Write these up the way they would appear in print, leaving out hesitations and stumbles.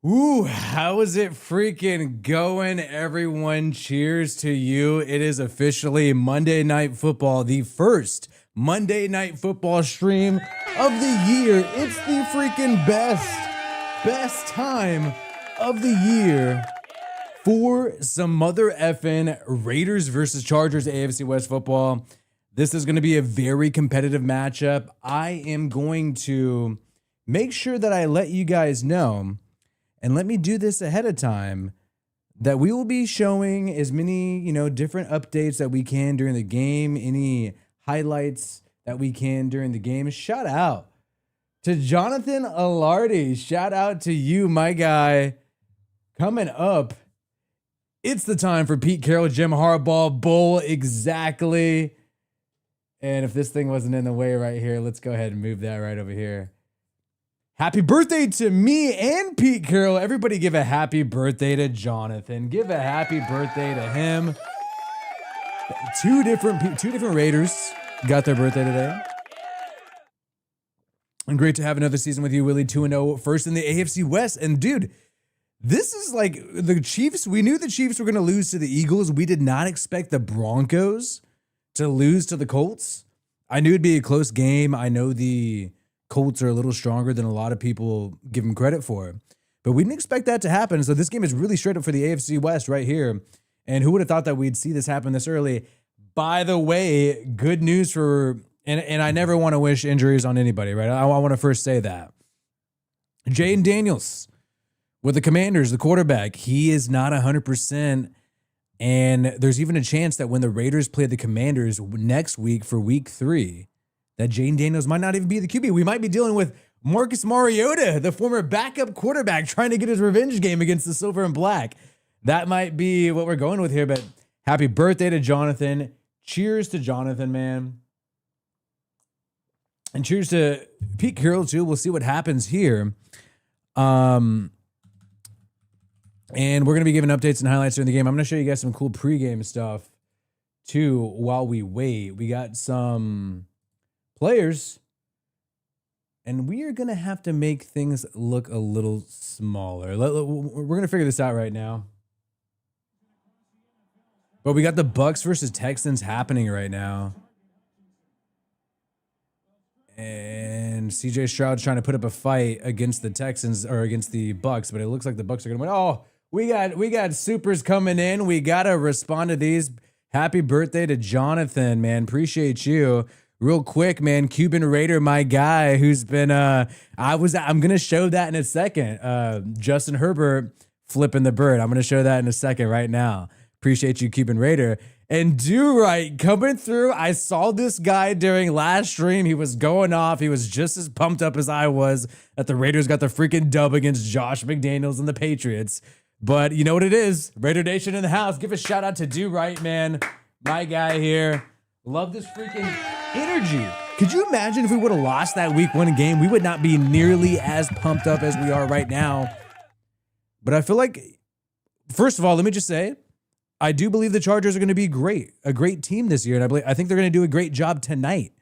Ooh, how is it freaking going, everyone? Cheers to you. It is officially Monday Night Football, the first Monday Night Football stream of the year. It's the freaking best time of the year for some mother effing Raiders versus Chargers AFC West football. This is going to be a very competitive matchup. I am going to make sure that I let you guys know, and let me do this ahead of time, that we will be showing as many, different updates that we can during the game, any highlights that we can during the game. Shout out to Jonathan Alardi. Shout out to you, my guy. Coming up, it's the time for Pete Carroll, Jim Harbaugh Bowl. Exactly. And if this thing wasn't in the way right here, let's go ahead and move that right over here. Happy birthday to me and Pete Carroll. Everybody give a happy birthday to Jonathan. Give a happy birthday to him. Two different Raiders got their birthday today. And great to have another season with you, Willie. 2-0, first in the AFC West. And dude, this is like the Chiefs. We knew the Chiefs were going to lose to the Eagles. We did not expect the Broncos to lose to the Colts. I knew it'd be a close game. I know the Colts are a little stronger than a lot of people give them credit for, but we didn't expect that to happen. So this game is really straight up for the AFC West right here. And who would have thought that we'd see this happen this early? By the way, good news for, and I never want to wish injuries on anybody, right? I want to first say that Jaden Daniels with the Commanders, the quarterback, he is not 100%. And there's even a chance that when the Raiders play the Commanders next week for week 3, that Jaden Daniels might not even be the QB. We might be dealing with Marcus Mariota, the former backup quarterback, trying to get his revenge game against the Silver and Black. That might be what we're going with here, but happy birthday to Jonathan. Cheers to Jonathan, man. And cheers to Pete Carroll, too. We'll see what happens here. And we're going to be giving updates and highlights during the game. I'm going to show you guys some cool pregame stuff, too, while we wait. We got some players, and we are going to have to make things look a little smaller. We're going to figure this out right now. But we got the Bucks versus Texans happening right now. And CJ Stroud's trying to put up a fight against the Texans or against the Bucks, but it looks like the Bucks are going to win. Oh, we got supers coming in. We got to respond to these. Happy birthday to Jonathan, man. Appreciate you. Real quick, man, Cuban Raider, my guy, who's been I'm gonna show that in a second. Justin Herbert flipping the bird. I'm gonna show that in a second right now. Appreciate you, Cuban Raider. And Do Right coming through. I saw this guy during last stream. He was going off. He was just as pumped up as I was that the Raiders got the freaking dub against Josh McDaniels and the Patriots. But you know what it is? Raider Nation in the house. Give a shout out to Do Right, man. My guy here. Love this freaking energy. Could you imagine if we would have lost that week 1 game? We would not be nearly as pumped up as we are right now. But I feel like, first of all, let me just say, I do believe the Chargers are going to be a great team this year. And I think they're going to do a great job tonight.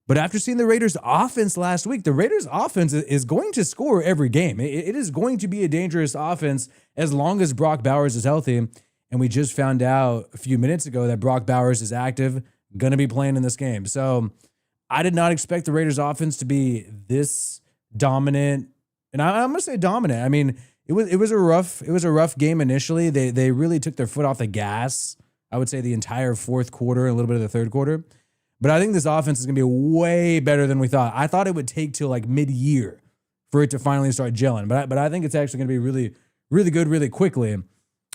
But after seeing the Raiders offense last week, the Raiders offense is going to score every game. It is going to be a dangerous offense as long as Brock Bowers is healthy. And we just found out a few minutes ago that Brock Bowers is active, going to be playing in this game. So I did not expect the Raiders offense to be this dominant. And I'm going to say dominant. I mean, it was a rough game initially. They really took their foot off the gas, I would say, the entire fourth quarter and a little bit of the third quarter. But I think this offense is going to be way better than we thought. I thought it would take till like mid-year for it to finally start gelling. But I think it's actually going to be really, really good really quickly.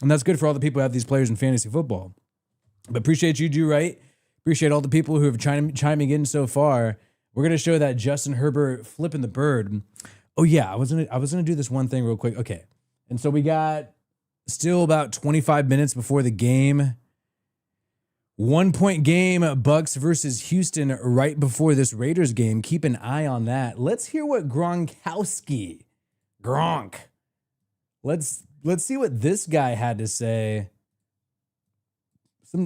And that's good for all the people who have these players in fantasy football. But appreciate you, Do Right. Appreciate all the people who have chiming in so far. We're gonna show that Justin Herbert flipping the bird. Oh yeah, I was gonna do this one thing real quick. Okay, and so we got still about 25 minutes before the game. 1-point game, Bucks versus Houston right before this Raiders game. Keep an eye on that. Let's hear what Gronk. Let's see what this guy had to say.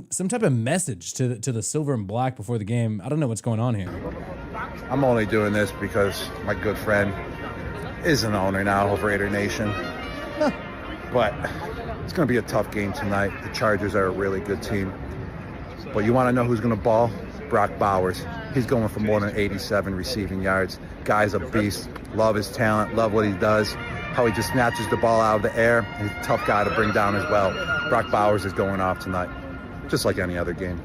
Some type of message to the Silver and Black before the game. I don't know what's going on here. I'm only doing this because my good friend is an owner now of Raider Nation. But it's going to be a tough game tonight. The Chargers are a really good team. But you want to know who's going to ball? Brock Bowers. He's going for more than 87 receiving yards. Guy's a beast. Love his talent. Love what he does. How he just snatches the ball out of the air. He's a tough guy to bring down as well. Brock Bowers is going off tonight, just like any other game.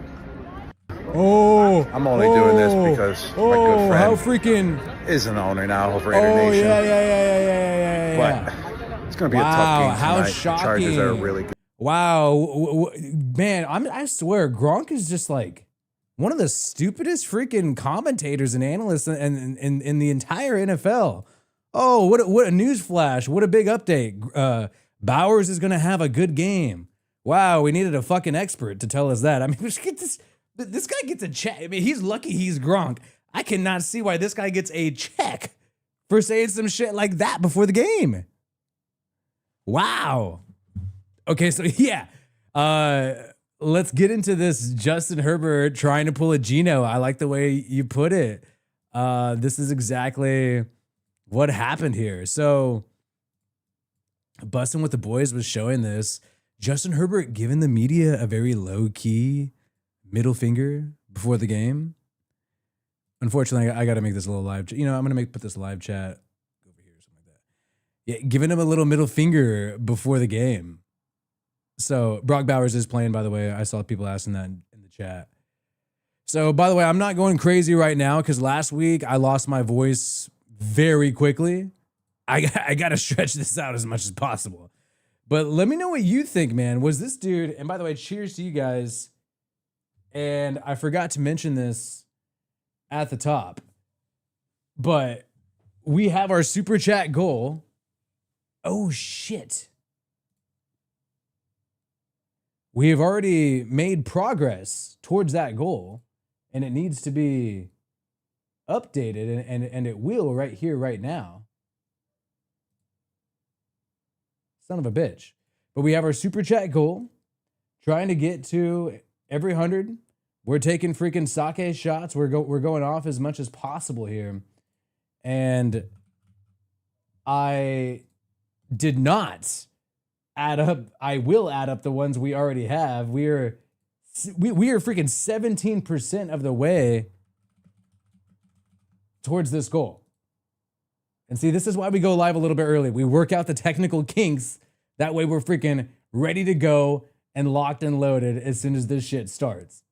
Oh, I'm only doing this because my good friend how freaking is an owner now of Raider Nation. Yeah. But it's going to be a tough game tonight. How shocking. The Chargers are really good. Wow, man, I swear, Gronk is just like one of the stupidest freaking commentators and analysts in the entire NFL. Oh, what a news flash. What a big update. Bowers is going to have a good game. Wow, we needed a fucking expert to tell us that. I mean, this guy gets a check. I mean, he's lucky he's Gronk. I cannot see why this guy gets a check for saying some shit like that before the game. Wow. Okay, so yeah. Let's get into this Justin Herbert trying to pull a Geno. I like the way you put it. This is exactly what happened here. So, Bustin' with the Boys was showing this. Justin Herbert giving the media a very low-key middle finger before the game. Unfortunately, I got to make this a little live. I'm going to put this live chat over here or something like that. Yeah, giving him a little middle finger before the game. So, Brock Bowers is playing, by the way. I saw people asking that in the chat. So, by the way, I'm not going crazy right now because last week I lost my voice very quickly. I got to stretch this out as much as possible. But let me know what you think, man. Was this dude, and by the way, cheers to you guys. And I forgot to mention this at the top, but we have our super chat goal. Oh, shit. We have already made progress towards that goal, and it needs to be updated, and it will right here, right now. Son of a bitch. But we have our super chat goal, trying to get to every 100. We're taking freaking sake shots. We're going off as much as possible here. And I did not add up. I will add up the ones we already have. We are freaking 17% of the way towards this goal. And see, this is why we go live a little bit early. We work out the technical kinks. That way we're freaking ready to go and locked and loaded as soon as this shit starts.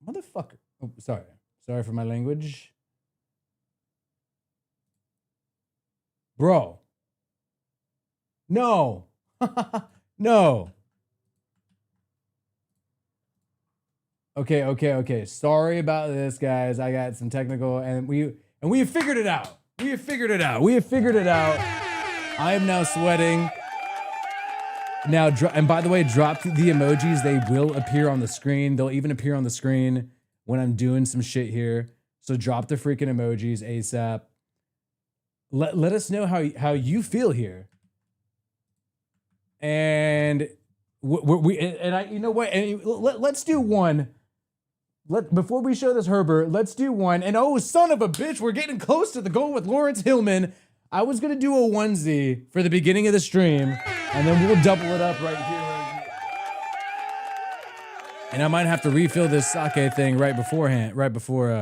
Motherfucker. Oh, sorry. Sorry for my language. Bro. No. No. Okay. Sorry about this, guys. I got some technical, and we have figured it out. We have figured it out. I am now sweating. Now, and by the way, drop the emojis. They will appear on the screen. They'll even appear on the screen when I'm doing some shit here. So drop the freaking emojis ASAP. Let us know how you feel here. And you know what? And let's do one. Before we show this Herbert, let's do one. And oh, son of a bitch, we're getting close to the goal with Lawrence Hillman. I was gonna do a onesie for the beginning of the stream, and then we'll double it up right here. And I might have to refill this sake thing right before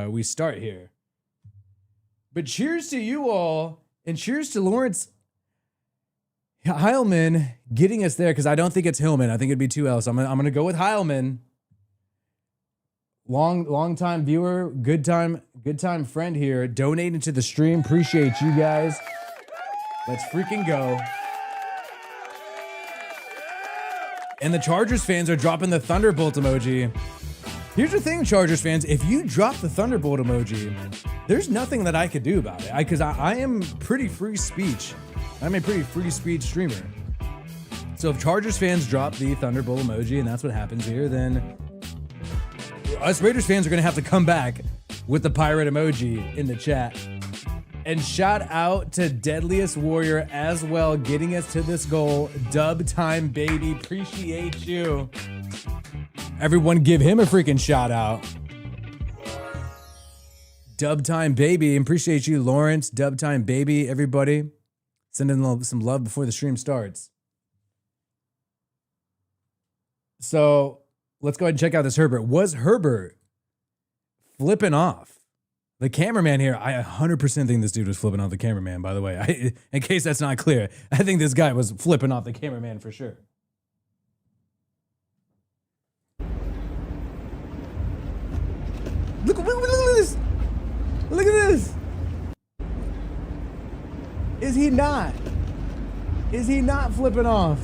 we start here. But cheers to you all, and cheers to Lawrence Heilman getting us there, because I don't think it's Hillman. I think it'd be two L's. I'm gonna go with Heilman. Long time viewer, good time friend here, donating to the stream. Appreciate you guys. Let's freaking go. And the Chargers fans are dropping the Thunderbolt emoji. Here's the thing, Chargers fans, if you drop the Thunderbolt emoji, there's nothing that I could do about it. Because I am pretty free speech. I'm a pretty free speech streamer. So if Chargers fans drop the Thunderbolt emoji, and that's what happens here, then us Raiders fans are going to have to come back with the pirate emoji in the chat. And shout out to Deadliest Warrior as well, getting us to this goal. Dub time, baby. Appreciate you. Everyone give him a freaking shout out. Dub time, baby. Appreciate you, Lawrence. Dub time, baby. Everybody, send in some love before the stream starts. So let's go ahead and check out this Herbert. Was Herbert flipping off the cameraman here? I 100% think this dude was flipping off the cameraman, by the way. In case that's not clear, I think this guy was flipping off the cameraman for sure. Look at this. Look at this. Is he not? Is he not flipping off?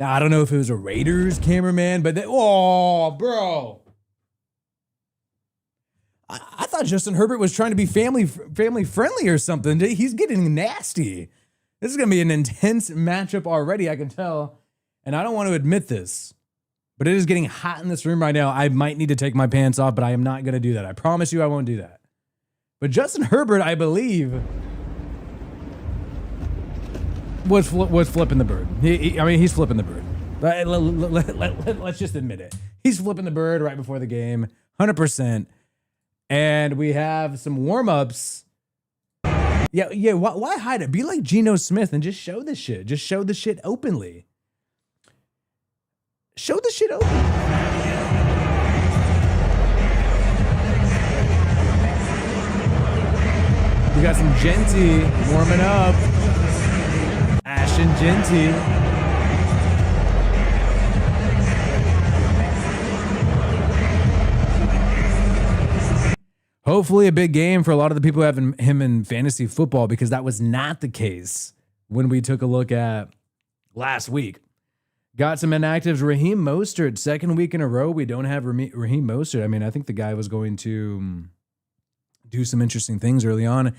Now, I don't know if it was a Raiders cameraman, but oh, bro. I thought Justin Herbert was trying to be family friendly or something. He's getting nasty. This is going to be an intense matchup already, I can tell. And I don't want to admit this, but it is getting hot in this room right now. I might need to take my pants off, but I am not going to do that. I promise you I won't do that. But Justin Herbert, I believe, was flipping the bird. He's flipping the bird. Let's just admit it. He's flipping the bird right before the game, 100%. And we have some warm-ups. Yeah. Why hide it? Be like Geno Smith and just show the shit. Just show the shit openly. Show the shit openly. We got some Genty warming up. Ashton Genty. Hopefully a big game for a lot of the people who have him in fantasy football, because that was not the case when we took a look at last week. Got some inactives. Raheem Mostert, second week in a row. We don't have Raheem Mostert. I mean, I think the guy was going to do some interesting things early on.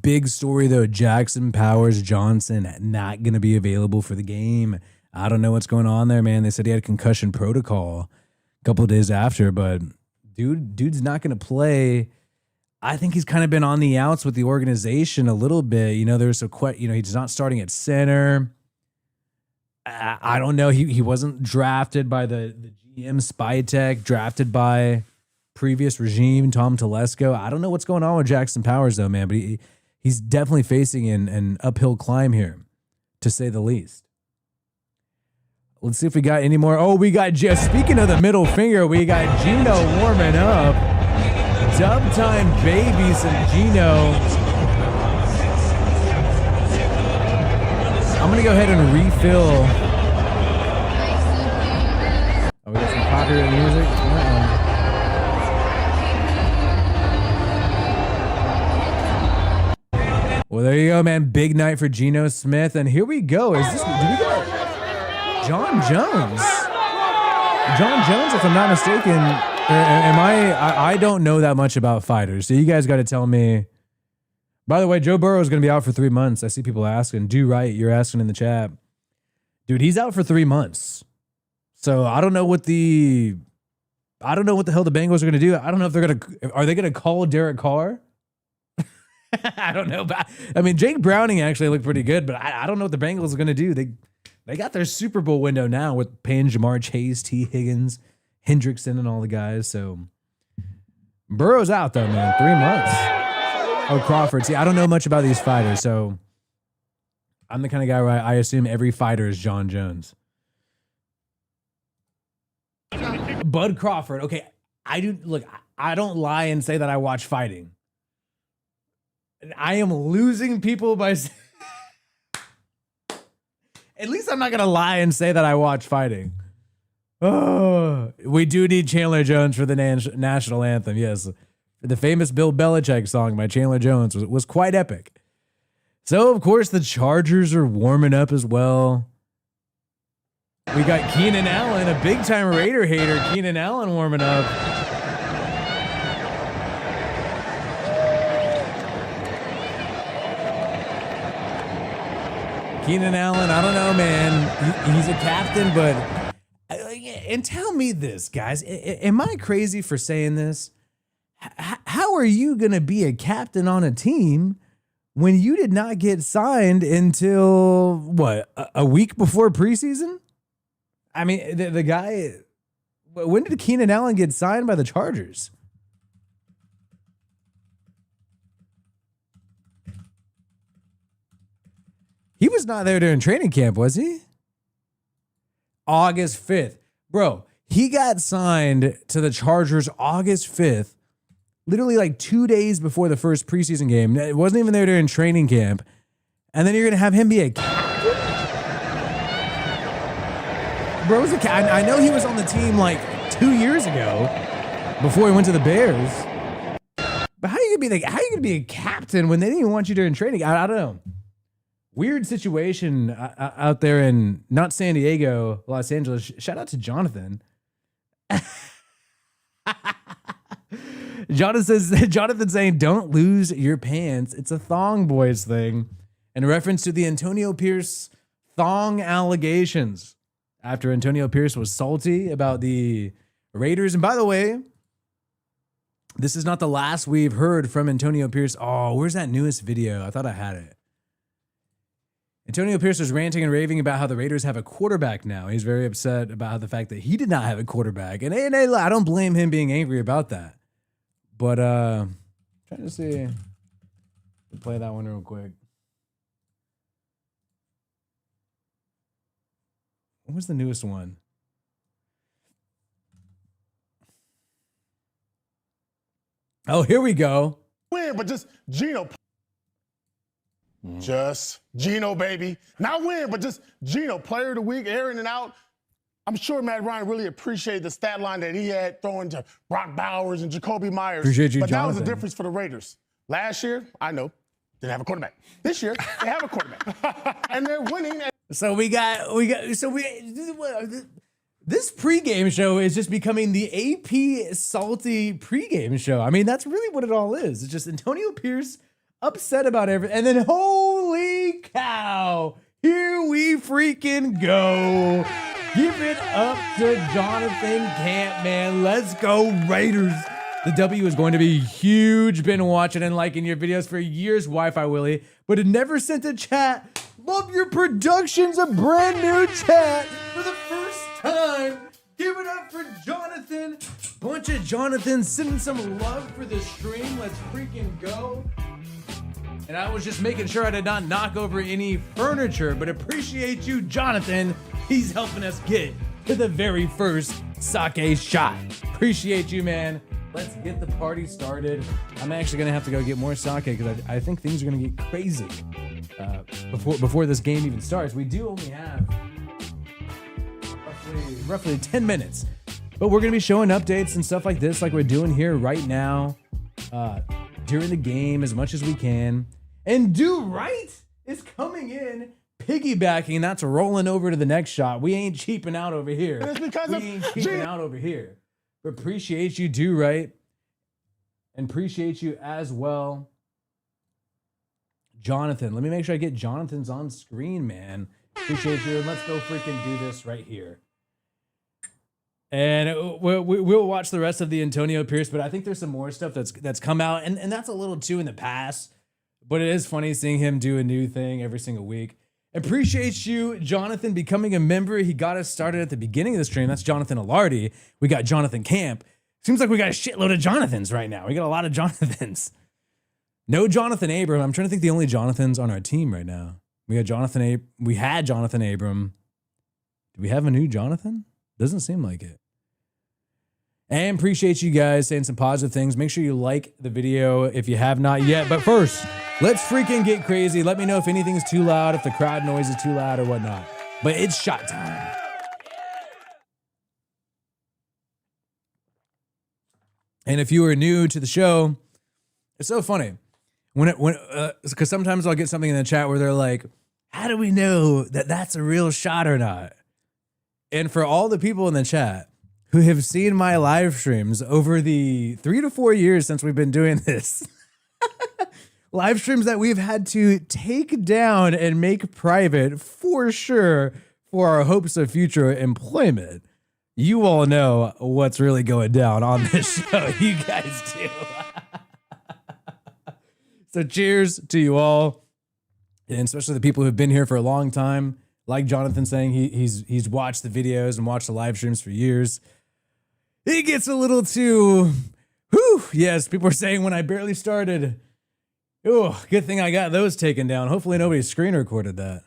Big story, though. Jackson Powers Johnson not going to be available for the game. I don't know what's going on there, man. They said he had concussion protocol a couple of days after, but dude's not going to play. I think he's kind of been on the outs with the organization a little bit. You know, there's he's not starting at center. I don't know. He wasn't drafted by the GM Spytech, drafted by previous regime, Tom Telesco. I don't know what's going on with Jackson Powers, though, man, but he's definitely facing an uphill climb here, to say the least. Let's see if we got any more. Oh, we got speaking of the middle finger, we got Geno warming up. Dub time, baby, some Geno. I'm going to go ahead and refill. Oh, we got some copyright music. Well, there you go, man. Big night for Geno Smith. And here we go. Do we got John Jones? John Jones, if I'm not mistaken. I don't know that much about fighters. So you guys got to tell me. By the way, Joe Burrow is going to be out for 3 months. I see people asking. Do right. You're asking in the chat. Dude, he's out for 3 months. So I don't know what the hell the Bengals are going to do. I don't know if are they going to call Derek Carr? I don't know. But, I mean, Jake Browning actually looked pretty good, but I don't know what the Bengals are going to do. They got their Super Bowl window now with paying Jamar Chase, T. Higgins, Hendrickson, and all the guys. So Burrow's out though, man. 3 months. Oh, Crawford. See, I don't know much about these fighters, so I'm the kind of guy where I assume every fighter is John Jones. Bud Crawford. Okay, I don't lie and say that I watch fighting. I am losing people by. At least I'm not gonna lie and say that I watch fighting. Oh, we do need Chandler Jones for the national anthem. Yes. The famous Bill Belichick song by Chandler Jones was quite epic. So, of course, the Chargers are warming up as well. We got Keenan Allen, a big-time Raider hater. Keenan Allen warming up. Keenan Allen, I don't know, man. He's a captain, but... And tell me this, guys. Am I crazy for saying this? How are you going to be a captain on a team when you did not get signed until, a week before preseason? I mean, the guy, When did Keenan Allen get signed by the Chargers? He was not there during training camp, was he? August 5th. Bro, he got signed to the Chargers August 5th, literally like 2 days before the first preseason game. It wasn't even there during training camp. And then you're going to have him be a Bro's a cat. I know he was on the team like 2 years ago before he went to the Bears. But how are you gonna be a captain when they didn't even want you during training? I don't know. Weird situation out there in not San Diego, Los Angeles. Shout out to Jonathan. Jonathan saying, "Don't lose your pants. It's a thong boys thing," in reference to the Antonio Pierce thong allegations. After Antonio Pierce was salty about the Raiders. And by the way, this is not the last we've heard from Antonio Pierce. Oh, where's that newest video? I thought I had it. Antonio Pierce was ranting and raving about how the Raiders have a quarterback now. He's very upset about the fact that he did not have a quarterback. And I don't blame him being angry about that. But trying to see. Play that one real quick. What was the newest one? Oh, here we go. Win, but just Geno. Just Geno, baby. Not win, but just Geno. Player of the week, airing it out. I'm sure Matt Ryan really appreciated the stat line that he had throwing to Brock Bowers and Jacoby Myers. Appreciate you, but Jonathan. that was the difference for the Raiders. Last year, I know, didn't have a quarterback. This year, they have a quarterback. And they're winning. This pregame show is just becoming the AP salty pregame show. I mean, that's really what it all is. It's just Antonio Pierce upset about everything. And then, holy cow, here we freaking go. Give it up to Jonathan Camp, man. Let's go, Raiders. The W is going to be huge. Been watching and liking your videos for years, Wi-Fi Willie, but it never sent a chat. Love your productions, a brand new chat for the first time. Give it up for Jonathan. Bunch of Jonathans sending some love for the stream. Let's freaking go. And I was just making sure I did not knock over any furniture, but appreciate you, Jonathan. He's helping us get to the very first sake shot. Appreciate you, man. Let's get the party started. I'm actually going to have to go get more sake because I think things are going to get crazy before this game even starts. We do only have roughly 10 minutes, but we're going to be showing updates and stuff like this like we're doing here right now during the game as much as we can. And Do Right is coming in, piggybacking, that's rolling over to the next shot. We ain't cheaping out over here. And it's because we ain't cheaping out over here. But appreciate you, Do Right. And appreciate you as well, Jonathan. Let me make sure I get Jonathan's on screen, man. Appreciate you. And let's go freaking do this right here. And we'll watch the rest of the Antonio Pierce, but I think there's some more stuff that's come out, and that's a little too in the past. But it is funny seeing him do a new thing every single week. Appreciate you, Jonathan, becoming a member. He got us started at the beginning of the stream. That's Jonathan Alardi. We got Jonathan Camp. Seems like we got a shitload of Jonathans right now. We got a lot of Jonathans. No Jonathan Abram. I'm trying to think the only Jonathans on our team right now. We had Jonathan Abram. Do we have a new Jonathan? Doesn't seem like it. And appreciate you guys saying some positive things. Make sure you like the video if you have not yet. But first, let's freaking get crazy. Let me know if anything's too loud, if the crowd noise is too loud or whatnot. But it's shot time. And if you are new to the show, it's so funny because sometimes I'll get something in the chat where they're like, how do we know that that's a real shot or not? And for all the people in the chat who have seen my live streams over the 3 to 4 years since we've been doing this, live streams that we've had to take down and make private for sure for our hopes of future employment. You all know what's really going down on this show. You guys do. So cheers to you all. And especially the people who've been here for a long time. Like Jonathan saying, he's watched the videos and watched the live streams for years. He gets a little too, whew, yes, people are saying when I barely started. Oh, good thing I got those taken down. Hopefully nobody screen recorded that.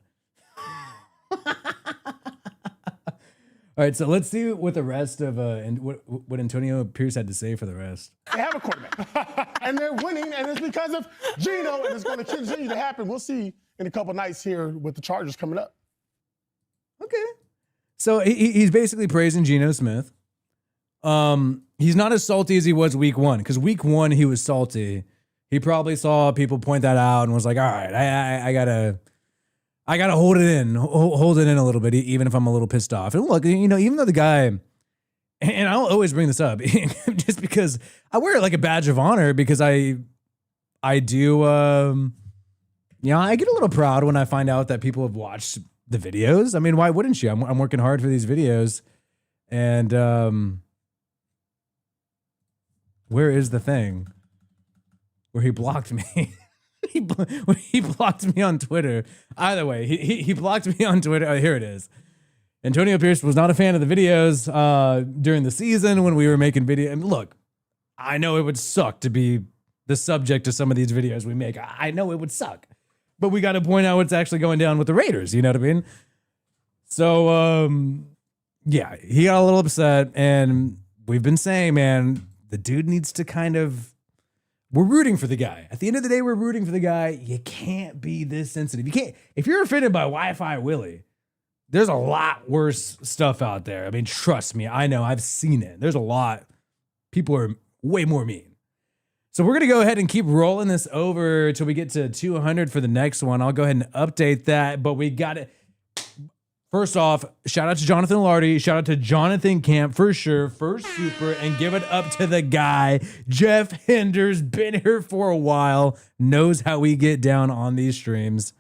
All right, so let's see what the rest of and what Antonio Pierce had to say for the rest. They have a quarterback, and they're winning, and it's because of Geno, and it's going to continue to happen. We'll see in a couple nights here with the Chargers coming up. Okay, so he's basically praising Geno Smith. He's not as salty as he was week one, because week one he was salty. He probably saw people point that out and was like, all right, I gotta hold it in a little bit, even if I'm a little pissed off. And look, even though the guy, and I'll always bring this up just because I wear it like a badge of honor, because I do, I get a little proud when I find out that people have watched the videos. I mean, why wouldn't you? I'm working hard for these videos, and where is the thing where he blocked me? He blocked me on Twitter. Either way, he blocked me on Twitter. Oh, here it is. Antonio Pierce was not a fan of the videos during the season when we were making video. And look, I know it would suck to be the subject of some of these videos we make. I know it would suck, but we got to point out what's actually going down with the Raiders. You know what I mean? So, yeah, he got a little upset, and we've been saying, man, the dude needs to kind of. We're rooting for the guy. At the end of the day, we're rooting for the guy. You can't be this sensitive. You can't. If you're offended by Wi-Fi Willie, there's a lot worse stuff out there. I mean, trust me. I know. I've seen it. There's a lot. People are way more mean. So we're going to go ahead and keep rolling this over till we get to 200 for the next one. I'll go ahead and update that. But we got it. First off, shout out to Jonathan Lardy. Shout out to Jonathan Camp for sure. First super, and give it up to the guy. Jeff Henders, been here for a while. Knows how we get down on these streams.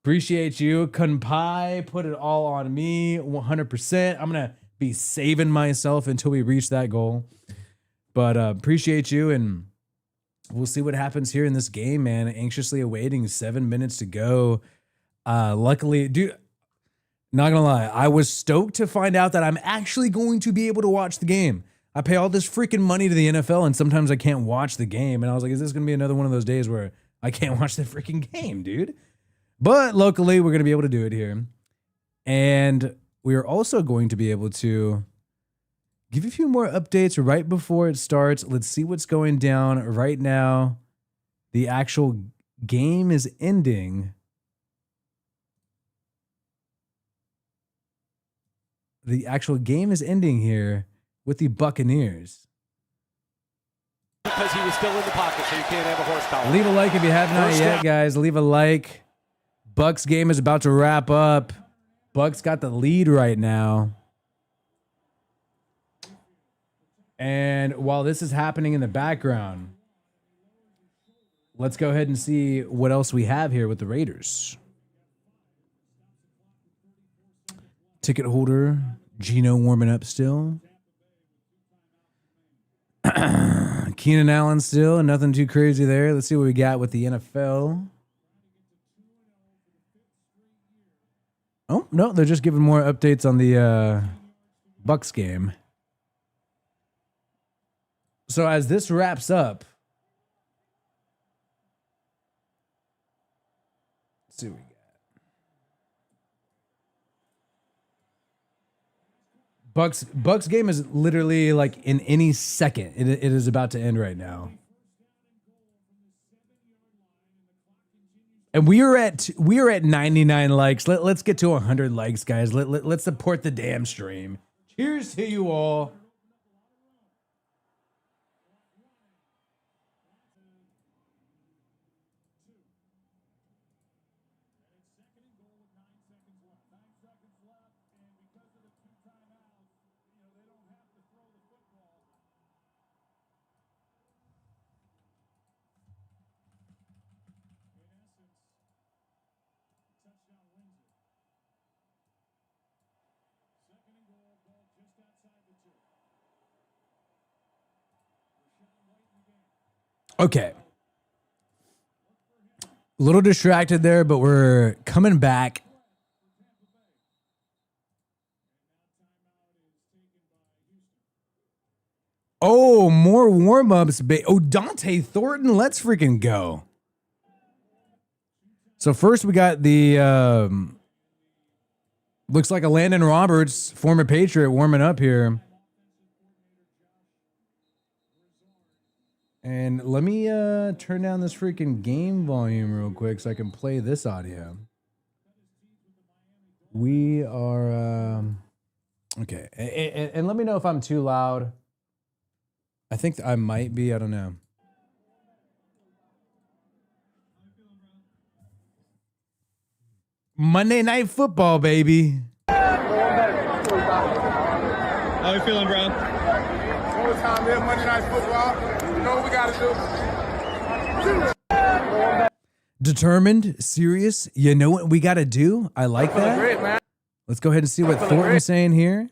Appreciate you. Kunpai put it all on me 100%. I'm going to be saving myself until we reach that goal. But appreciate you, and we'll see what happens here in this game, man. Anxiously awaiting 7 minutes to go. Luckily, dude, not gonna lie, I was stoked to find out that I'm actually going to be able to watch the game. I pay all this freaking money to the NFL, and sometimes I can't watch the game. And I was like, is this gonna be another one of those days where I can't watch the freaking game, dude? But luckily, we're gonna be able to do it here. And we are also going to be able to give you a few more updates right before it starts. Let's see what's going down right now. The actual game is ending. The actual game is ending here with the Buccaneers. Because he was still in the pocket, so you can't have a horsepower. Leave a like if you have not yet, guys. Leave a like. Bucks game is about to wrap up. Bucks got the lead right now. And while this is happening in the background, let's go ahead and see what else we have here with the Raiders. Ticket holder, Geno warming up still. Keenan Allen still, nothing too crazy there. Let's see what we got with the NFL. Oh, no, they're just giving more updates on the Bucks game. So as this wraps up, let's see what we got. Bucks game is literally like in any second. It is about to end right now. And we are at 99 likes. Let's get to 100 likes, guys. Let's support the damn stream. Cheers to you all. Okay. A little distracted there, but we're coming back. Oh, more warm-ups. Oh, Dante Thornton. Let's freaking go. So first we got the, looks like a Landon Roberts, former Patriot, warming up here. And let me turn down this freaking game volume real quick so I can play this audio. We are, okay. And let me know if I'm too loud. I think I might be, I don't know. Monday Night Football, baby. How you feeling, bro? Overtime here, Monday Night Football. You know what we got to do? Determined, serious. You know what we got to do? I like that. Great, man. Let's go ahead and see what Thornton's saying here.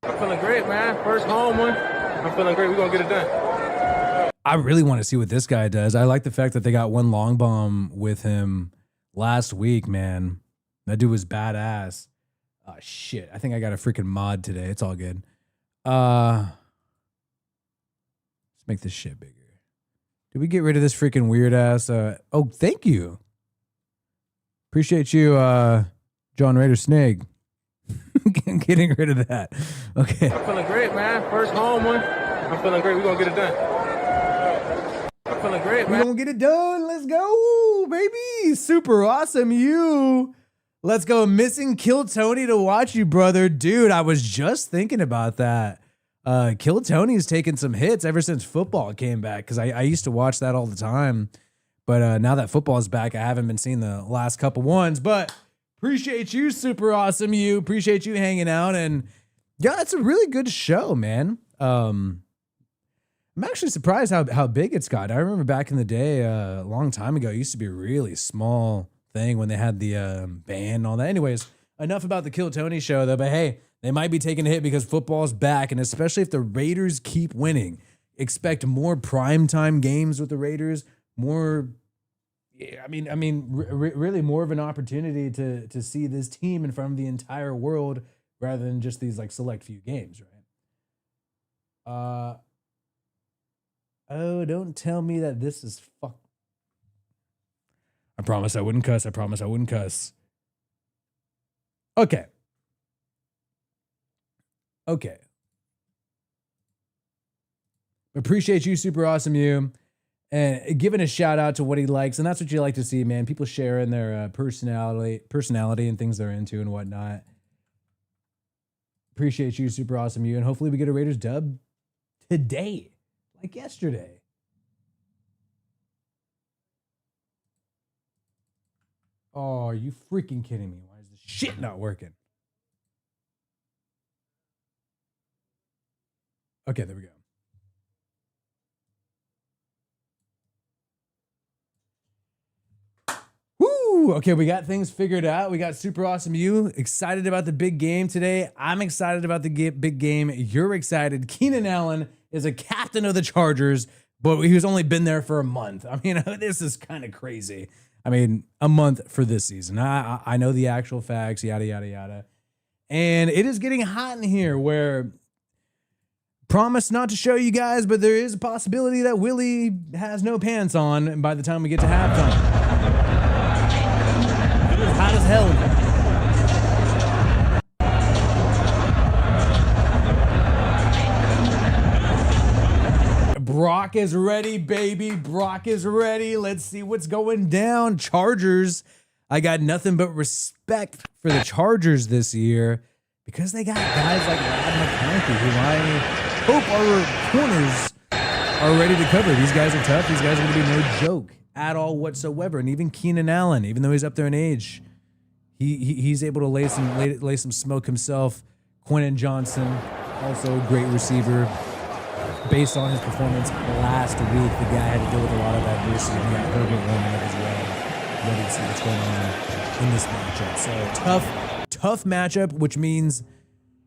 I'm feeling great, man. First home one. I'm feeling great. We're going to get it done. I really want to see what this guy does. I like the fact that they got one long bomb with him last week, man. That dude was badass. Oh, shit. I think I got a freaking mod today. It's all good. Let's make this shit bigger. Did we get rid of this freaking weird ass? Oh, thank you. Appreciate you, John Raider Snake. Getting rid of that. Okay. I'm feeling great, man. First home one. I'm feeling great. We're going to get it done. I'm feeling great, man. We're going to get it done. Let's go, baby. Super awesome. You. Let's go. Missing Kill Tony to watch you, brother. Dude, I was just thinking about that. Kill Tony's taken some hits ever since football came back because I used to watch that all the time. But now that football is back, I haven't been seeing the last couple ones. But appreciate you, super awesome you. Appreciate you hanging out. And yeah, it's a really good show, man. I'm actually surprised how big it's got. I remember back in the day, a long time ago, it used to be a really small thing when they had the band and all that. Anyways, enough about the Kill Tony show, though. But hey, they might be taking a hit because football's back. And especially if the Raiders keep winning, expect more primetime games with the Raiders. More, really more of an opportunity to see this team in front of the entire world rather than just these like select few games, right? Oh, don't tell me that this is fuck. I promise I wouldn't cuss. I promise I wouldn't cuss. Okay. Okay. Appreciate you, super awesome you. And giving a shout out to what he likes. And that's what you like to see, man. People sharing their personality and things they're into and whatnot. Appreciate you, super awesome you. And hopefully we get a Raiders dub today, like yesterday. Oh, are you freaking kidding me? Why is this shit not working? Okay, there we go. Woo! Okay, we got things figured out. We got super awesome you. Excited about the big game today. I'm excited about the big game. You're excited. Keenan Allen is a captain of the Chargers, but he's only been there for a month. I mean, this is kind of crazy. I mean, a month for this season. I know the actual facts, yada, yada, yada. And it is getting hot in here where, promise not to show you guys, but there is a possibility that Willie has no pants on by the time we get to halftime. It is hot as hell in here. Brock is ready, baby. Brock is ready. Let's see what's going down. Chargers. I got nothing but respect for the Chargers this year because they got guys like Rod McConkey, who I hope our corners are ready to cover. These guys are tough. These guys are going to be no joke at all whatsoever. And even Keenan Allen, even though he's up there in age, he's able to lay some smoke himself. Quentin Johnson, also a great receiver. Based on his performance last week, the guy had to deal with a lot of adversity. And he got Herbert warming up as well. Ready to see what's going on in this matchup. So tough matchup, which means,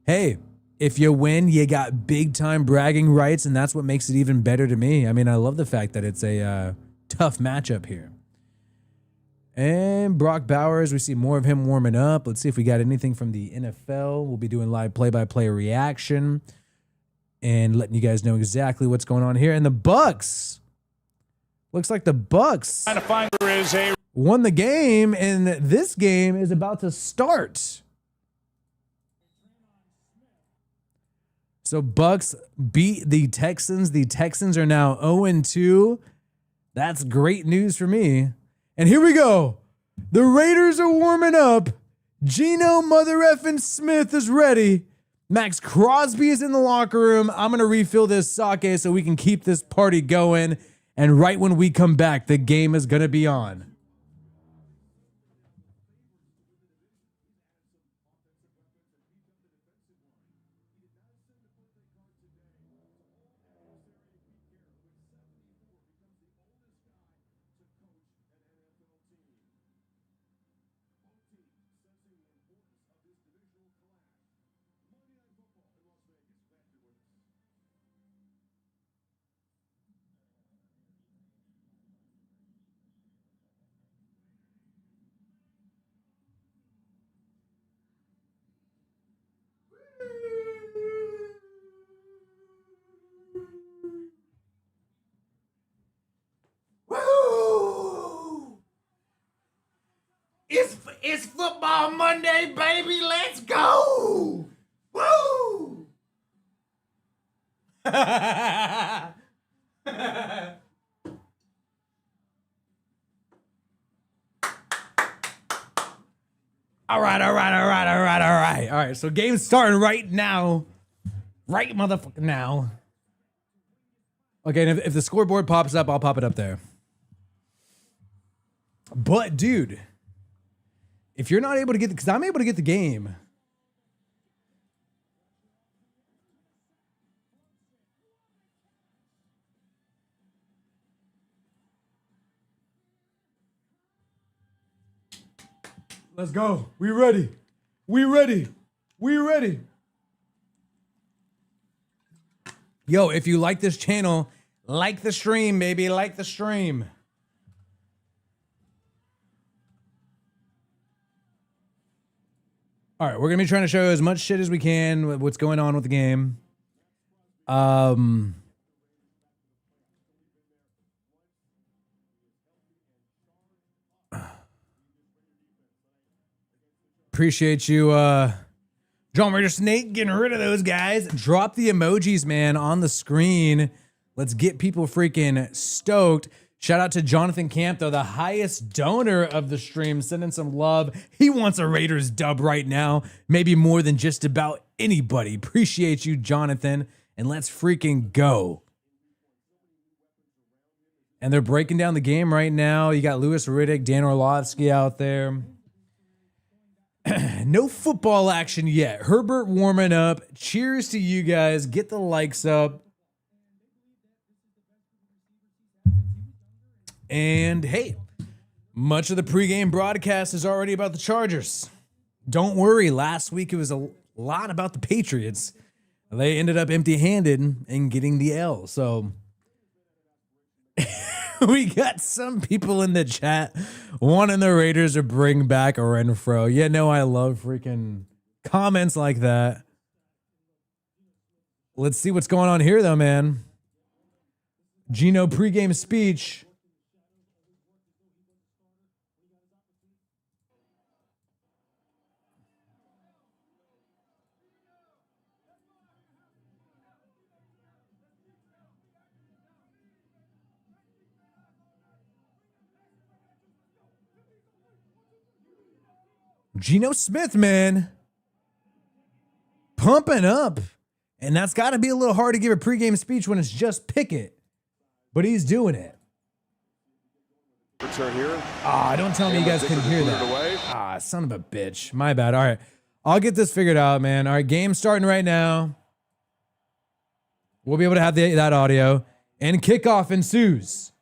hey, if you win, you got big time bragging rights, and that's what makes it even better to me. I mean, I love the fact that it's a tough matchup here. And Brock Bowers, we see more of him warming up. Let's see if we got anything from the NFL. We'll be doing live play-by-play reaction. and letting you guys know exactly what's going on here. And the Bucks, looks like the Bucks won the game, and this game is about to start. So Bucks beat the Texans. The Texans are now 0-2. That's great news for me. And here we go. The Raiders are warming up. Geno Mother effing Smith is ready. Max Crosby is in the locker room. I'm going to refill this sake so we can keep this party going. And right when we come back, the game is going to be on. It's football Monday, baby. Let's go. Woo! All right. So game's starting right now. Right motherfucker now. Okay, and if the scoreboard pops up, I'll pop it up there. But dude, if you're not able to get, because I'm able to get the game. Let's go. We ready. We ready. We ready. Yo, if you like this channel, like the stream, baby. Like the stream. All right, we're going to be trying to show as much shit as we can with what's going on with the game. Appreciate you, John Raider Snake, getting rid of those guys. Drop the emojis, man, on the screen. Let's get people freaking stoked. Shout out to Jonathan Camp, though, the highest donor of the stream, sending some love. He wants a Raiders dub right now, maybe more than just about anybody. Appreciate you, Jonathan, and let's freaking go. And they're breaking down the game right now. You got Louis Riddick, Dan Orlovsky out there. No football action yet. Herbert warming up. Cheers to you guys. Get the likes up. And hey, much of the pregame broadcast is already about the Chargers. Don't worry, last week it was a lot about the Patriots. They ended up empty-handed and getting the L. So we got some people in the chat wanting the Raiders to bring back Renfro. Yeah, no, I love freaking comments like that. Let's see what's going on here, though, man. Geno pregame speech. Geno Smith, man, pumping up. And that's got to be a little hard to give a pregame speech when it's just Pickett. But he's doing it. Return here. Don't tell me you guys couldn't hear that. Son of a bitch. My bad. All right. I'll get this figured out, man. All right, game starting right now. We'll be able to have that audio. And kickoff ensues.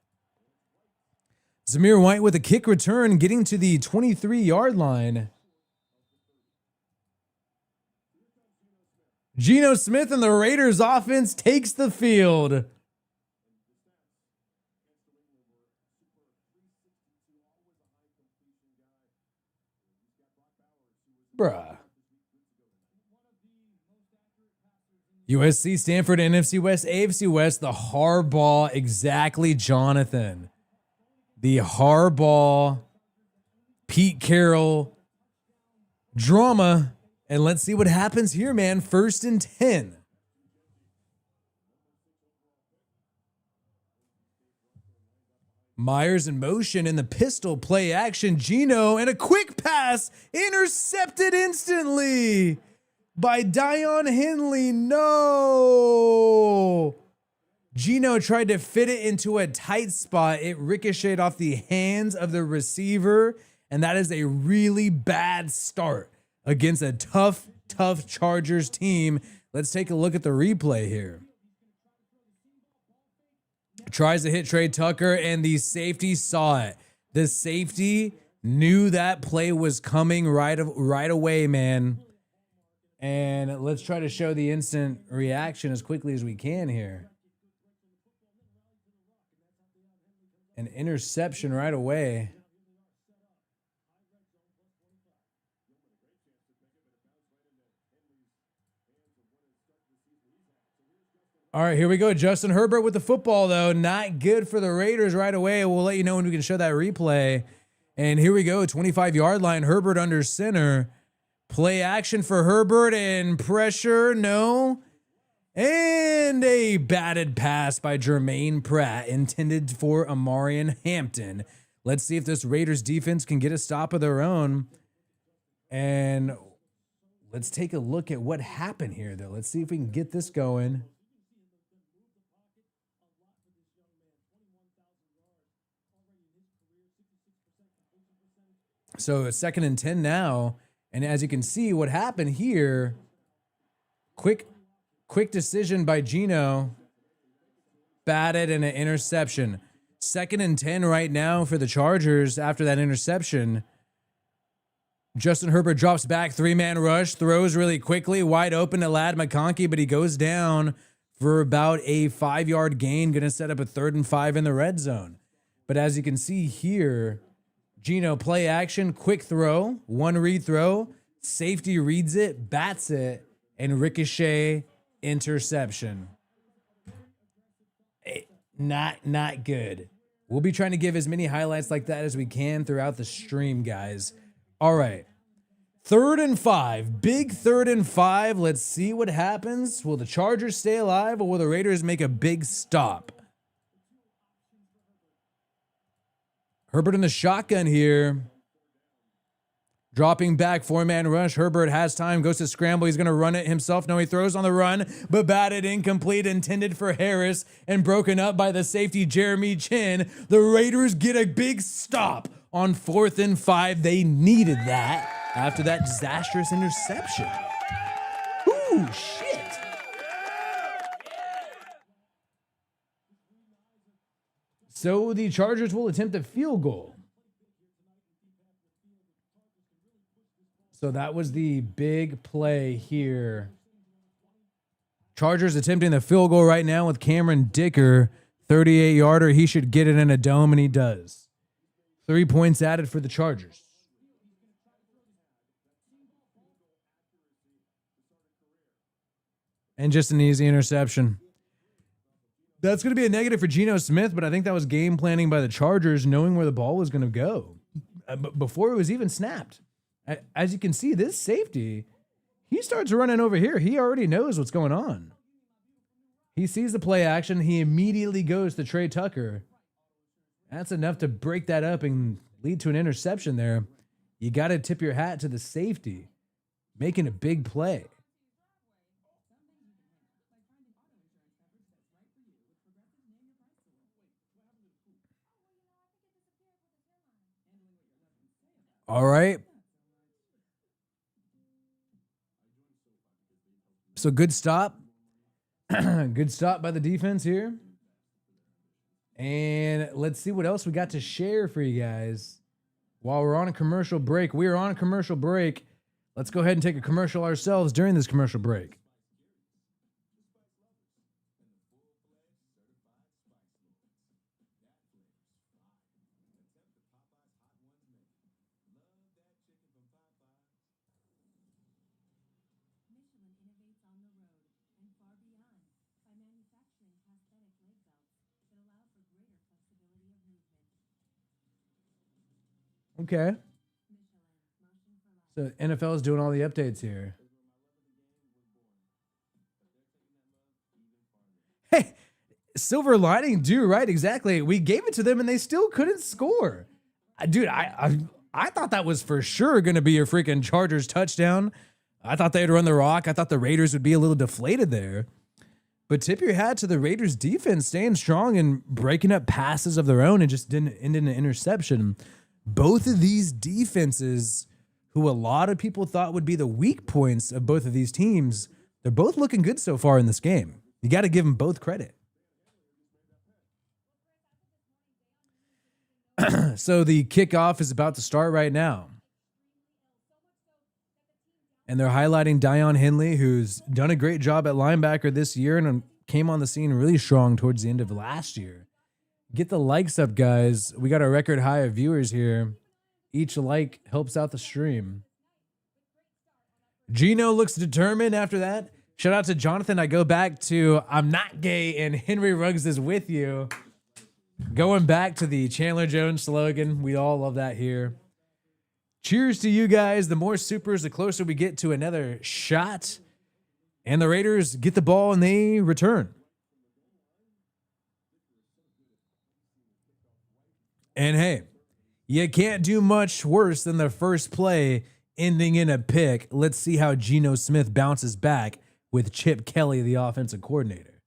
Zamir White with a kick return, getting to the 23-yard line. Geno Smith and the Raiders offense takes the field. Bruh. USC, Stanford, NFC West, AFC West, the Harbaugh, exactly, Jonathan. The Harbaugh, Pete Carroll drama. And let's see what happens here, man. 1st and 10. Myers in motion in the pistol play action. Geno and a quick pass intercepted instantly by Dion Henley. No. Geno tried to fit it into a tight spot. It ricocheted off the hands of the receiver, and that is a really bad start against a tough Chargers team. Let's take a look at the replay here. Tries to hit Trey Tucker, and the safety saw it. The safety knew that play was coming right away, man. And let's try to show the instant reaction as quickly as we can here. An interception right away. All right, here we go. Justin Herbert with the football, though. Not good for the Raiders right away. We'll let you know when we can show that replay. And here we go, 25-yard line. Herbert under center. Play action for Herbert and pressure, no. And a batted pass by Jermaine Pratt intended for Amarian Hampton. Let's see if this Raiders defense can get a stop of their own. And let's take a look at what happened here, though. Let's see if we can get this going. So 2nd and 10 now. And as you can see, what happened here, quick decision by Geno. Batted and an interception. 2nd and 10 right now for the Chargers after that interception. Justin Herbert drops back, 3-man rush, throws really quickly, wide open to Ladd McConkey, but he goes down for about a 5-yard gain, going to set up a 3rd and 5 in the red zone. But as you can see here, Geno play action, quick throw, one read throw, safety reads it, bats it, and ricochet interception. Not good. We'll be trying to give as many highlights like that as we can throughout the stream, guys. All right. 3rd and 5. Big 3rd and 5. Let's see what happens. Will the Chargers stay alive, or will the Raiders make a big stop? Herbert in the shotgun here. Dropping back, 4-man rush. Herbert has time, goes to scramble. He's going to run it himself. No, he throws on the run, but batted incomplete, intended for Harris, and broken up by the safety, Jeremy Chin. The Raiders get a big stop on 4th and 5. They needed that after that disastrous interception. Ooh, shit. So the Chargers will attempt a field goal. So that was the big play here. Chargers attempting the field goal right now with Cameron Dicker, 38-yarder. He should get it in a dome, and he does. 3 points added for the Chargers. And just an easy interception. That's going to be a negative for Geno Smith, but I think that was game planning by the Chargers, knowing where the ball was going to go before it was even snapped. As you can see, this safety, he starts running over here. He already knows what's going on. He sees the play action. He immediately goes to Trey Tucker. That's enough to break that up and lead to an interception there. You got to tip your hat to the safety, making a big play. All right. So good stop. Good stop by the defense here. And let's see what else we got to share for you guys. While we're on a commercial break, we are on a commercial break. Let's go ahead and take a commercial ourselves during this commercial break. Okay. So NFL is doing all the updates here. Hey, silver lining, dude, right? Exactly. We gave it to them and they still couldn't score. Dude, I thought that was for sure going to be a freaking Chargers touchdown. I thought they'd run the rock. I thought the Raiders would be a little deflated there. But tip your hat to the Raiders defense staying strong and breaking up passes of their own and just didn't end in an interception. Both of these defenses, who a lot of people thought would be the weak points of both of these teams, they're both looking good so far in this game. You got to give them both credit. So the kickoff is about to start right now. And they're highlighting Dion Henley, who's done a great job at linebacker this year and came on the scene really strong towards the end of last year. Get the likes up, guys. We got a record high of viewers here. Each like helps out the stream. Gino looks determined after that. Shout out to Jonathan. I go back to I'm not gay and Henry Ruggs is with you. Going back to the Chandler Jones slogan. We all love that here. Cheers to you guys. The more supers, the closer we get to another shot. And the Raiders get the ball and they return. And hey, you can't do much worse than the first play ending in a pick. Let's see how Geno Smith bounces back with Chip Kelly, the offensive coordinator.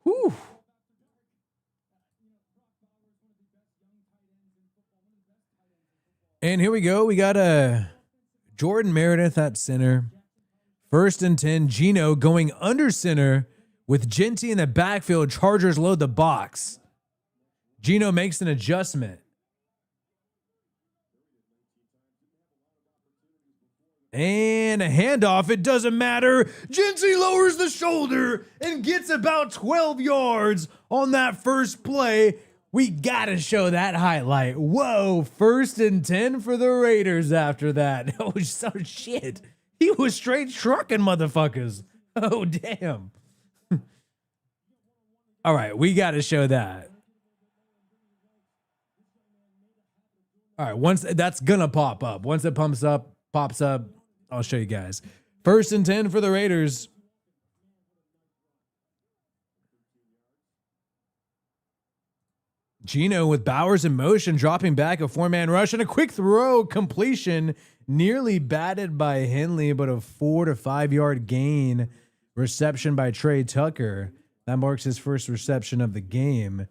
Whew. And here we go. We got Jordan Meredith at center. 1st and 10. Geno going under center with Genty in the backfield. Chargers load the box. Geno makes an adjustment. And a handoff. It doesn't matter. Genty lowers the shoulder and gets about 12 yards on that first play. We got to show that highlight. Whoa, 1st and 10 for the Raiders after that. Oh, shit. He was straight trucking motherfuckers. Oh, damn. All right, we got to show that. All right, once that's going to pop up. Once it pops up, I'll show you guys. 1st and 10 for the Raiders. Geno with Bowers in motion, dropping back, a 4-man rush, and a quick throw completion, nearly batted by Henley, but a 4 to 5 yard gain. Reception by Trey Tucker. That marks his first reception of the game.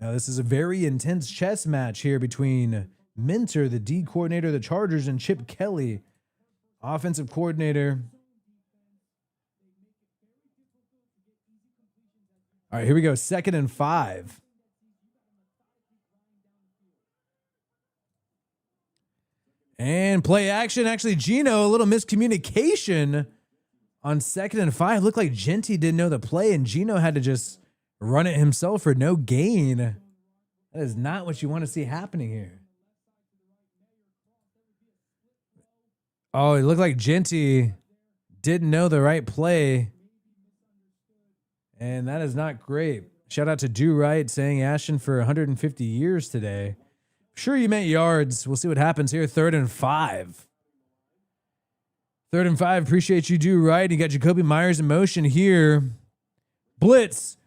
Now, this is a very intense chess match here between Minter, the D coordinator of the Chargers, and Chip Kelly, offensive coordinator. All right, here we go. 2nd and 5. And play action. Actually, Geno, a little miscommunication on 2nd and 5. Looked like Genty didn't know the play, and Geno had to just run it himself for no gain. That is not what you want to see happening here. Oh, it looked like Genty didn't know the right play. And that is not great. Shout out to Do Right saying Ashton for 150 years today. Sure, you meant yards. We'll see what happens here. 3rd and 5. 3rd and 5. Appreciate you, Do Right. You got Jacoby Myers in motion here. Blitz.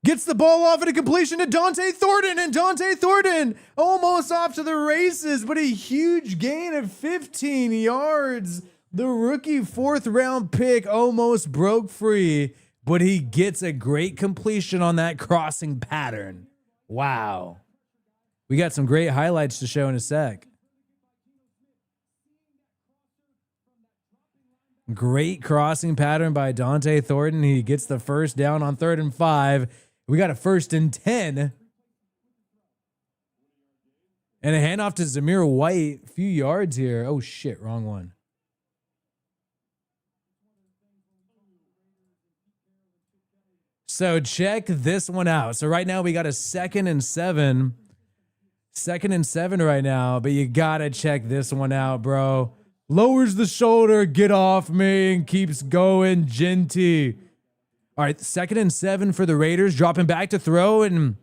Gets the ball off at a completion to Dante Thornton. And Dante Thornton almost off to the races, but a huge gain of 15 yards. The rookie 4th round pick almost broke free, but he gets a great completion on that crossing pattern. Wow. We got some great highlights to show in a sec. Great crossing pattern by Dante Thornton. He gets the first down on 3rd and 5. We got a 1st and 10. And a handoff to Zamir White. A few yards here. Oh, shit. Wrong one. So check this one out. So right now we got a 2nd and 7. 2nd and 7 right now. But you got to check this one out, bro. Lowers the shoulder. Get off me. And keeps going. Genty. All right, 2nd and 7 for the Raiders, dropping back to throw, and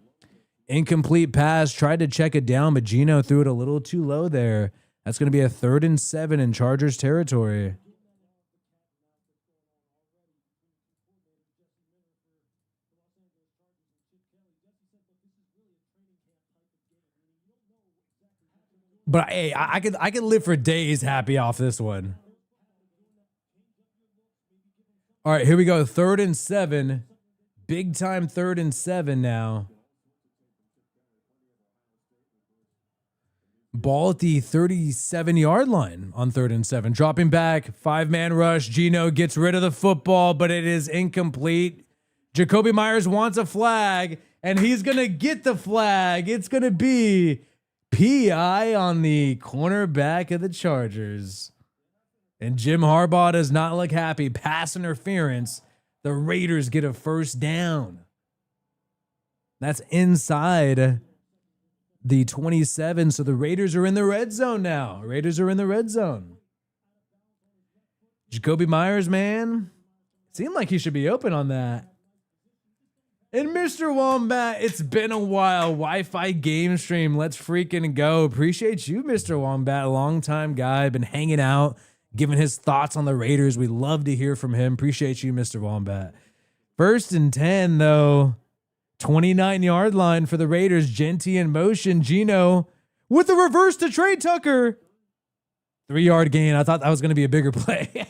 incomplete pass. Tried to check it down, but Geno threw it a little too low there. That's going to be a 3rd and 7 in Chargers territory. But hey, I could live for days happy off this one. All right, here we go. 3rd and 7. Big time 3rd and 7 now. Ball at the 37-yard line on 3rd and 7. Dropping back, 5-man rush. Geno gets rid of the football, but it is incomplete. Jacoby Myers wants a flag, and he's going to get the flag. It's going to be PI on the cornerback of the Chargers. And Jim Harbaugh does not look happy. Pass interference. The Raiders get a 1st down. That's inside the 27. So the Raiders are in the red zone now. Raiders are in the red zone. Jacoby Myers, man, seemed like he should be open on that. And Mr. Wombat, it's been a while. Wi-Fi game stream. Let's freaking go. Appreciate you, Mr. Wombat. Long-time guy. Been hanging out, giving his thoughts on the Raiders. We love to hear from him. Appreciate you, Mr. Wombat. 1st and 10, though. 29-yard line for the Raiders. Genty in motion. Geno with the reverse to Trey Tucker. 3-yard gain. I thought that was going to be a bigger play.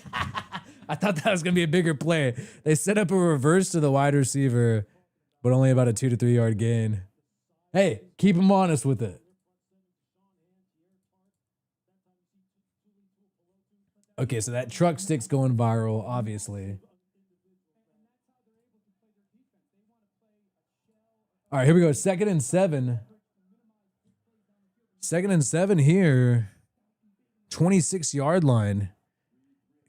I thought that was going to be a bigger play. They set up a reverse to the wide receiver, but only about a 2 to 3 yard gain. Hey, keep him honest with it. Okay, so that truck stick's going viral, obviously. All right, here we go. 2nd and 7. 2nd and 7 here. 26-yard line.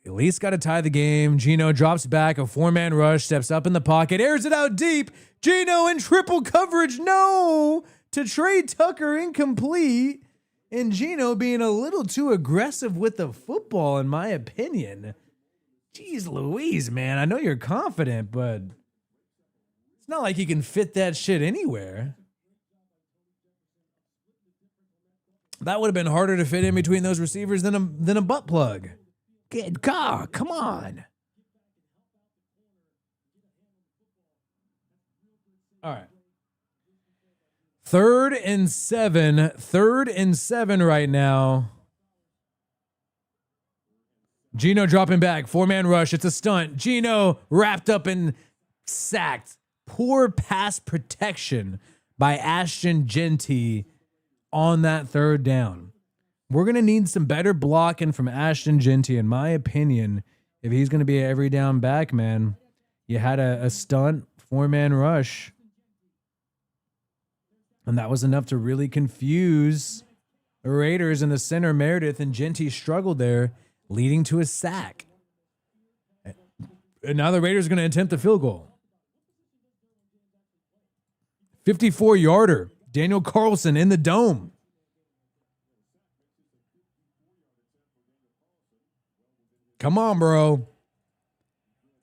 At least got to tie the game. Geno drops back, a 4-man rush, steps up in the pocket, airs it out deep. Geno in triple coverage. No! To Trey Tucker, incomplete. And Geno being a little too aggressive with the football, in my opinion. Jeez Louise, man. I know you're confident, but it's not like you can fit that shit anywhere. That would have been harder to fit in between those receivers than a butt plug. Good God, come on. All right. 3rd and 7. 3rd and 7 right now. Geno dropping back. 4-man rush. It's a stunt. Geno wrapped up and sacked. Poor pass protection by Ashton Genty on that 3rd down. We're going to need some better blocking from Ashton Genty, in my opinion, if he's going to be an every down back, man. You had a stunt 4-man rush, and that was enough to really confuse the Raiders in the center, Meredith, and Genty struggled there, leading to a sack. And now the Raiders are going to attempt a field goal. 54-yarder. Daniel Carlson in the dome. Come on, bro.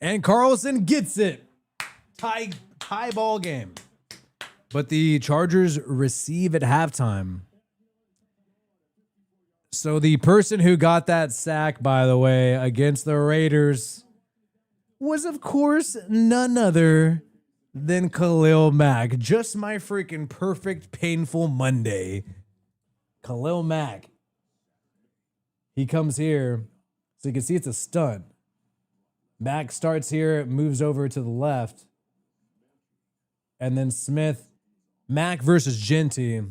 And Carlson gets it. Tie ball game. But the Chargers receive at halftime. So the person who got that sack, by the way, against the Raiders was, of course, none other than Khalil Mack. Just my freaking perfect, painful Monday. Khalil Mack. He comes here. So you can see it's a stunt. Mack starts here, moves over to the left. And then Smith, Mack versus Genty.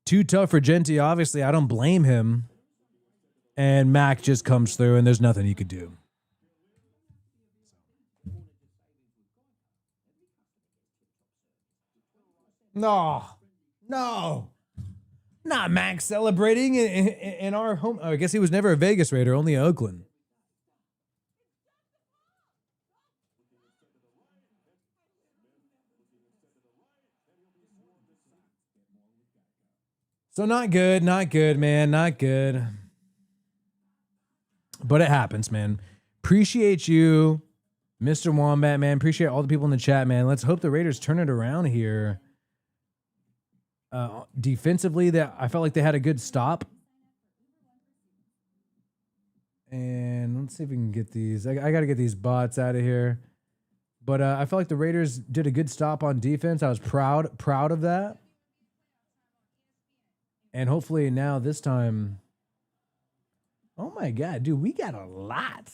Too tough for Genty, obviously. I don't blame him. And Mack just comes through, and there's nothing you could do. No. Not Max celebrating in our home. Oh, I guess he was never a Vegas Raider, only Oakland. So not good, man, not good. But it happens, man. Appreciate you Mr. Wombat, man, appreciate all the people in the chat, man. Let's hope the Raiders turn it around here. Defensively, that I felt like they had a good stop. And let's see if we can get these. I got to get these bots out of here. But I felt like the Raiders did a good stop on defense. I was proud of that. And hopefully now this time. Oh my God, dude, we got a lot.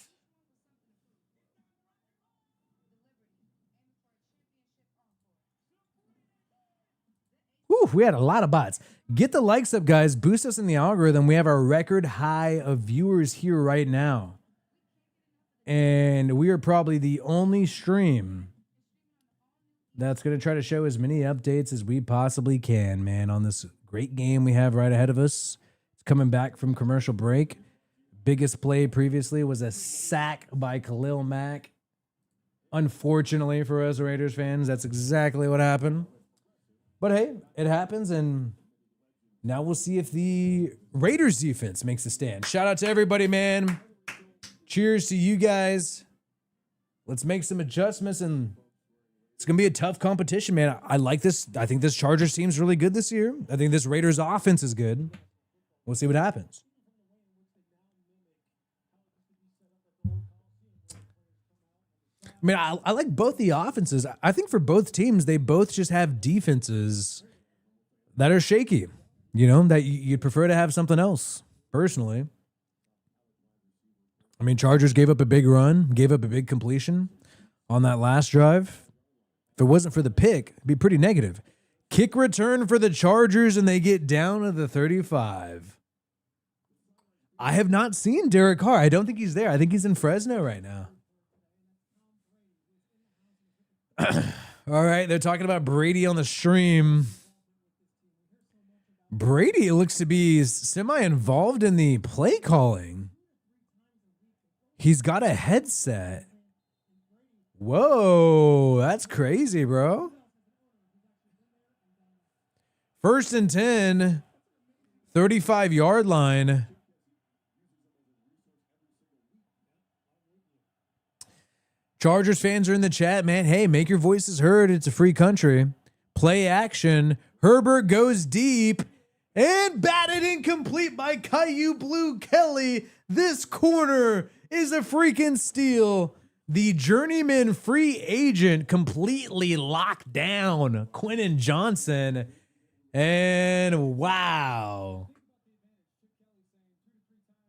Whew, we had a lot of bots. Get the likes up, guys. Boost us in the algorithm. We have our record high of viewers here right now. And we are probably the only stream that's going to try to show as many updates as we possibly can, man, on this great game we have right ahead of us. It's coming back from commercial break. Biggest play previously was a sack by Khalil Mack. Unfortunately for us Raiders fans, that's exactly what happened. But hey, it happens, and now we'll see if the Raiders defense makes a stand. Shout out to everybody, man. Cheers to you guys. Let's make some adjustments, and it's going to be a tough competition, man. I like this. I think this Chargers team's really good this year. I think this Raiders offense is good. We'll see what happens. I mean, I like both the offenses. I think for both teams, they both just have defenses that are shaky. You know, that you'd prefer to have something else, personally. I mean, Chargers gave up a big run, gave up a big completion on that last drive. If it wasn't for the pick, it'd be pretty negative. Kick return for the Chargers, and they get down to the 35. I have not seen Derek Carr. I don't think he's there. I think he's in Fresno right now. All right, they're talking about Brady on the stream. Brady looks to be semi-involved in the play calling. He's got a headset. Whoa, that's crazy, bro. 1st and 10, 35-yard line. Chargers fans are in the chat, man. Hey, make your voices heard. It's a free country. Play action. Herbert goes deep and batted incomplete by Caillou Blue Kelly. This corner is a freaking steal. The journeyman free agent completely locked down Quentin Johnson. And wow.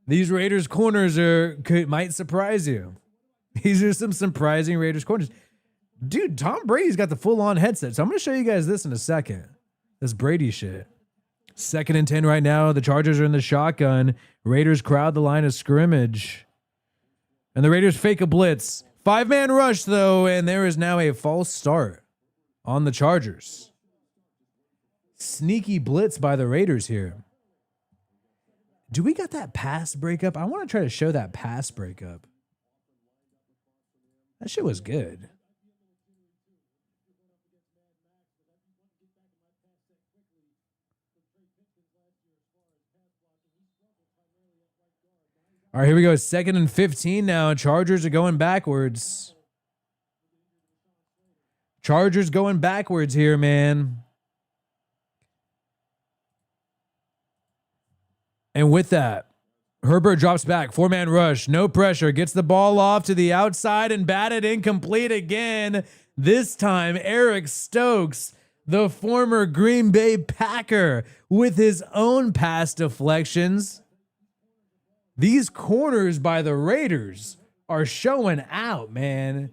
These Raiders corners might surprise you. These are some surprising Raiders corners. Dude, Tom Brady's got the full-on headset. So I'm going to show you guys this in a second. This Brady shit. 2nd and 10 right now. The Chargers are in the shotgun. Raiders crowd the line of scrimmage. And the Raiders fake a blitz. 5-man rush, though, and there is now a false start on the Chargers. Sneaky blitz by the Raiders here. Do we got that pass breakup? I want to try to show that pass breakup. That shit was good. All right, here we go. 2nd and 15 now. Chargers are going backwards. Chargers going backwards here, man. And with that, Herbert drops back, 4-man rush, no pressure, gets the ball off to the outside and batted incomplete again. This time, Eric Stokes, the former Green Bay Packer, with his own pass deflections. These corners by the Raiders are showing out, man.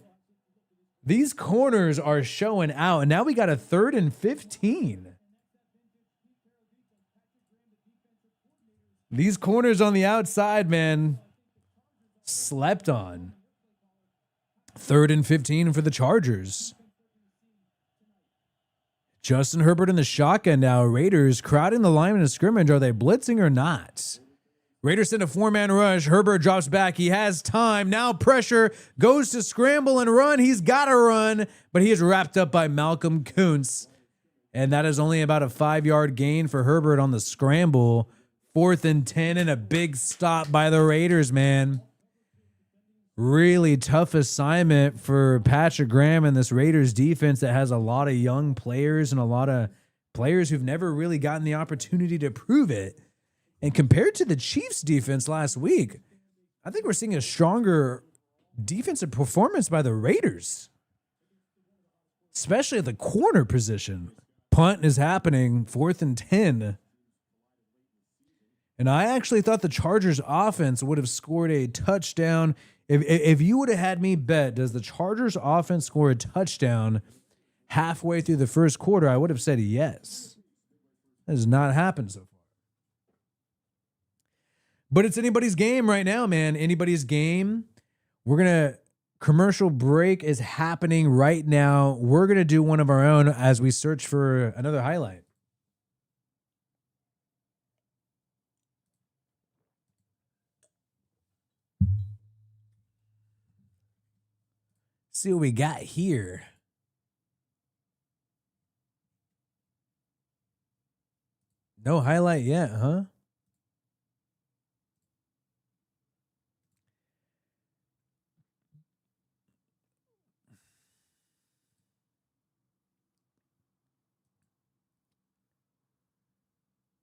These corners are showing out. And now we got a 3rd and 15. These corners on the outside, man, slept on. 3rd and 15 for the Chargers. Justin Herbert in the shotgun now. Raiders crowding the line of scrimmage. Are they blitzing or not? Raiders send a 4-man rush. Herbert drops back. He has time. Now pressure goes to scramble and run. He's got to run, but he is wrapped up by Malcolm Kuntz. And that is only about a 5-yard gain for Herbert on the scramble. 4th and 10 and a big stop by the Raiders, man. really tough assignment for Patrick Graham and this Raiders defense that has a lot of young players and a lot of players who've never really gotten the opportunity to prove it. And compared to the Chiefs defense last week, I think we're seeing a stronger defensive performance by the Raiders, especially at the corner position. Punt is happening, 4th and 10. And I actually thought the Chargers offense would have scored a touchdown. If you would have had me bet, does the Chargers offense score a touchdown halfway through the first quarter, I would have said yes. That has not happened so far. But it's anybody's game right now, man. Anybody's game. Commercial break is happening right now. We're going to do one of our own as we search for another highlight. See what we got here. No highlight yet, huh?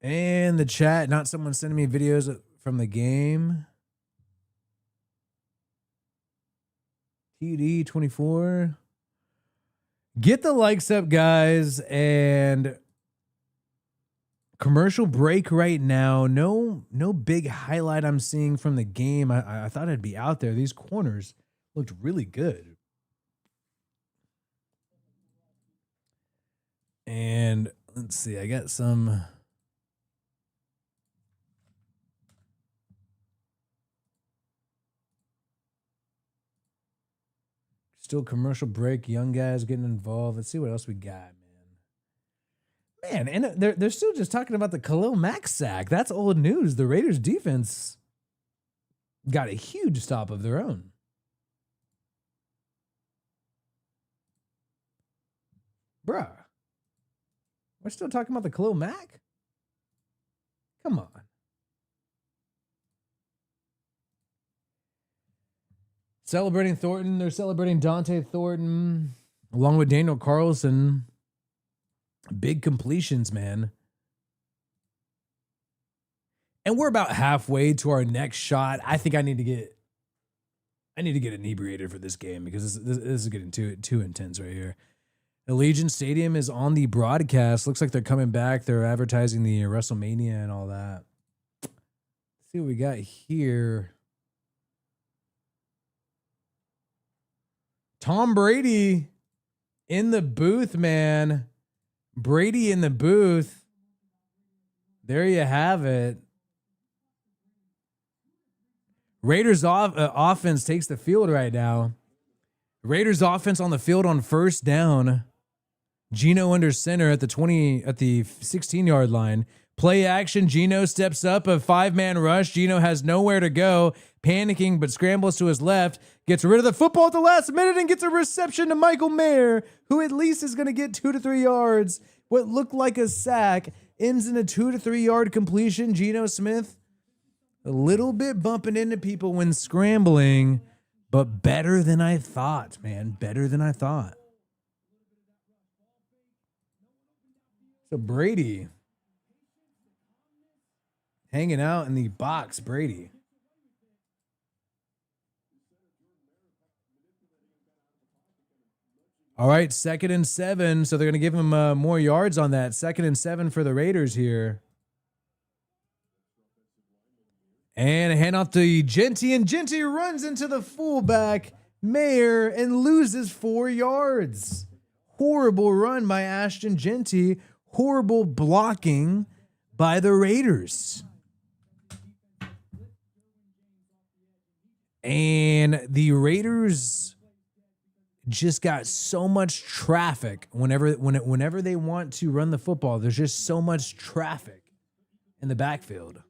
And the chat, not someone sending me videos from the game. TD 24. Get the likes up, guys, and commercial break right now. No big highlight I'm seeing from the game. I thought I'd be out there. These corners looked really good. And let's see, I got some. Still commercial break, young guys getting involved. Let's see what else we got, man. Man, and they're still just talking about the Khalil Mack sack. That's old news. The Raiders defense got a huge stop of their own. Bruh. We're still talking about the Khalil Mack? Come on. Celebrating Thornton. They're celebrating Dante Thornton along with Daniel Carlson. Big completions, man. And we're about halfway to our next shot. I think I need to get inebriated for this game because this is getting too intense right here. Allegiant Stadium is on the broadcast. Looks like they're coming back. They're advertising the WrestleMania and all that. Let's see what we got here. Tom Brady in the booth, man. Brady in the booth. There you have it. Raiders offense takes the field right now. Raiders offense on the field on first down. Geno under center at the 16-yard line. Play action. Geno steps up, a 5-man rush. Geno has nowhere to go, panicking, but scrambles to his left, gets rid of the football at the last minute and gets a reception to Michael Mayer, who at least is going to get 2 to 3 yards. What looked like a sack ends in a 2 to 3 yard completion. Geno Smith, a little bit bumping into people when scrambling, but better than I thought, man. Better than I thought. So Brady hanging out in the box, Brady. All right, 2nd and 7. So they're going to give him more yards on that. 2nd and 7 for the Raiders here. And a handoff to Genty, and Genty runs into the fullback, Mayer, and loses 4 yards. Horrible run by Ashton Genty. Horrible blocking by the Raiders. And the Raiders just got so much traffic whenever they want to run the football. There's just so much traffic in the backfield.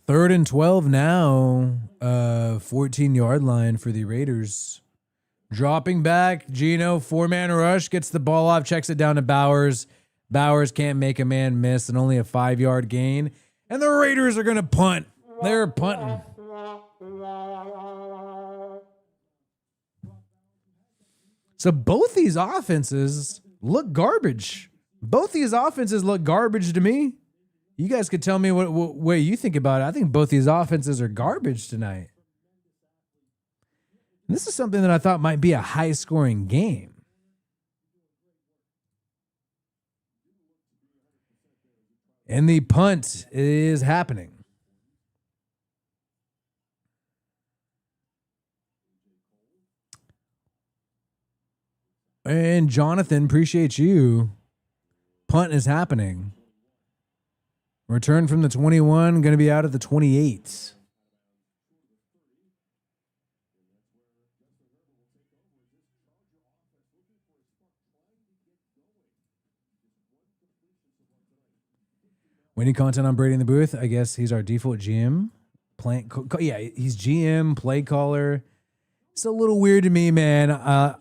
Third and 12 now, 14-yard line for the Raiders. Dropping back, Geno, 4-man rush, gets the ball off, checks it down to Bowers. Bowers can't make a man miss, and only a 5-yard gain. And the Raiders are going to punt. They're punting. So both these offenses look garbage. Both these offenses look garbage to me. You guys could tell me what way you think about it. I think both these offenses are garbage tonight. And this is something that I thought might be a high-scoring game. And the punt is happening. And Jonathan, appreciate you. Punt is happening. Return from the 21, going to be out at the 28. Winning content on Brady in the booth. I guess he's our default GM. Yeah, he's GM, play caller. It's a little weird to me, man. I'm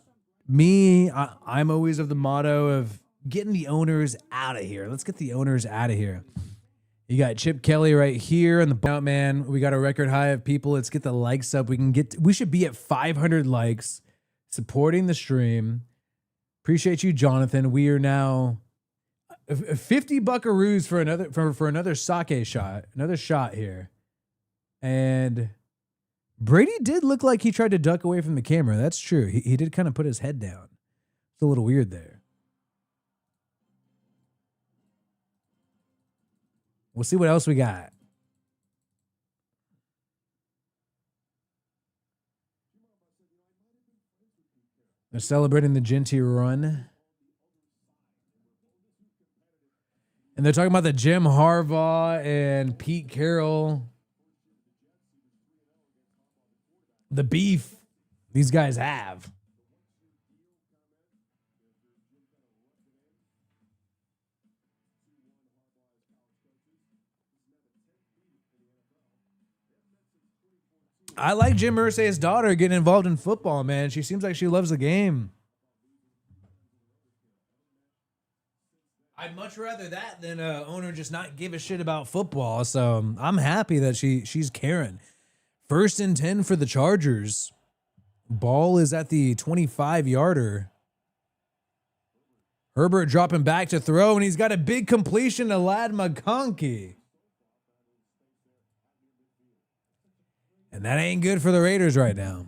always of the motto of getting the owners out of here. Let's get the owners out of here. You got Chip Kelly right here on the out, man. We got a record high of people. Let's get the likes up. We should be at 500 likes supporting the stream. Appreciate you, Jonathan. We are now 50 buckaroos for another sake shot, another shot here. And Brady did look like he tried to duck away from the camera. That's true. He did kind of put his head down. It's a little weird there. We'll see what else we got. They're celebrating the Genty run. And they're talking about the Jim Harbaugh and Pete Carroll. The beef these guys have. I like Jim Irsay's daughter getting involved in football, man. She seems like she loves the game. I'd much rather that than an owner just not give a shit about football. So I'm happy that she's caring. 1st and 10 for the Chargers. Ball is at the 25-yarder. Herbert dropping back to throw, and he's got a big completion to Ladd McConkey. And that ain't good for the Raiders right now.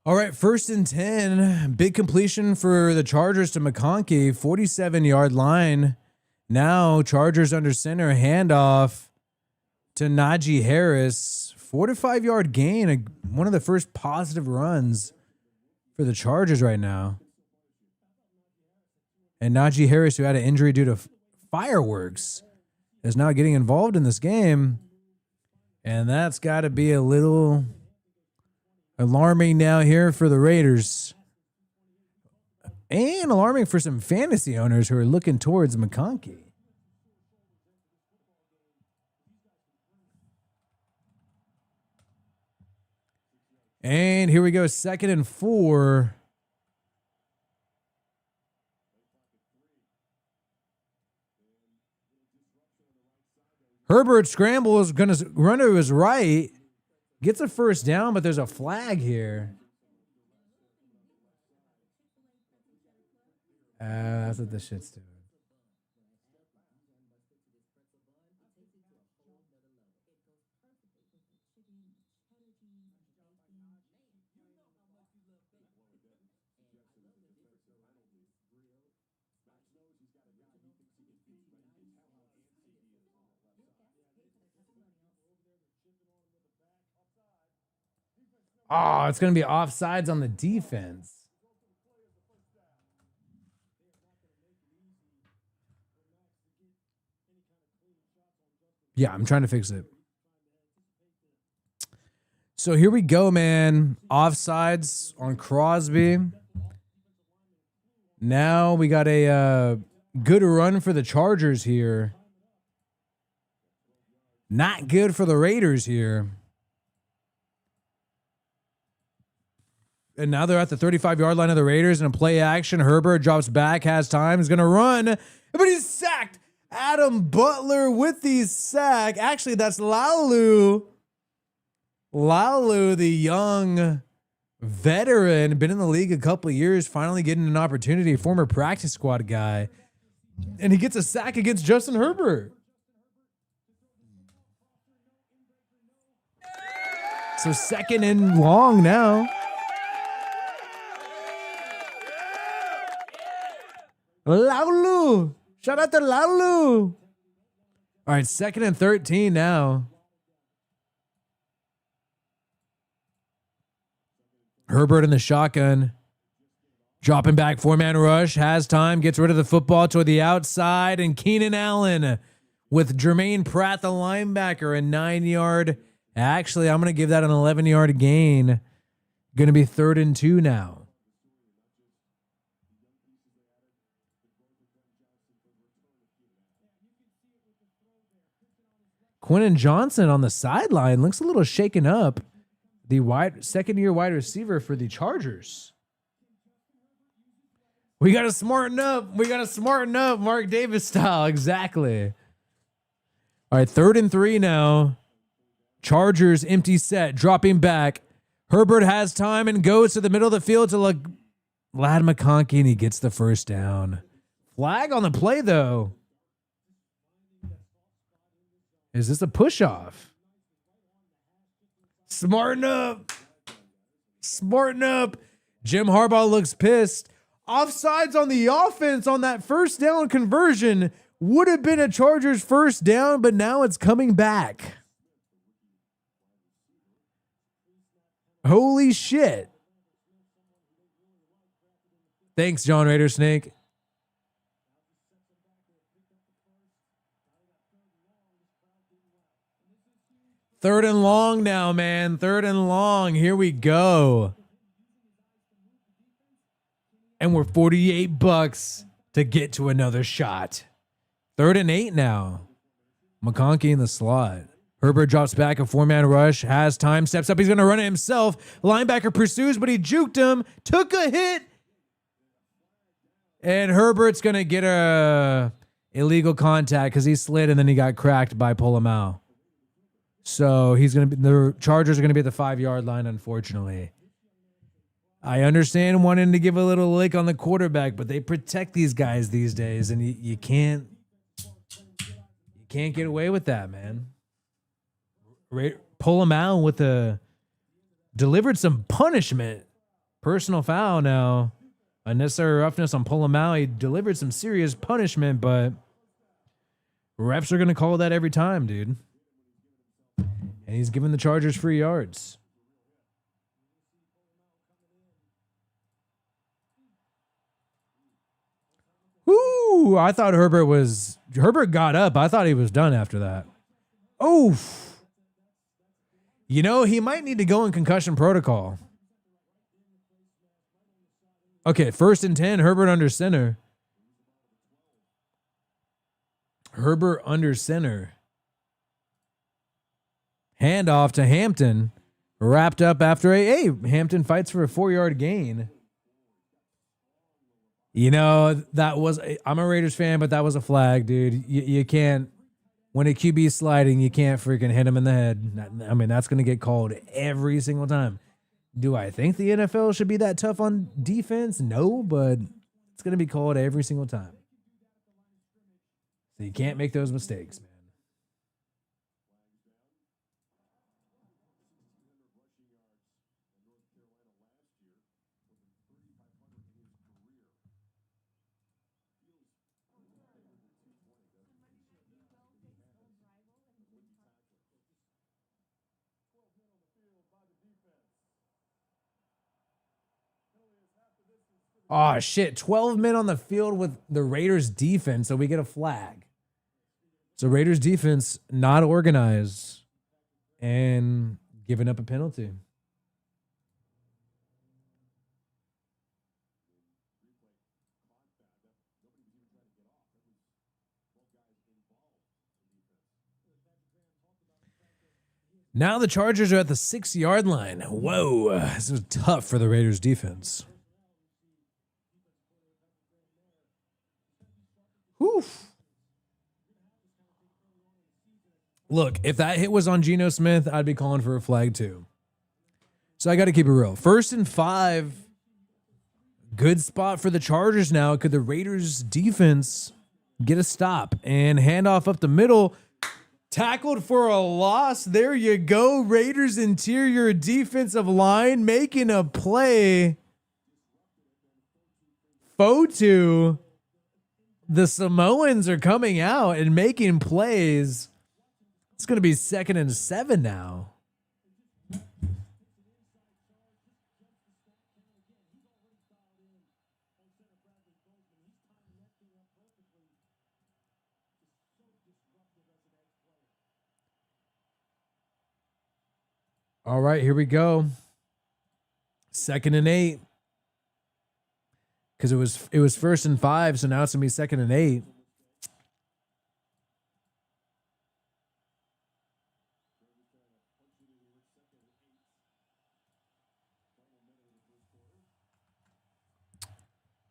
All right, 1st and 10. Big completion for the Chargers to McConkey, 47-yard line. Now Chargers under center, handoff to Najee Harris. 4 to 5 yard gain. One of the first positive runs for the Chargers right now. And Najee Harris, who had an injury due to fireworks, is now getting involved in this game. And that's got to be a little alarming now here for the Raiders. And alarming for some fantasy owners who are looking towards McConkey. And here we go, 2nd and 4. Herbert scrambles, going to run to his right. Gets a first down, but there's a flag here. That's what this shit's doing. Oh, it's going to be offsides on the defense. Yeah, I'm trying to fix it. So here we go, man. Offsides on Crosby. Now we got a good run for the Chargers here. Not good for the Raiders here. And now they're at the 35-yard line of the Raiders in a play action. Herbert drops back, has time, is going to run, but he's sacked. Adam Butler with the sack. Actually, that's Laulu. Laulu, the young veteran, been in the league a couple of years, finally getting an opportunity, former practice squad guy. And he gets a sack against Justin Herbert. So 2nd and long now. Laulu. Shout out to Laulu. All right, 2nd and 13 now. Herbert in the shotgun. Dropping back, 4-man rush. Has time, gets rid of the football toward the outside. And Keenan Allen with Jermaine Pratt, the linebacker, a 9-yard. Actually, I'm going to give that an 11-yard gain. Going to be 3rd and 2 now. Quentin Johnson on the sideline looks a little shaken up. The second-year wide receiver for the Chargers. We got to smarten up. We got to smarten up, Mark Davis style. Exactly. All right, 3rd and 3 now. Chargers empty set, dropping back. Herbert has time and goes to the middle of the field to Ladd McConkey, and he gets the first down. Flag on the play, though. Is this a push-off? Smarten up. Smarten up. Jim Harbaugh looks pissed. Offsides on the offense on that first down conversion. Would have been a Chargers first down, but now it's coming back. Holy shit. Thanks, John Raider Snake. Third and long now, man. 3rd and long. Here we go. And we're $48 to get to another shot. 3rd and 8 now. McConkey in the slot. Herbert drops back, a 4-man rush, has time, steps up. He's going to run it himself. Linebacker pursues, but he juked him, took a hit. And Herbert's going to get a illegal contact because he slid and then he got cracked by Polamalu. So the Chargers are going to be at the 5-yard line, unfortunately. I understand wanting to give a little lick on the quarterback, but they protect these guys these days, and you can't get away with that, man. Polamalu delivered some punishment. Personal foul now. Unnecessary roughness on Polamalu. He delivered some serious punishment, but refs are going to call that every time, dude. And he's giving the Chargers free yards. Woo! I thought Herbert got up. I thought he was done after that. Oof. You know, he might need to go in concussion protocol. Okay, 1st and 10, Herbert under center. Herbert under center. Handoff to Hampton. Wrapped up after Hampton fights for a 4-yard gain. You know, I'm a Raiders fan, but that was a flag, dude. You can't, when a QB's sliding, you can't freaking hit him in the head. I mean, that's going to get called every single time. Do I think the NFL should be that tough on defense? No, but it's going to be called every single time. So you can't make those mistakes, man. Oh, shit. 12 men on the field with the Raiders defense, so we get a flag. So Raiders defense not organized and giving up a penalty. Now the Chargers are at the 6-yard line. Whoa, this was tough for the Raiders defense. Oof. Look, if that hit was on Geno Smith, I'd be calling for a flag too. So I got to keep it real. 1st and 5. Good spot for the Chargers now. Could the Raiders defense get a stop and handoff up the middle? Tackled for a loss. There you go. Raiders interior defensive line making a play. Fotu. The Samoans are coming out and making plays. It's going to be 2nd and 7 now. All right, here we go. 2nd and 8. Because it was 1st and 5, so now it's gonna be 2nd and 8.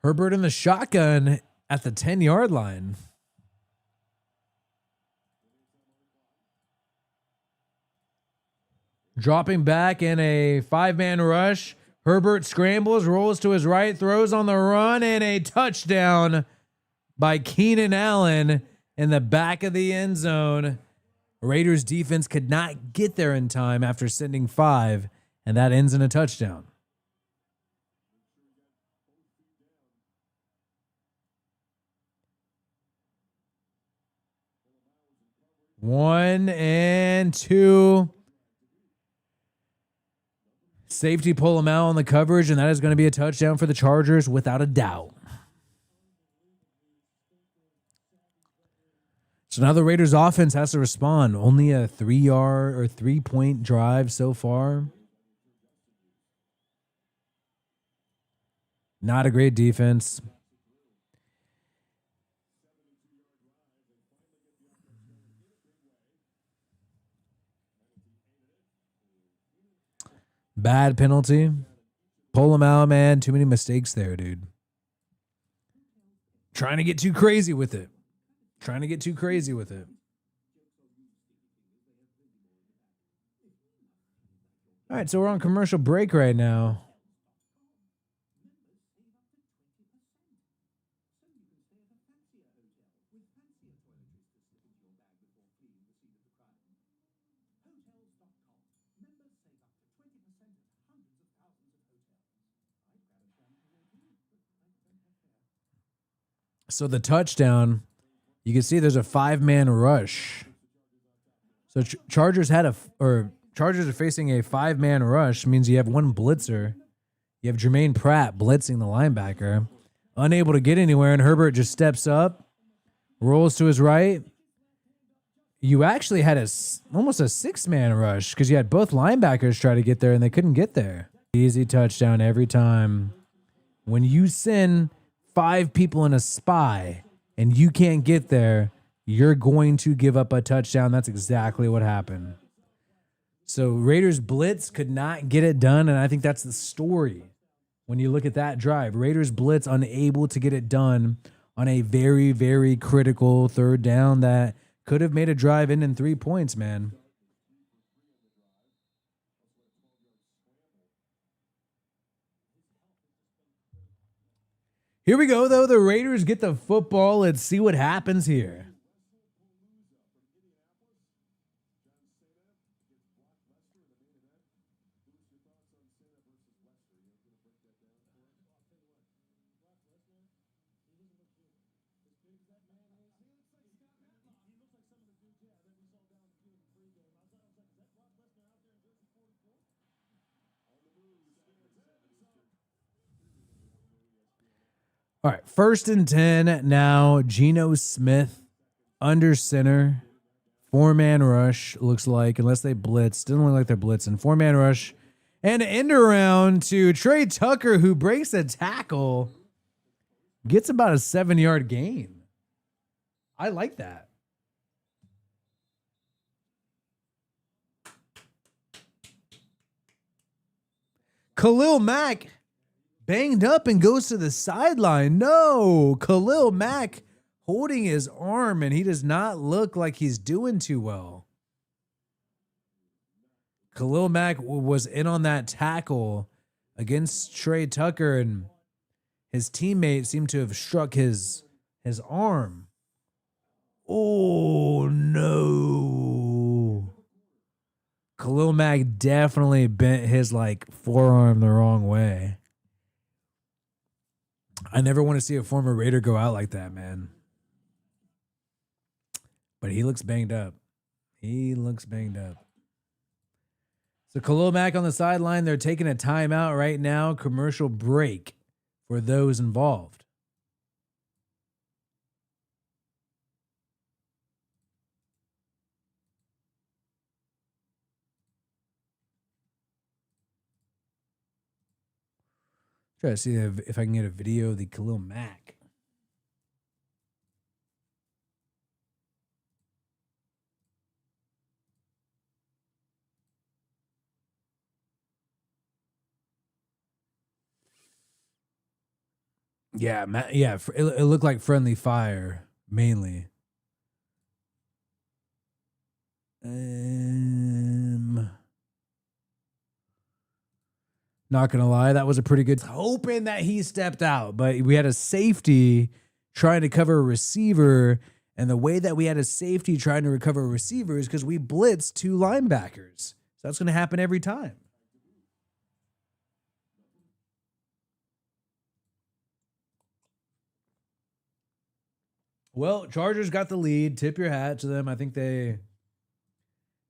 Herbert in the shotgun at the 10-yard line. Dropping back in a 5-man rush. Herbert scrambles, rolls to his right, throws on the run, and a touchdown by Keenan Allen in the back of the end zone. Raiders defense could not get there in time after sending 5, and that ends in a touchdown. One and 2. Safety pull him out on the coverage, and that is going to be a touchdown for the Chargers without a doubt. So now the Raiders offense has to respond. Only a 3-yard or 3-point drive so far. Not a great defense. Bad penalty. Pull him out, man. Too many mistakes there, dude. Trying to get too crazy with it. Trying to get too crazy with it. All right, so we're on commercial break right now. So the touchdown, you can see there's a 5-man rush. So Chargers are facing a 5-man rush. Means you have one blitzer. You have Jermaine Pratt blitzing the linebacker, unable to get anywhere, and Herbert just steps up, rolls to his right. You actually had almost a 6-man rush because you had both linebackers try to get there and they couldn't get there. Easy touchdown every time. When you send 5 people in a spy and you can't get there, you're going to give up a touchdown. That's exactly what happened. So Raiders blitz could not get it done, and I think that's the story. When you look at that drive, Raiders blitz unable to get it done on a very, very critical 3rd down that could have made a drive in 3 points, man. Here we go, though. The Raiders get the football. Let's see what happens here. All right, 1st and 10 now. Geno Smith under center. 4-man rush, looks like, unless they blitz. Doesn't look like they're blitzing. 4-man rush. And end around to Trey Tucker, who breaks a tackle. Gets about a 7-yard gain. I like that. Khalil Mack banged up and goes to the sideline. No, Khalil Mack holding his arm, and he does not look like he's doing too well. Khalil Mack was in on that tackle against Trey Tucker, and his teammate seemed to have struck his arm. Oh, no. Khalil Mack definitely bent his forearm the wrong way. I never want to see a former Raider go out like that, man. But he looks banged up. He looks banged up. So Khalil Mack on the sideline. They're taking a timeout right now. Commercial break for those involved. Try to see if I can get a video of the Khalil Mack. Yeah, it looked like friendly fire mainly. Not gonna lie, that was a pretty good. Hoping that he stepped out, but we had a safety trying to cover a receiver, and the way that we had a safety trying to recover a receiver is because we blitzed 2 linebackers. So that's gonna happen every time. Well, Chargers got the lead. Tip your hat to them. I think they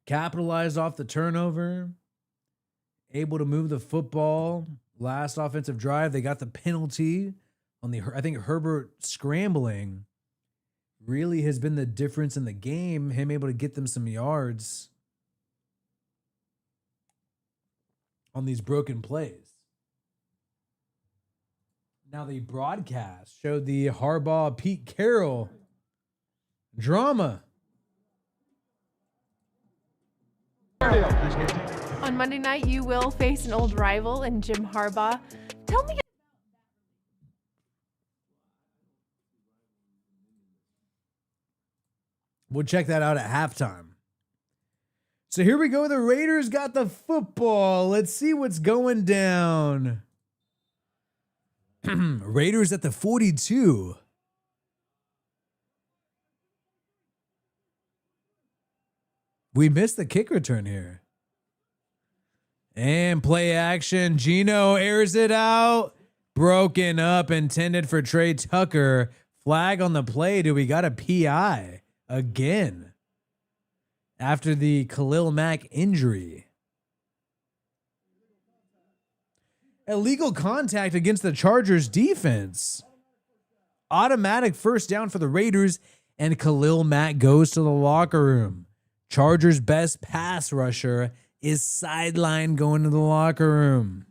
capitalized off the turnover. Able to move the football. Last offensive drive, they got the penalty on the. I think Herbert scrambling really has been the difference in the game. Him able to get them some yards on these broken plays. Now the broadcast showed the Harbaugh Pete Carroll drama. On Monday night, you will face an old rival in Jim Harbaugh. Tell me. We'll check that out at halftime. So here we go. The Raiders got the football. Let's see what's going down. Raiders at the 42. We missed the kick return here. And play action. Geno airs it out. Broken up. Intended for Trey Tucker. Flag on the play. Do we got a PI again? After the Khalil Mack injury. Illegal contact against the Chargers defense. Automatic first down for the Raiders. And Khalil Mack goes to the locker room. Chargers' best pass rusher is sidelined going to the locker room.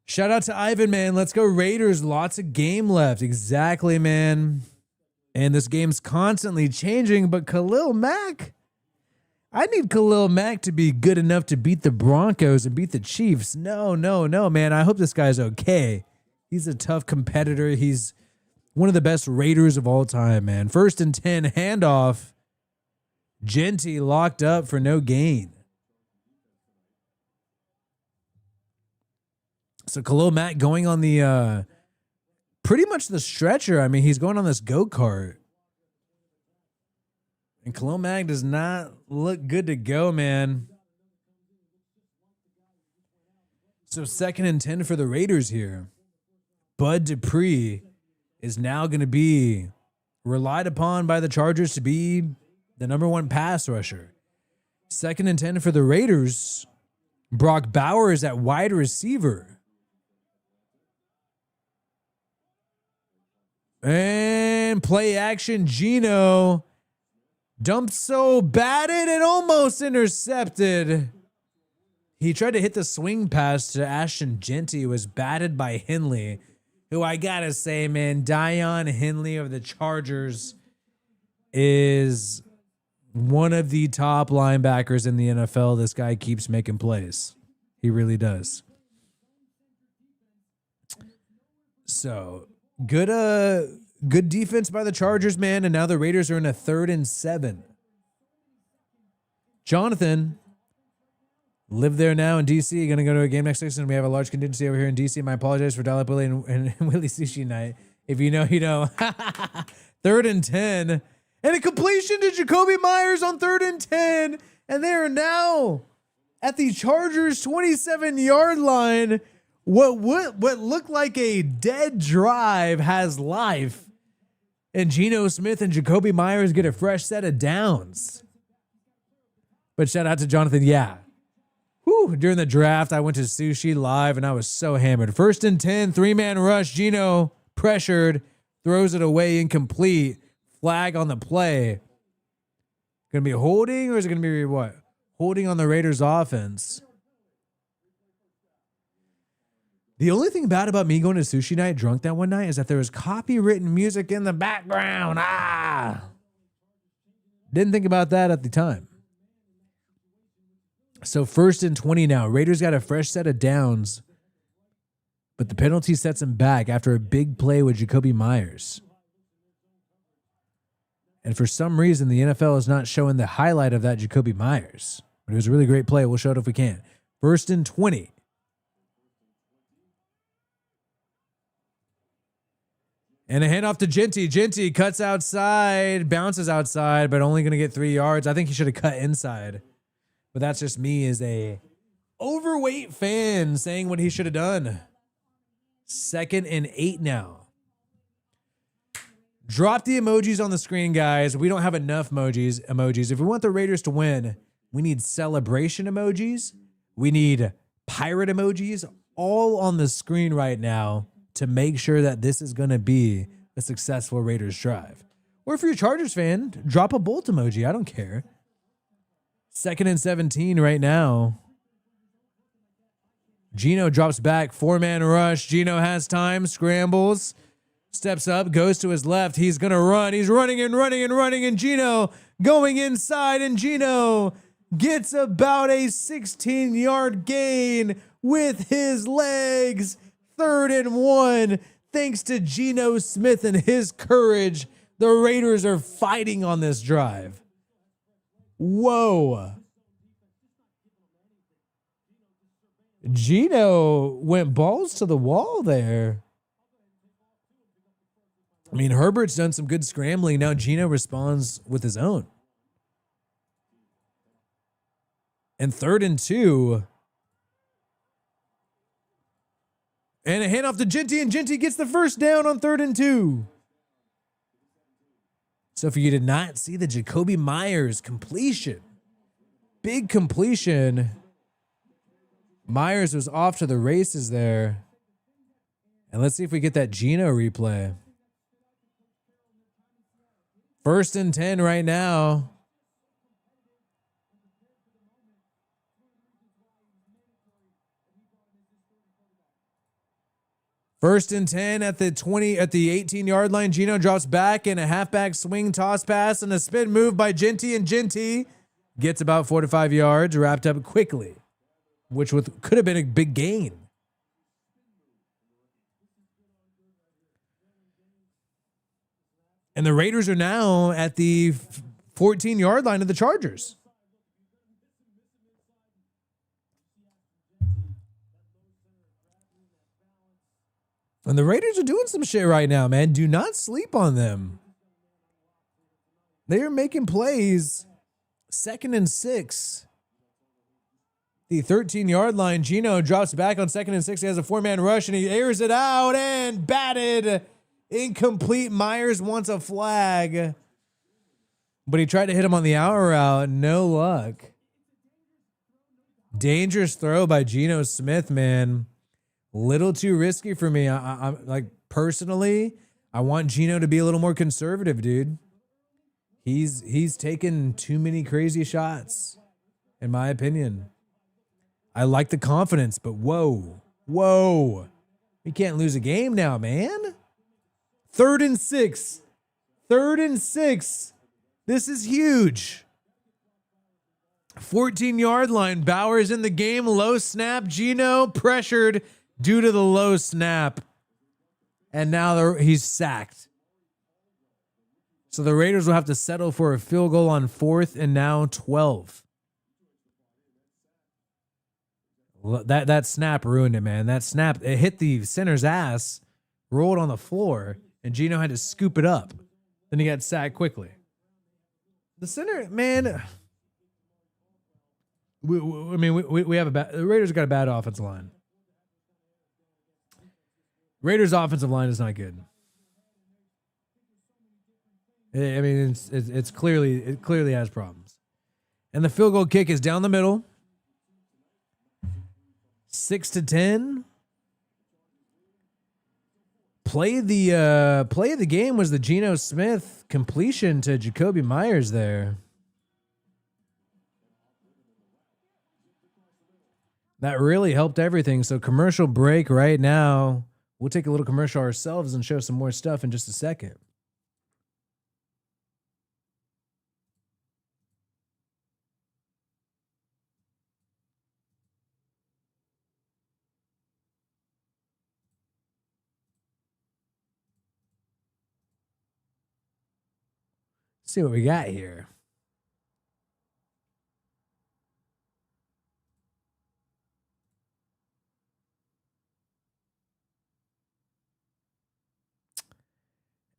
Shout out to Ivan, man. Let's go Raiders. Lots of game left. Exactly, man. And this game's constantly changing, but Khalil Mack, I need Khalil Mack to be good enough to beat the Broncos and beat the Chiefs. No, man. I hope this guy's okay. He's a tough competitor. He's one of the best Raiders of all time, man. 1st and 10, handoff. Genty locked up for no gain. So Khalil Mack going on the pretty much the stretcher. I mean, he's going on this go-kart. And Khalil Mack does not look good to go, man. So 2nd and 10 for the Raiders here. Bud Dupree is now going to be relied upon by the Chargers to be the #1 pass rusher. 2nd and 10 for the Raiders. Brock Bowers at wide receiver. And play action. Geno dumped so batted and almost intercepted. He tried to hit the swing pass to Ashton Genty. It was batted by Henley, who I gotta say, man, Dion Henley of the Chargers is one of the top linebackers in the NFL. This guy keeps making plays. He really does. So good defense by the Chargers, man. And now the Raiders are in a 3rd and 7. Jonathan live there now in DC. Going to go to a game next season. We have a large contingency over here in DC. I apologize for Dial Up Willie and Willie Sushi Night. If you know, you know. 3rd and 10. And a completion to Jacoby Myers on 3rd and 10. And they are now at the Chargers 27-yard line. What looked like a dead drive has life. And Geno Smith and Jacoby Myers get a fresh set of downs. But shout out to Jonathan. Yeah. Whew, during the draft, I went to Sushi Live and I was so hammered. 1st and 10, 3-man rush. Geno pressured, throws it away, incomplete. Flag on the play. Going to be holding, or is it going to be what? Holding on the Raiders offense. The only thing bad about me going to Sushi Night drunk that one night is that there was copywritten music in the background. Didn't think about that at the time. So 1st and 20 now. Raiders got a fresh set of downs, but the penalty sets them back after a big play with Jacoby Myers. And for some reason, the NFL is not showing the highlight of that Jacoby Myers. But it was a really great play. We'll show it if we can. 1st and 20. And a handoff to Genty. Genty cuts outside, bounces outside, but only going to get 3 yards. I think he should have cut inside. But that's just me as a overweight fan saying what he should have done. 2nd and 8 now. Drop the emojis on the screen, guys. We don't have enough emojis. If we want the Raiders to win, we need celebration emojis. We need pirate emojis all on the screen right now to make sure that this is going to be a successful Raiders drive. Or if you're a Chargers fan, drop a bolt emoji. I don't care. 2nd and 17 right now. Geno drops back, 4-man rush. Geno has time, scrambles, steps up, goes to his left. He's going to run. He's running and Geno going inside, and Geno gets about a 16-yard gain with his legs. 3rd and 1. Thanks to Geno Smith and his courage, the Raiders are fighting on this drive. Whoa. Geno went balls to the wall there. I mean, Herbert's done some good scrambling. Now Geno responds with his own. And 3rd and 2. And a handoff to Genty, and Genty gets the first down on 3rd and 2. So if you did not see the Jacoby Myers completion, big completion, Myers was off to the races there. And let's see if we get that Geno replay. 1st and 10 right now. First and 10 at the 18-yard line. Geno drops back in a halfback swing toss pass and a spin move by Genty, and Genty gets about 4 to 5 yards, wrapped up quickly, which could have been a big gain. And the Raiders are now at the 14-yard line of the Chargers. And the Raiders are doing some shit right now, man. Do not sleep on them. They are making plays. 2nd and 6. The 13-yard line. Geno drops back on 2nd and 6. He has a 4-man rush, and he airs it out and batted. Incomplete. Myers wants a flag. But he tried to hit him on the out route. No luck. Dangerous throw by Geno Smith, man. Little too risky for me. I'm like, personally, I want Geno to be a little more conservative, dude. He's taken too many crazy shots, in my opinion. I like the confidence, but whoa. We can't lose a game now, man. 3rd and 6. 3rd and 6. This is huge. 14-yard line. Bowers in the game. Low snap. Geno pressured due to the low snap. And now he's sacked. So the Raiders will have to settle for a field goal on 4th and now 12. That snap ruined it, man. That snap, it hit the center's ass, rolled on the floor, and Geno had to scoop it up. Then he got sacked quickly. The center, man. We have the Raiders got a bad offensive line. Raiders' offensive line is not good. I mean, it clearly has problems. And the field goal kick is down the middle. 6-10. Play of the game was the Geno Smith completion to Jacoby Myers there. That really helped everything. So commercial break right now. We'll take a little commercial ourselves and show some more stuff in just a second. See what we got here.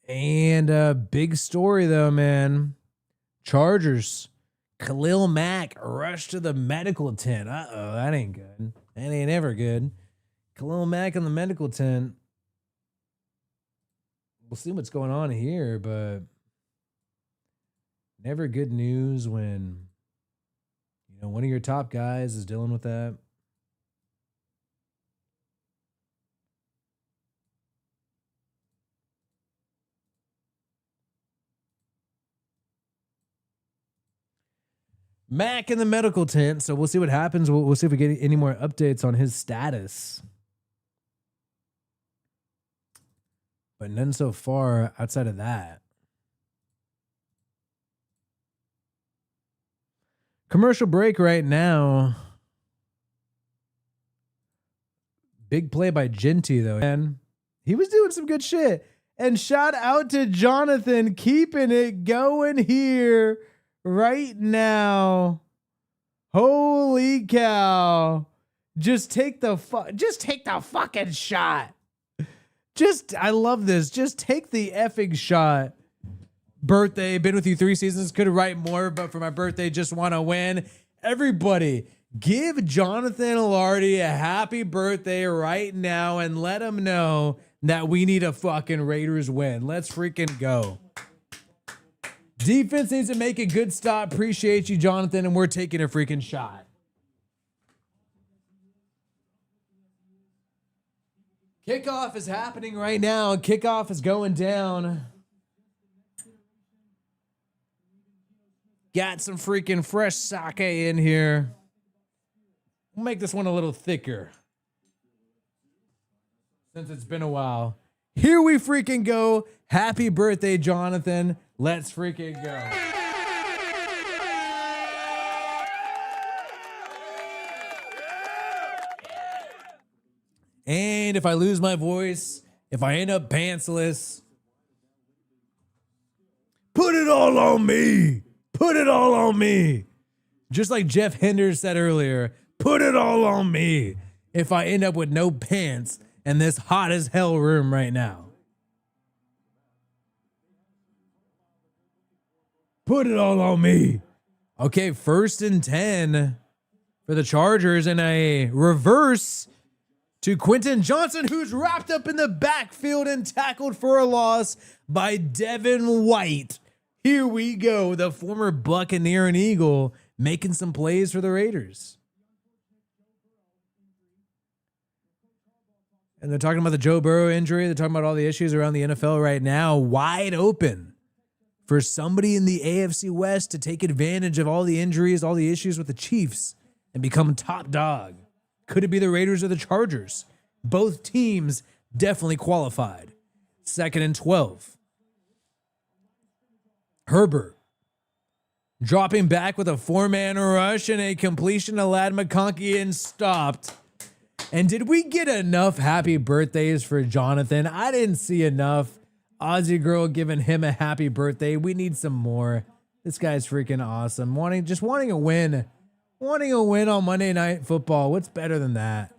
And a big story though, man. Chargers. Khalil Mack rushed to the medical tent. Uh-oh, that ain't good. That ain't ever good. Khalil Mack in the medical tent. We'll see what's going on here, but never good news when, you know, one of your top guys is dealing with that. Mac in the medical tent, so we'll see what happens. We'll see if we get any more updates on his status. But none so far outside of that. Commercial break right now. Big play by Genty, though. And he was doing some good shit. And shout out to Jonathan keeping it going here right now. Holy cow. Just take the fucking shot. I love this. Just take the effing shot. Birthday, been with you 3 seasons, could write more, but for my birthday, just want to win. Everybody, give Jonathan Alardi a happy birthday right now and let him know that we need a fucking Raiders win. Let's freaking go. Defense needs to make a good stop. Appreciate you, Jonathan, and we're taking a freaking shot. Kickoff is happening right now. Kickoff is going down. Got some freaking fresh sake in here. We'll make this one a little thicker since it's been a while. Here we freaking go. Happy birthday, Jonathan. Let's freaking go. And if I lose my voice, if I end up pantsless, put it all on me. Put it all on me. Just like Jeff Henders said earlier, put it all on me if I end up with no pants in this hot as hell room right now. Put it all on me. Okay, 1st and 10 for the Chargers and a reverse to Quentin Johnson, who's wrapped up in the backfield and tackled for a loss by Devin White. Here we go. The former Buccaneer and Eagle making some plays for the Raiders. And they're talking about the Joe Burrow injury. They're talking about all the issues around the NFL right now. Wide open for somebody in the AFC West to take advantage of all the injuries, all the issues with the Chiefs and become top dog. Could it be the Raiders or the Chargers? Both teams definitely qualified. 2nd and 12. Herbert dropping back with a 4-man rush and a completion to Ladd McConkey and stopped. And did we get enough happy birthdays for Jonathan? I didn't see enough. Aussie girl giving him a happy birthday. We need some more. This guy's freaking awesome. Wanting a win. Wanting a win on Monday Night Football. What's better than that?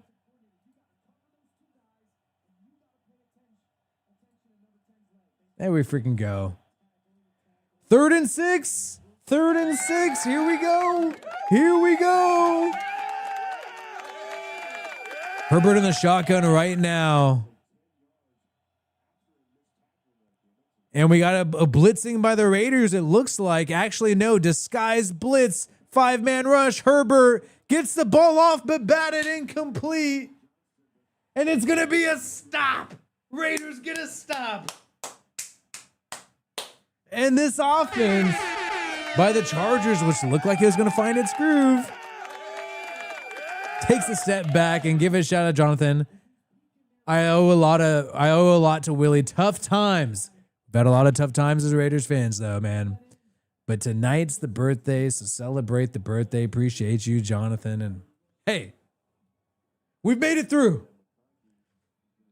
There we freaking go. 3rd and 6. 3rd and 6. Here we go. Here we go. Herbert in the shotgun right now. And we got a blitzing by the Raiders, it looks like. Actually, no, disguised blitz. 5-man rush. Herbert gets the ball off, but batted incomplete. And it's going to be a stop. Raiders get a stop. And this offense by the Chargers, which looked like it was going to find its groove, takes a step back and give a shout out to Jonathan. I owe a lot to Willie. Tough times. Bet a lot of tough times as Raiders fans, though, man. But tonight's the birthday, so celebrate the birthday. Appreciate you, Jonathan. And hey, we've made it through.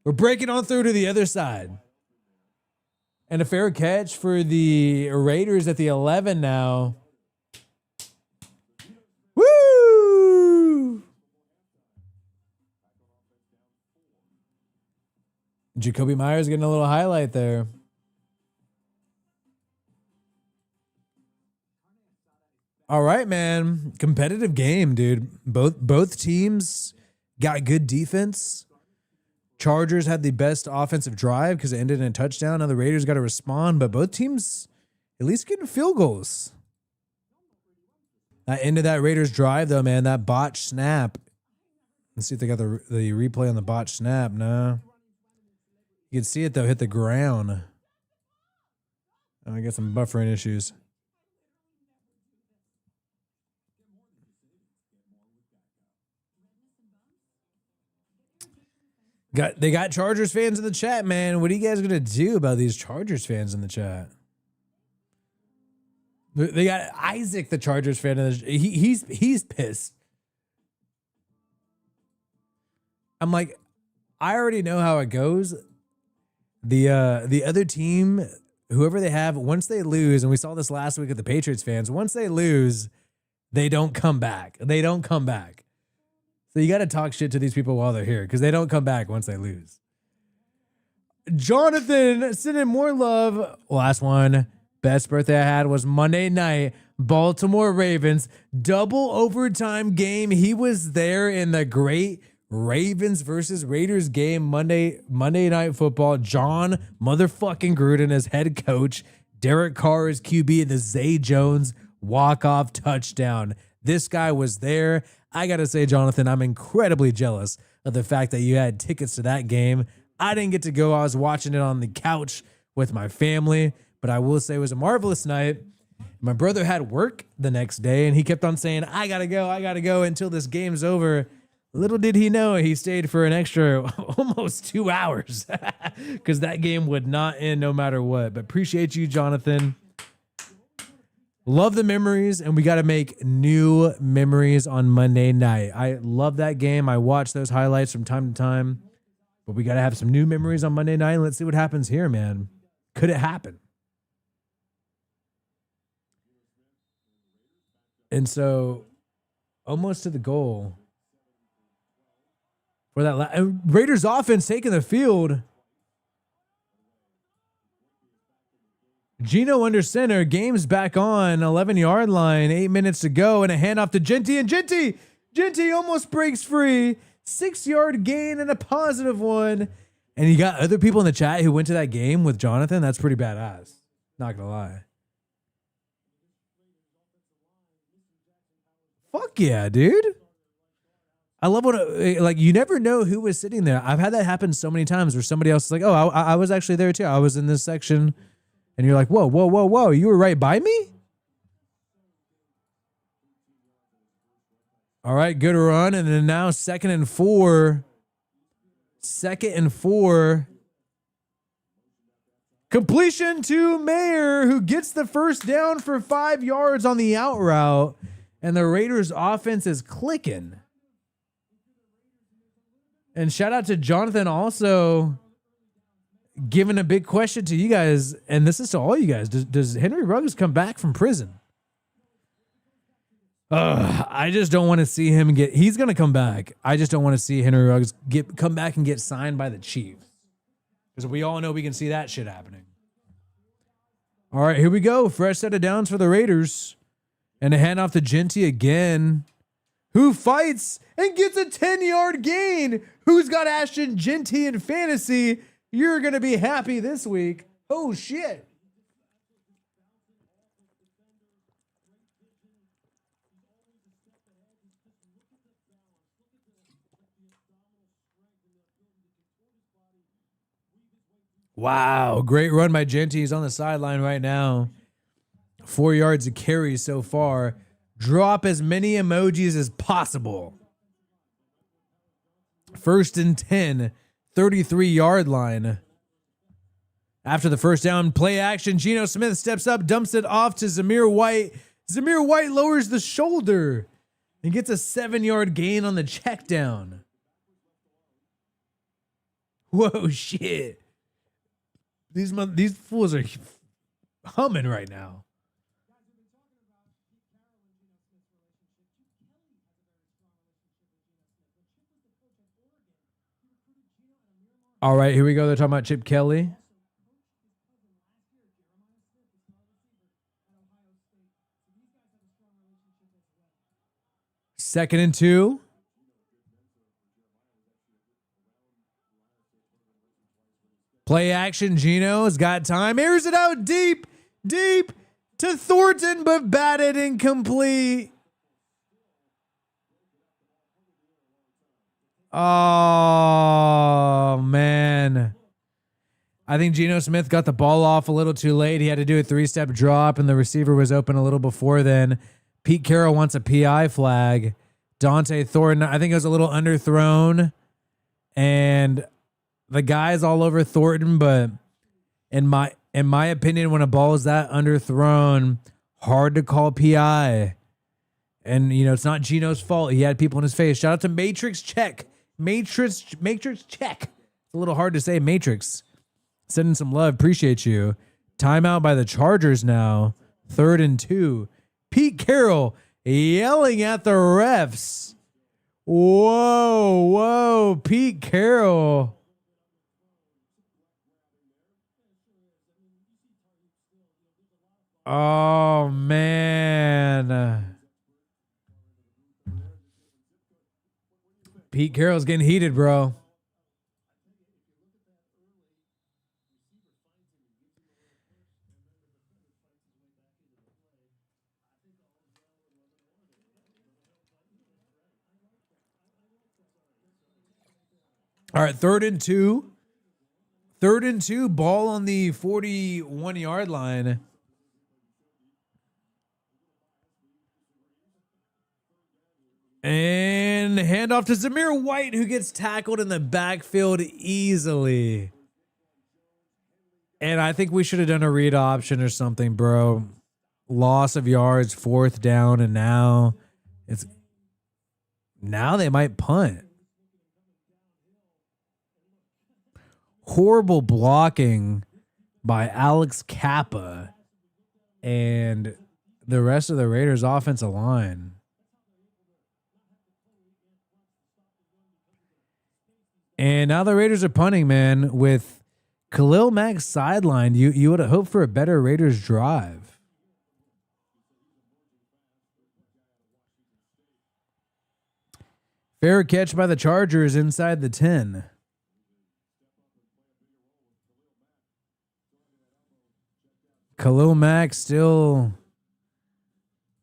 We're breaking on through to the other side. And a fair catch for the Raiders at the 11 now. Woo! Jacoby Myers getting a little highlight there. All right, man. Competitive game, dude. Both teams got good defense. Chargers had the best offensive drive because it ended in a touchdown. Now the Raiders got to respond, but both teams at least getting field goals. That end of that Raiders drive, though, man, that botch snap. Let's see if they got the replay on the botch snap. No. You can see it, though, hit the ground. Oh, I got some buffering issues. They got Chargers fans in the chat, man. What are you guys gonna do about these Chargers fans in the chat? They got Isaac, the Chargers fan. He's pissed. I'm like, I already know how it goes. The other team, whoever they have, once they lose, and we saw this last week with the Patriots fans, once they lose, they don't come back. They don't come back. So you got to talk shit to these people while they're here because they don't come back once they lose. Jonathan sending more love. Last one. Best birthday I had was Monday night. Baltimore Ravens. Double overtime game. He was there in the great Ravens versus Raiders game. Monday Night Football. John motherfucking Gruden as head coach. Derek Carr is QB and the Zay Jones walk-off touchdown. This guy was there. I got to say, Jonathan, I'm incredibly jealous of the fact that you had tickets to that game. I didn't get to go. I was watching it on the couch with my family, but I will say it was a marvelous night. My brother had work the next day, and he kept on saying, I got to go until this game's over. Little did he know he stayed for an extra almost 2 hours because that game would not end no matter what. But appreciate you, Jonathan. Love the memories, and we got to make new memories on Monday night. I love that game. I watch those highlights from time to time, but we got to have some new memories on Monday night, and let's see what happens here, man. Could it happen? And so, almost to the goal for that Raiders offense taking the field. Gino under center, game's back on, 11-yard line, 8 minutes to go, and a handoff to Genty, and Genty almost breaks free. 6-yard gain and a positive one. And you got other people in the chat who went to that game with Jonathan. That's pretty badass. Not gonna lie. Fuck yeah, dude. I love like you never know who was sitting there. I've had that happen so many times where somebody else is like, oh, I was actually there too. I was in this section. And you're like, whoa. You were right by me? All right, good run. And then now 2nd and 4. 2nd and 4. Completion to Mayer, who gets the first down for 5 yards on the out route. And the Raiders offense is clicking. And shout out to Jonathan also giving a big question to you guys. And this is to all you guys. Does Henry Ruggs come back from prison? I just don't want to see him he's going to come back. I just don't want to see Henry Ruggs come back and get signed by the Chiefs. Because we all know we can see that shit happening. All right, here we go. Fresh set of downs for the Raiders. And a handoff to Genty again, who fights and gets a 10-yard gain. Who's got Ashton Genty in fantasy? You're going to be happy this week. Oh, shit. Wow, great run by Genty. He's on the sideline right now. 4 yards of carry so far. Drop as many emojis as possible. 1st and 10, 33-yard line. After the first down, play action. Geno Smith steps up, dumps it off to Zamir White. Zamir White lowers the shoulder and gets a 7-yard gain on the check down. Whoa, shit. These fools are humming right now. All right, here we go. They're talking about Chip Kelly. Second and 2. Play action. Geno's got time. Airs it out deep to Thornton, but batted incomplete. Oh, man. I think Geno Smith got the ball off a little too late. He had to do a 3-step drop, and the receiver was open a little before then. Pete Carroll wants a PI flag. Dante Thornton, I think it was a little underthrown. And the guy's all over Thornton, but in my opinion, when a ball is that underthrown, hard to call PI. And, you know, it's not Geno's fault. He had people in his face. Shout out to Matrix Check. Matrix Check. It's a little hard to say, Matrix. Sending some love. Appreciate you. Timeout by the Chargers now. 3rd and 2. Pete Carroll yelling at the refs. Whoa. Pete Carroll. Oh, man. Pete Carroll's getting heated, bro. All right, 3rd and 2. 3rd and 2, ball on the 41-yard line. And handoff to Zamir White, who gets tackled in the backfield easily. And I think we should have done a read option or something, bro. Loss of yards, 4th down, and now they might punt. Horrible blocking by Alex Kappa and the rest of the Raiders' offensive line. And now the Raiders are punting, man. With Khalil Mack sidelined, you would have hoped for a better Raiders drive. Fair catch by the Chargers inside the 10. Khalil Mack still...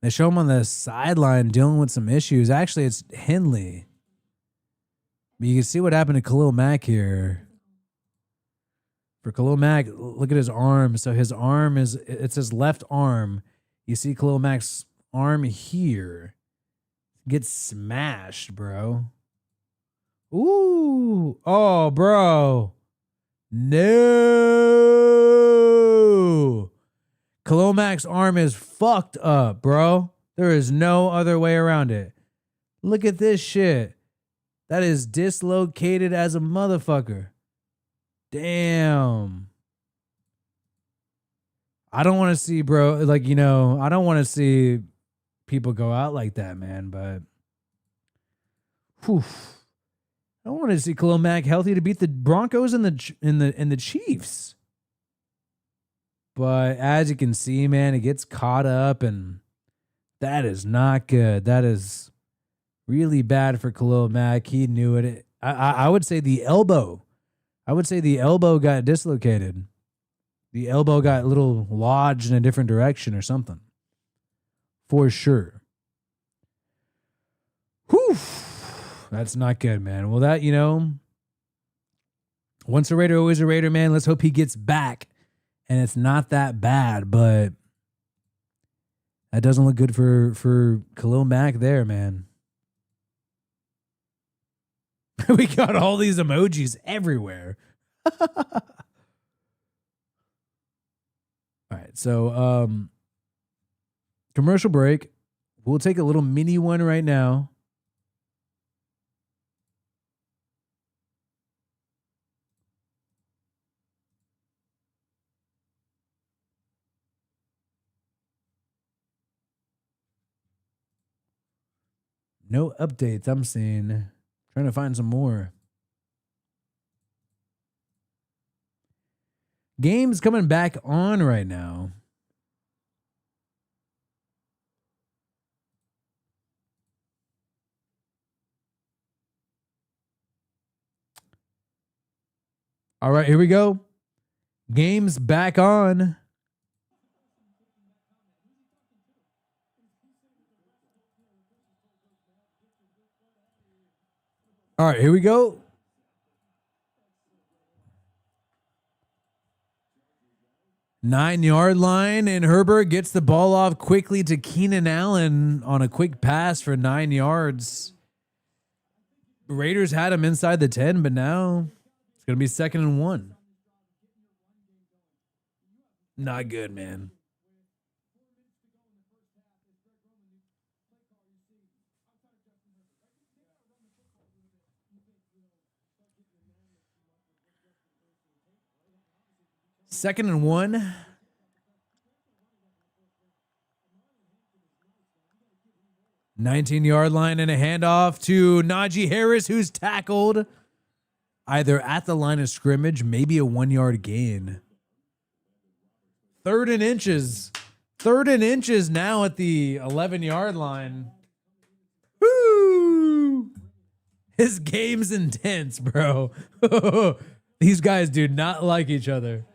They show him on the sideline dealing with some issues. Actually, it's Henley. But you can see what happened to Khalil Mack here. For Khalil Mack, look at his arm. So his arm it's his left arm. You see Khalil Mack's arm here. Gets smashed, bro. Ooh. Oh, bro. No. Khalil Mack's arm is fucked up, bro. There is no other way around it. Look at this shit. That is dislocated as a motherfucker. Damn. I don't want to see, bro, like, you know, I don't want to see people go out like that, man, but whew. I don't want to see Khalil Mack healthy to beat the Broncos and the Chiefs. But as you can see, man, it gets caught up, and that is not good. That is really bad for Khalil Mack. He knew it. I would say the elbow. I would say the elbow got dislocated. The elbow got a little lodged in a different direction or something. For sure. Whew. That's not good, man. Well, that, you know, once a Raider, always a Raider, man. Let's hope he gets back and it's not that bad, but that doesn't look good for Khalil Mack there, man. We got all these emojis everywhere. All right, so commercial break. We'll take a little mini one right now. No updates, I'm seeing. Trying to find some more. Games coming back on right now. All right, here we go. Games back on. All right, here we go. Nine-yard line, and Herbert gets the ball off quickly to Keenan Allen on a quick pass for 9 yards. Raiders had him inside the 10, but now it's going to be 2nd and 1. Not good, man. Second and 1. Nineteen-yard line and a handoff to Najee Harris, who's tackled either at the line of scrimmage, maybe a 1-yard gain. 3rd and inches. 3rd and inches now at the 11-yard line. Woo! His game's intense, bro. These guys do not like each other.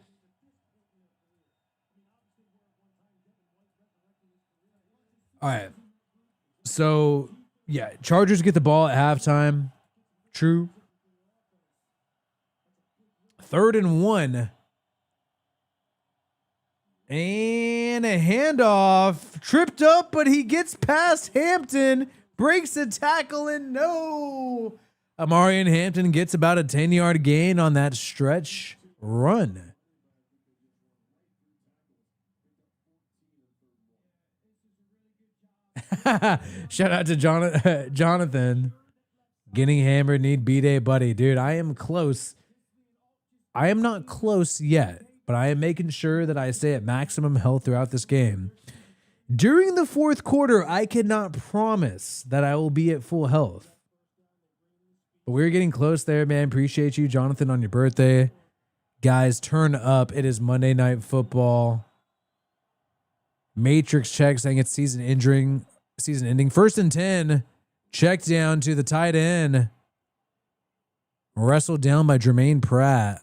All right. So, yeah, Chargers get the ball at halftime. True. 3rd and 1. And a handoff. Tripped up, but he gets past Hampton. Breaks a tackle, and no. Amarian Hampton gets about a 10-yard gain on that stretch run. Shout out to Jonathan. Getting hammered, need B-Day, buddy. Dude, I am close. I am not close yet, but I am making sure that I stay at maximum health throughout this game. During the 4th quarter, I cannot promise that I will be at full health. But we're getting close there, man. Appreciate you, Jonathan, on your birthday. Guys, turn up. It is Monday Night Football. Matrix check saying it's season ending. 1st and 10. Check down to the tight end. Wrestled down by Jermaine Pratt.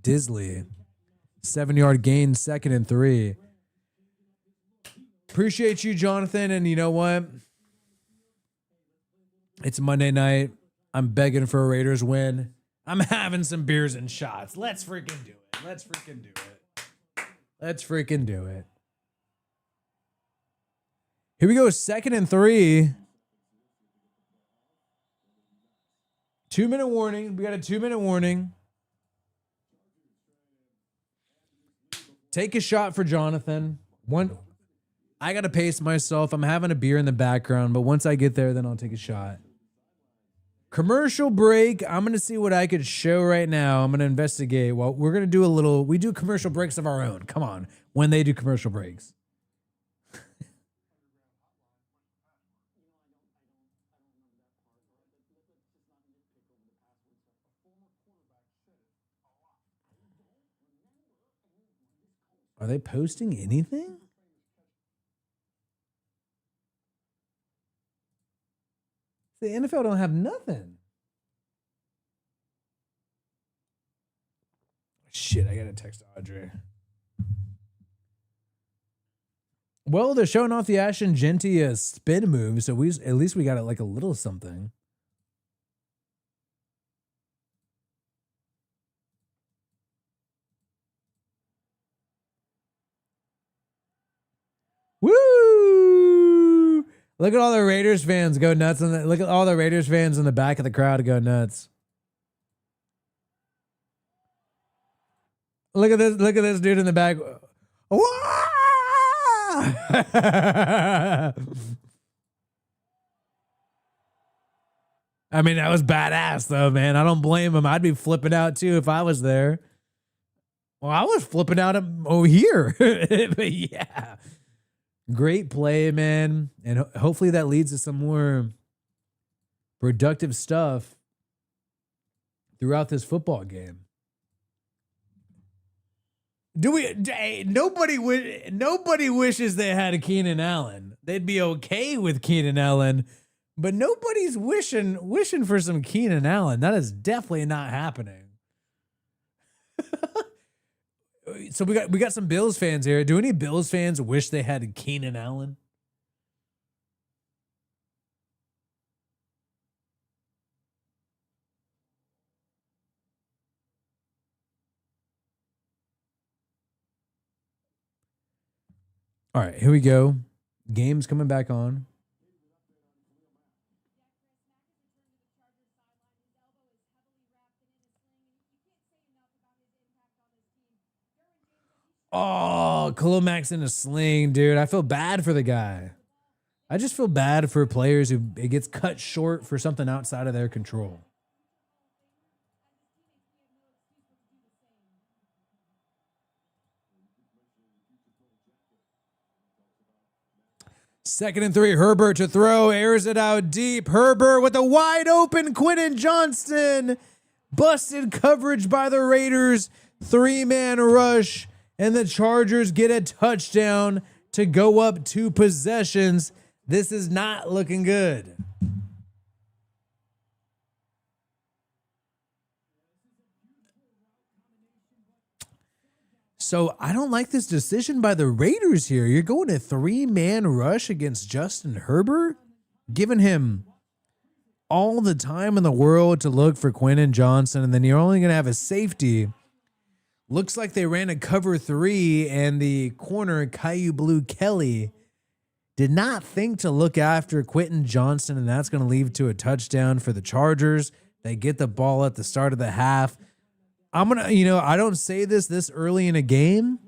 Disley. 7-yard gain, 2nd and 3. Appreciate you, Jonathan. And you know what? It's Monday night. I'm begging for a Raiders win. I'm having some beers and shots. Let's freaking do it. Let's freaking do it. Let's freaking do it. Here we go, 2nd and 3. 2-minute warning. We got a 2-minute warning. Take a shot for Jonathan. I got to pace myself. I'm having a beer in the background, but once I get there, then I'll take a shot. Commercial break. I'm going to see what I could show right now. I'm going to investigate. Well, we're going to do we do commercial breaks of our own. Come on. When they do commercial breaks. Are they posting anything? The NFL don't have nothing. Shit, I gotta text Audrey. Well, they're showing off the Ashton Genty spin move, so at least we got like a little something. Woo! Look at all the Raiders fans go nuts. Look at all the Raiders fans in the back of the crowd go nuts. Look at this. Look at this dude in the back. I mean, that was badass though, man. I don't blame him. I'd be flipping out too if I was there. Well, I was flipping out over here. But yeah. Great play, man. And hopefully that leads to some more productive stuff throughout this football game. Nobody wishes they had a Keenan Allen. They'd be okay with Keenan Allen, but nobody's wishing for some Keenan Allen. That is definitely not happening. So we got some Bills fans here. Do any Bills fans wish they had Keenan Allen? All right, here we go. Game's coming back on. Oh, Khalil Mack's in a sling, dude. I feel bad for the guy. I just feel bad for players who it gets cut short for something outside of their control. Second and 3, Herbert to throw, airs it out deep. Herbert with a wide open Quentin Johnston. Busted coverage by the Raiders. 3-man rush. And the Chargers get a touchdown to go up 2 possessions. This is not looking good. So I don't like this decision by the Raiders here. You're going a 3-man rush against Justin Herbert, giving him all the time in the world to look for Quentin Johnson, and then you're only going to have a safety. Looks like they ran a cover 3, and the corner, Caillou Blue Kelly, did not think to look after Quentin Johnson, and that's going to lead to a touchdown for the Chargers. They get the ball at the start of the half. I'm going to, I don't say this early in a game.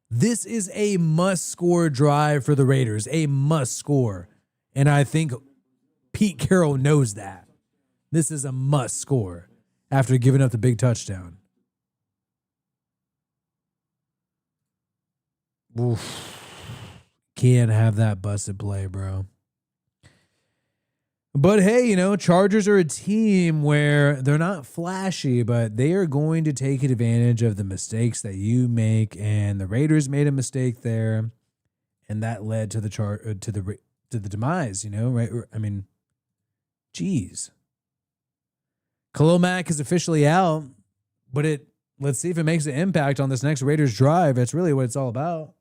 This is a must-score drive for the Raiders, a must-score. And I think Pete Carroll knows that. This is a must-score after giving up the big touchdown. Oof. Can't have that busted play, bro. But hey, Chargers are a team where they're not flashy, but they are going to take advantage of the mistakes that you make. And the Raiders made a mistake there, and that led to the demise. Right? I mean, geez. Khalil Mack is officially out, but let's see if it makes an impact on this next Raiders drive. That's really what it's all about.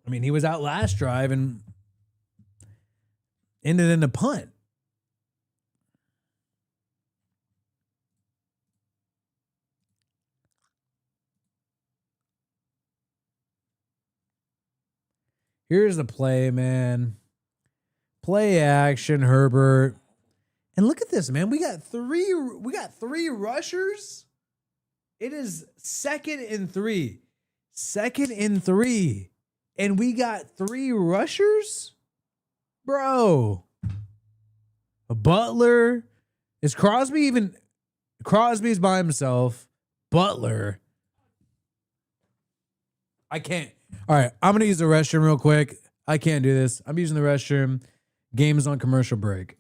I mean, he was out last drive and ended in a punt. Here's the play, man. Play action, Herbert. And look at this, man. We got three rushers. It is 2nd and 3. 2nd and 3. And we got 3 rushers? Bro. Butler. Is Crosby even? Crosby's by himself. Butler. I can't. All right, I'm going to use the restroom real quick. I can't do this. I'm using the restroom. Game is on commercial break.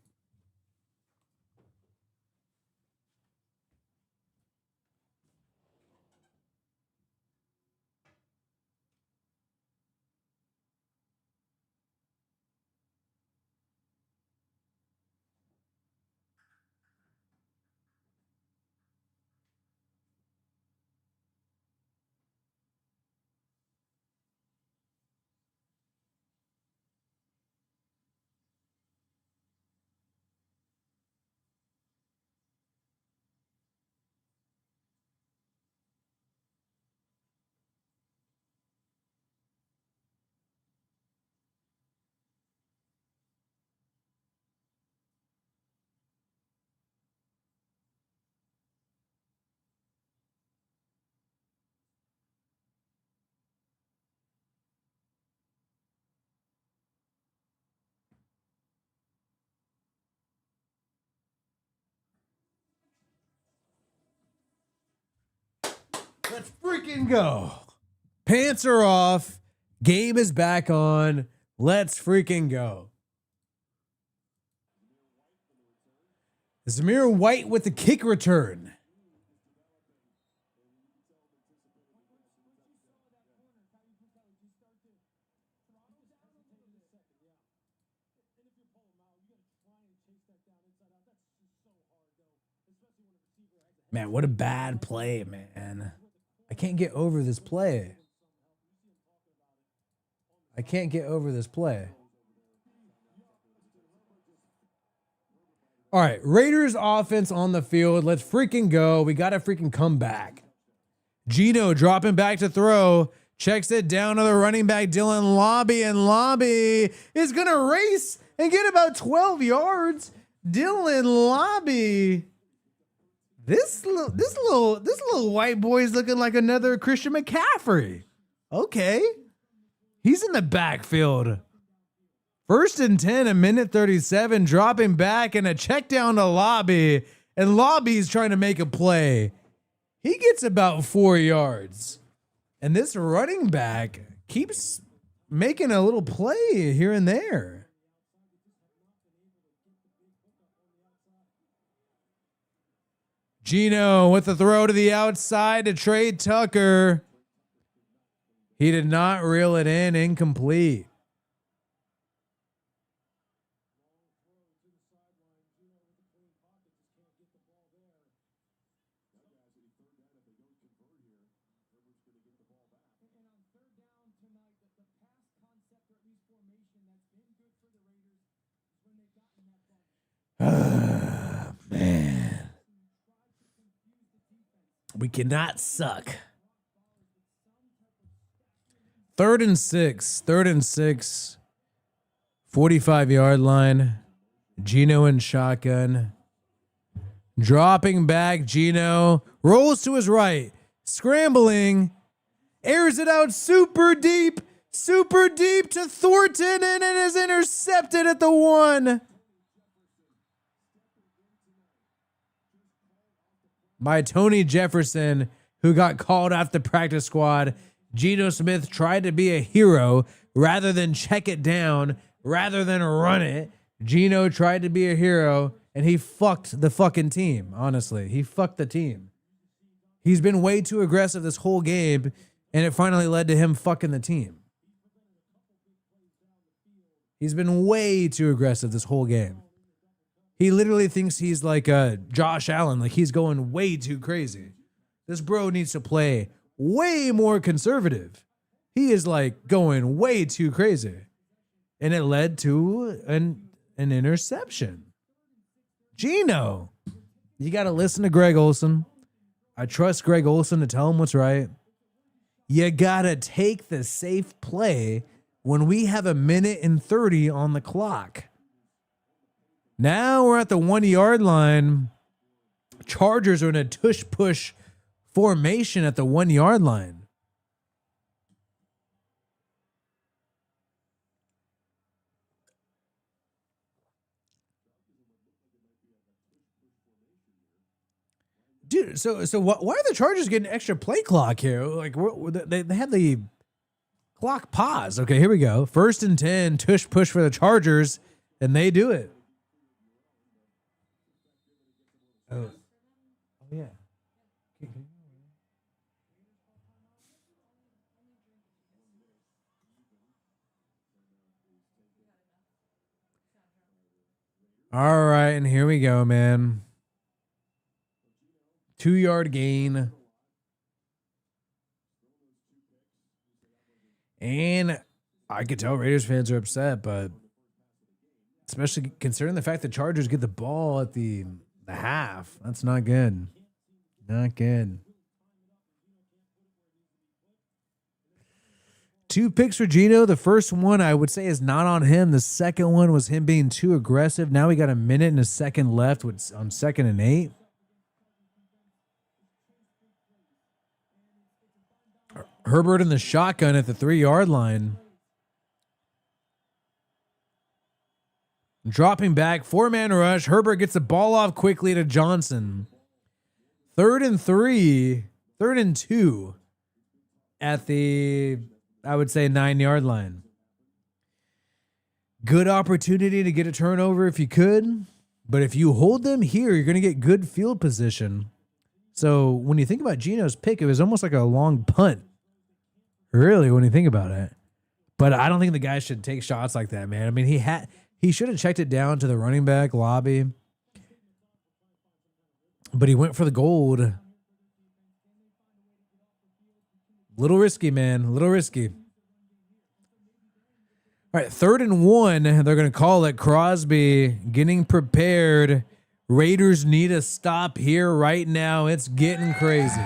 Let's freaking go. Pants are off. Game is back on. Let's freaking go. Zamir White with the kick return. Man, what a bad play, man. I can't get over this play. I can't get over this play. All right, Raiders offense on the field. Let's freaking go. We got to freaking come back. Gino dropping back to throw. Checks it down to the running back, Dylan Lobby, and Lobby is going to race and get about 12 yards. Dylan Lobby. This little white boy is looking like another Christian McCaffrey. Okay. He's in the backfield. 1st and 10, a minute 37, dropping back and a check down to Lobby. And Lobby's trying to make a play. He gets about 4 yards. And this running back keeps making a little play here and there. Gino with the throw to the outside to Trey Tucker. He did not reel it in, incomplete. Man. We cannot suck. 3rd and 6. 45-yard line. Gino in shotgun. Dropping back, Gino rolls to his right. Scrambling. Airs it out super deep to Thornton, and it is intercepted at the 1. By Tony Jefferson, who got called off the practice squad. Geno Smith tried to be a hero rather than check it down, rather than run it. Geno tried to be a hero, and he fucked the fucking team, honestly. He fucked the team. He's been way too aggressive this whole game, and it finally led to him fucking the team. He's been way too aggressive this whole game. He literally thinks he's like Josh Allen. Like, he's going way too crazy. This bro needs to play way more conservative. He is like going way too crazy. And it led to an interception. Gino, you got to listen to Greg Olsen. I trust Greg Olsen to tell him what's right. You got to take the safe play when we have a minute and 30 on the clock. Now we're at the 1 yard line. Chargers are in a tush push formation at the 1 yard line. Dude, so why are the Chargers getting extra play clock here? Like they had the clock pause. Okay, here we go. 1st and 10, tush push for the Chargers, and they do it. Oh yeah. All right, and here we go, man. 2-yard gain. And I could tell Raiders fans are upset, but especially considering the fact that Chargers get the ball at the half. That's not good. Not good. 2 picks for Geno. The first one I would say is not on him. The second one was him being too aggressive. Now we got a minute and a second left on 2nd and 8. Herbert in the shotgun at the 3-yard line. Dropping back, 4-man rush. Herbert gets the ball off quickly to Johnson. 3rd and 3, 3rd and 2 at the, I would say, 9-yard line. Good opportunity to get a turnover if you could, but if you hold them here, you're going to get good field position. So when you think about Geno's pick, it was almost like a long punt. Really, when you think about it. But I don't think the guy should take shots like that, man. I mean, he should have checked it down to the running back lobby. But he went for the gold. Little risky, man. Little risky. All right, 3rd and 1. They're going to call it. Crosby getting prepared. Raiders need a stop here right now. It's getting crazy.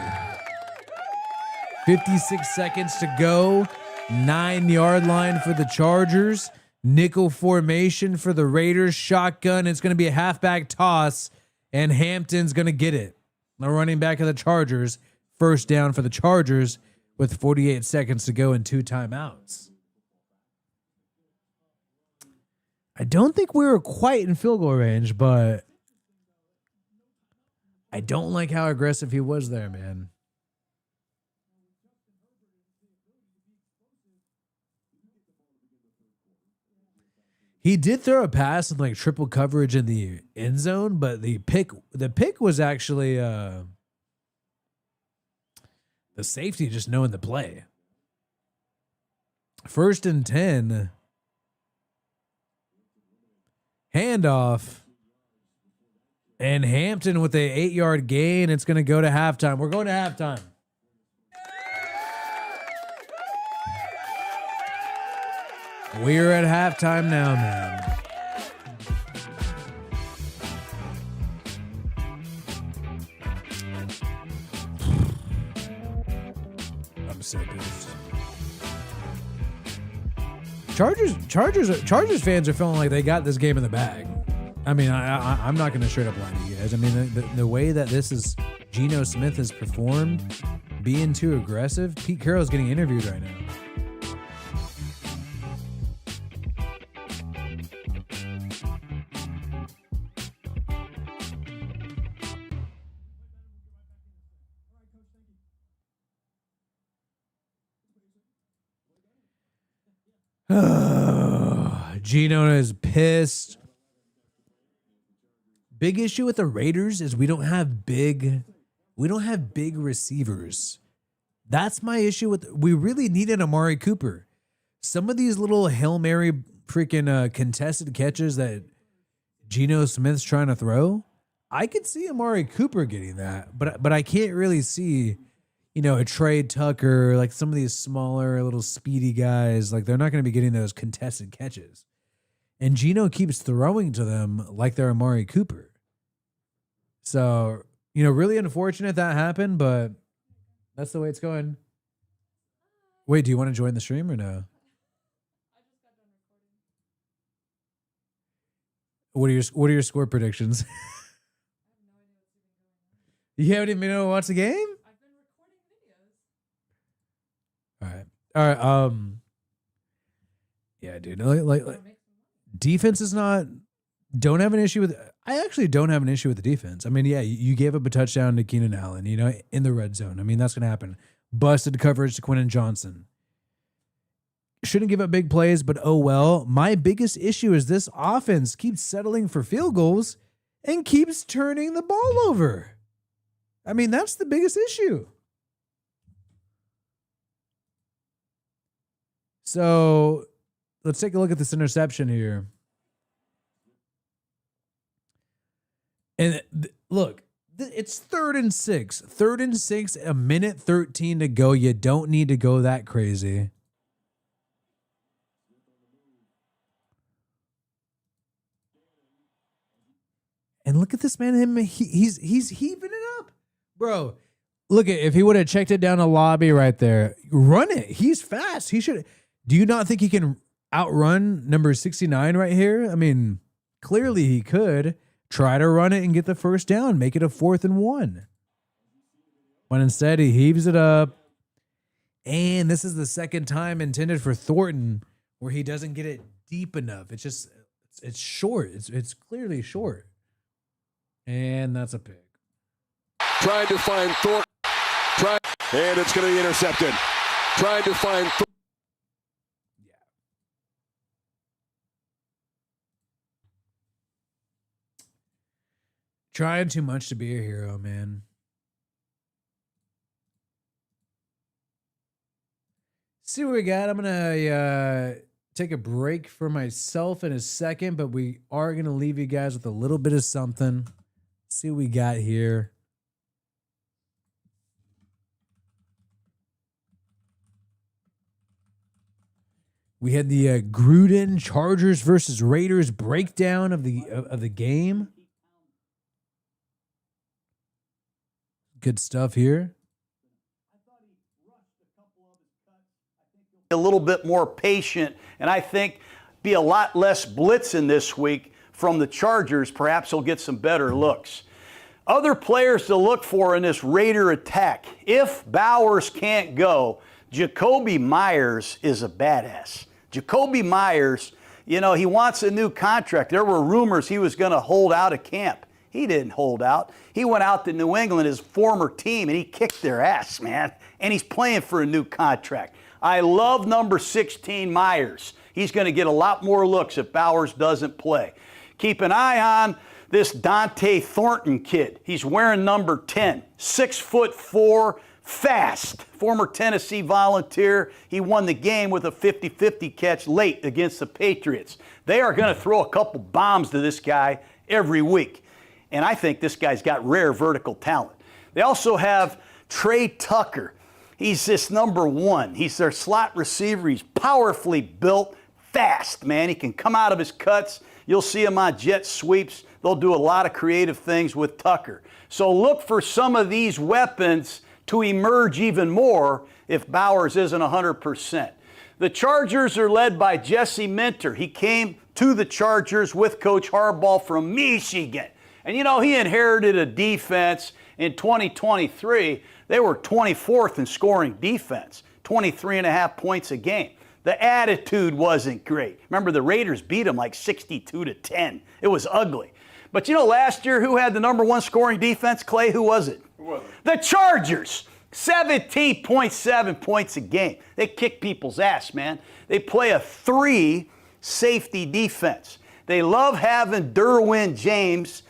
56 seconds to go. 9-yard line for the Chargers. Nickel formation for the Raiders. Shotgun. It's going to be a halfback toss, and Hampton's going to get it. The running back of the Chargers. First down for the Chargers with 48 seconds to go and 2 timeouts. I don't think we were quite in field goal range, but I don't like how aggressive he was there, man. He did throw a pass in like triple coverage in the end zone, but the pick was actually the safety just knowing the play. 1st and 10. Handoff. And Hampton with a 8-yard gain. It's going to go to halftime. We're going to halftime. We're at halftime now, man. I'm so pissed. Chargers fans are feeling like they got this game in the bag. I mean, I'm not going to straight up lie to you guys. I mean, the way that Geno Smith has performed, being too aggressive, Pete Carroll's getting interviewed right now. Geno is pissed. Big issue with the Raiders is we don't have big receivers. That's my issue with. We really needed Amari Cooper. Some of these little Hail Mary freaking contested catches that Geno Smith's trying to throw, I could see Amari Cooper getting that, but I can't really see, a Trey Tucker, like some of these smaller little speedy guys, like they're not going to be getting those contested catches. And Geno keeps throwing to them like they're Amari Cooper. So, really unfortunate that happened, but that's the way it's going. Wait, do you want to join the stream or no? What are your score predictions? You haven't even been able to watch the game? I've been recording videos. All right. Yeah, dude. Like defense is not don't have an issue with. I actually don't have an issue with the defense. I mean, yeah, you gave up a touchdown to Keenan Allen, in the red zone. I mean, that's going to happen. Busted coverage to Quentin Johnson. Shouldn't give up big plays, but oh well. My biggest issue is this offense keeps settling for field goals and keeps turning the ball over. I mean, that's the biggest issue. So let's take a look at this interception here. And look, it's 3rd and 6. 3rd and 6, a minute 13 to go. You don't need to go that crazy. And look at this man. He's heaving it up. Bro, look at if he would have checked it down a lobby right there. Run it. He's fast. He should. Do you not think he can outrun number 69 right here? I mean, clearly he could. Try to run it and get the first down. Make it a 4th and 1. But instead, he heaves it up. And this is the second time intended for Thornton where he doesn't get it deep enough. It's short. It's clearly short. And that's a pick. Trying to find Thornton. And it's going to be intercepted. Trying to find Thornton. Trying too much to be a hero, man. See what we got. I'm going to take a break for myself in a second, but we are going to leave you guys with a little bit of something. See what we got here. We had the Gruden Chargers versus Raiders breakdown of the game. Good stuff here. A little bit more patient, and I think be a lot less blitzing this week from the Chargers. Perhaps he'll get some better looks. Other players to look for in this Raider attack. If Bowers can't go, Jacoby Myers is a badass. Jacoby Myers, he wants a new contract. There were rumors he was going to hold out of camp. He didn't hold out. He went out to New England, his former team, and he kicked their ass, man. And he's playing for a new contract. I love number 16, Myers. He's going to get a lot more looks if Bowers doesn't play. Keep an eye on this Dante Thornton kid. He's wearing number 10, 6'4", fast. Former Tennessee Volunteer. He won the game with a 50-50 catch late against the Patriots. They are going to throw a couple bombs to this guy every week. And I think this guy's got rare vertical talent. They also have Trey Tucker. He's this number 1. He's their slot receiver. He's powerfully built, fast, man. He can come out of his cuts. You'll see him on jet sweeps. They'll do a lot of creative things with Tucker. So look for some of these weapons to emerge even more if Bowers isn't 100%. The Chargers are led by Jesse Minter. He came to the Chargers with Coach Harbaugh from Michigan. And he inherited a defense in 2023. They were 24th in scoring defense, 23.5 points a game. The attitude wasn't great. Remember, the Raiders beat them like 62-10. It was ugly. But last year, who had the number 1 scoring defense? Clay, who was it? Who was it? The Chargers. 17.7 points a game. They kick people's ass, man. They play a 3 safety defense. They love having Derwin James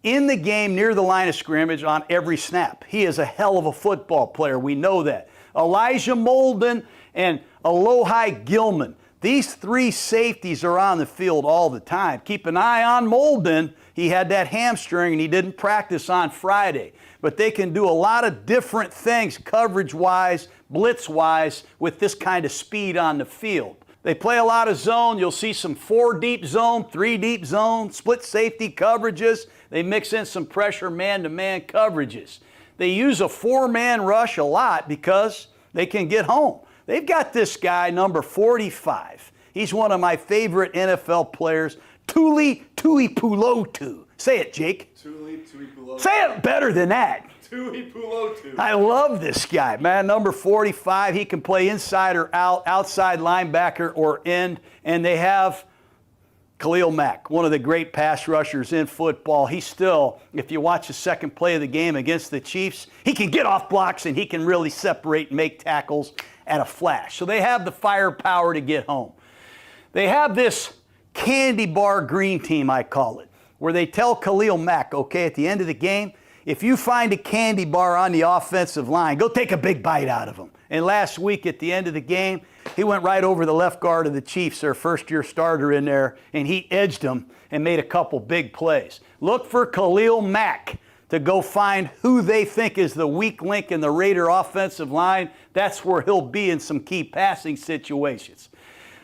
in the game near the line of scrimmage on every snap. He is a hell of a football player. We know that. Elijah Molden and Alohi Gilman. These 3 safeties are on the field all the time. Keep an eye on Molden. He had that hamstring and he didn't practice on Friday. But they can do a lot of different things coverage-wise, blitz-wise with this kind of speed on the field. They play a lot of zone. You'll see some 4-deep zone, 3-deep zone, split safety coverages. They mix in some pressure man-to-man coverages. They use a 4-man rush a lot because they can get home. They've got this guy, number 45. He's one of my favorite NFL players, Tuli Tuipulotu. Say it, Jake. Tuli Tuipulotu. Say it better than that. Tuipulotu. I love this guy, man. Number 45. He can play inside or out, outside linebacker or end. And they have Khalil Mack, one of the great pass rushers in football. He still, if you watch the second play of the game against the Chiefs, he can get off blocks and he can really separate and make tackles at a flash. So they have the firepower to get home. They have this candy bar green team, I call it, where they tell Khalil Mack, okay, at the end of the game, if you find a candy bar on the offensive line, go take a big bite out of them. And last week at the end of the game, he went right over the left guard of the Chiefs, their first-year starter in there, and he edged them and made a couple big plays. Look for Khalil Mack to go find who they think is the weak link in the Raider offensive line. That's where he'll be in some key passing situations.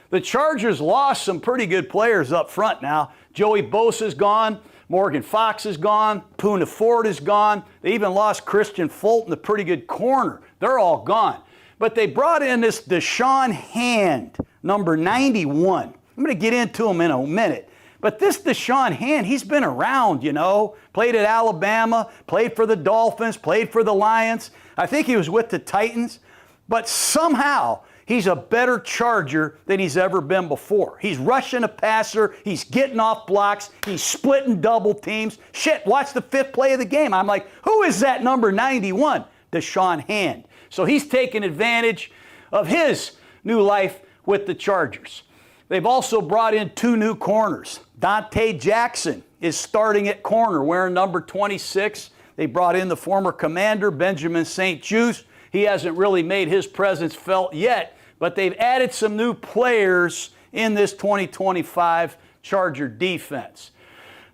The Chargers lost some pretty good players up front now. Joey Bosa's gone. Morgan Fox is gone. Poona Ford is gone. They even lost Christian Fulton, a pretty good corner. They're all gone. But they brought in this Deshaun Hand, number 91. I'm going to get into him in a minute. But this Deshaun Hand, he's been around, you know. Played at Alabama, played for the Dolphins, played for the Lions. I think he was with the Titans. But somehow, he's a better Charger than he's ever been before. He's rushing a passer. He's getting off blocks. He's splitting double teams. Shit, watch the fifth play of the game. I'm like, who is that number 91? Deshaun Hand. So he's taking advantage of his new life with the Chargers. They've also brought in 2 new corners. Dante Jackson is starting at corner, wearing number 26. They brought in the former commander, Benjamin St-Juste. He hasn't really made his presence felt yet, but they've added some new players in this 2025 Charger defense.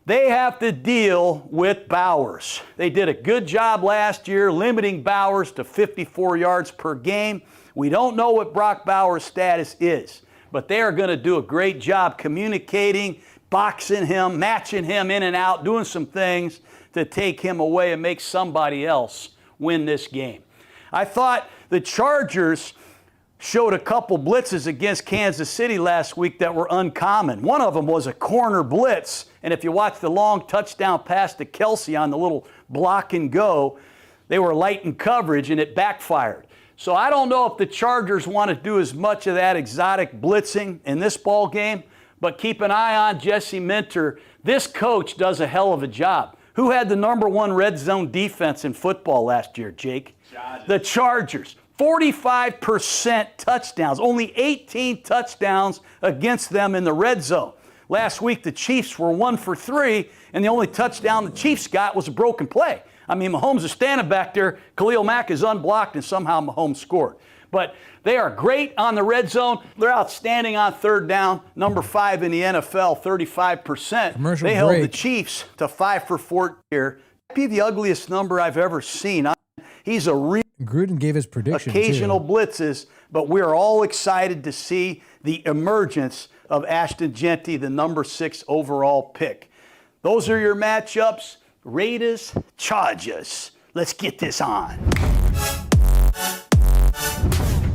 They have to deal with Bowers. They did a good job last year limiting Bowers to 54 yards per game. We don't know what Brock Bowers' status is, but they are going to do a great job communicating, boxing him, matching him in and out, doing some things to take him away and make somebody else win this game. I thought the Chargers showed a couple blitzes against Kansas City last week that were uncommon. One of them was a corner blitz, and if you watch the long touchdown pass to Kelsey on the little block and go, they were light in coverage and it backfired. So I don't know if the Chargers want to do as much of that exotic blitzing in this ball game, but keep an eye on Jesse Minter. This coach does a hell of a job. Who had the #1 red zone defense in football last year, Jake? The Chargers. 45% touchdowns, only 18 touchdowns against them in the red zone. Last week, the Chiefs were 1 for 3, and the only touchdown the Chiefs got was a broken play. I mean, Mahomes is standing back there, Khalil Mack is unblocked, and somehow Mahomes scored. But they are great on the red zone. They're outstanding on third down, number 5 in the NFL, 35%. They held the Chiefs to 5 for 4 here. Might be the ugliest number I've ever seen. He's a real Gruden gave his prediction occasional too. blitzes, but we're all excited to see the emergence of Ashton Jeanty, the number 6 overall pick. Those are your matchups. Raiders, Chargers. Let's get this on.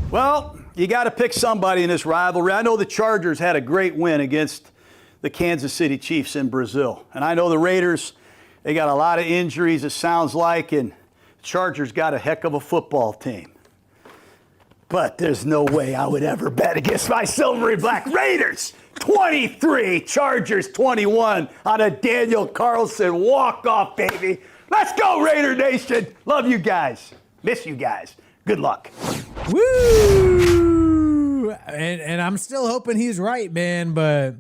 Well, you got to pick somebody in this rivalry. I know the Chargers had a great win against the Kansas City Chiefs in Brazil. And I know the Raiders, they got a lot of injuries, it sounds like, and Chargers got a heck of a football team. But there's no way I would ever bet against my silver and black Raiders. 23, Chargers 21 on a Daniel Carlson walk-off, baby. Let's go, Raider Nation. Love you guys. Miss you guys. Good luck. Woo! And I'm still hoping he's right, man, but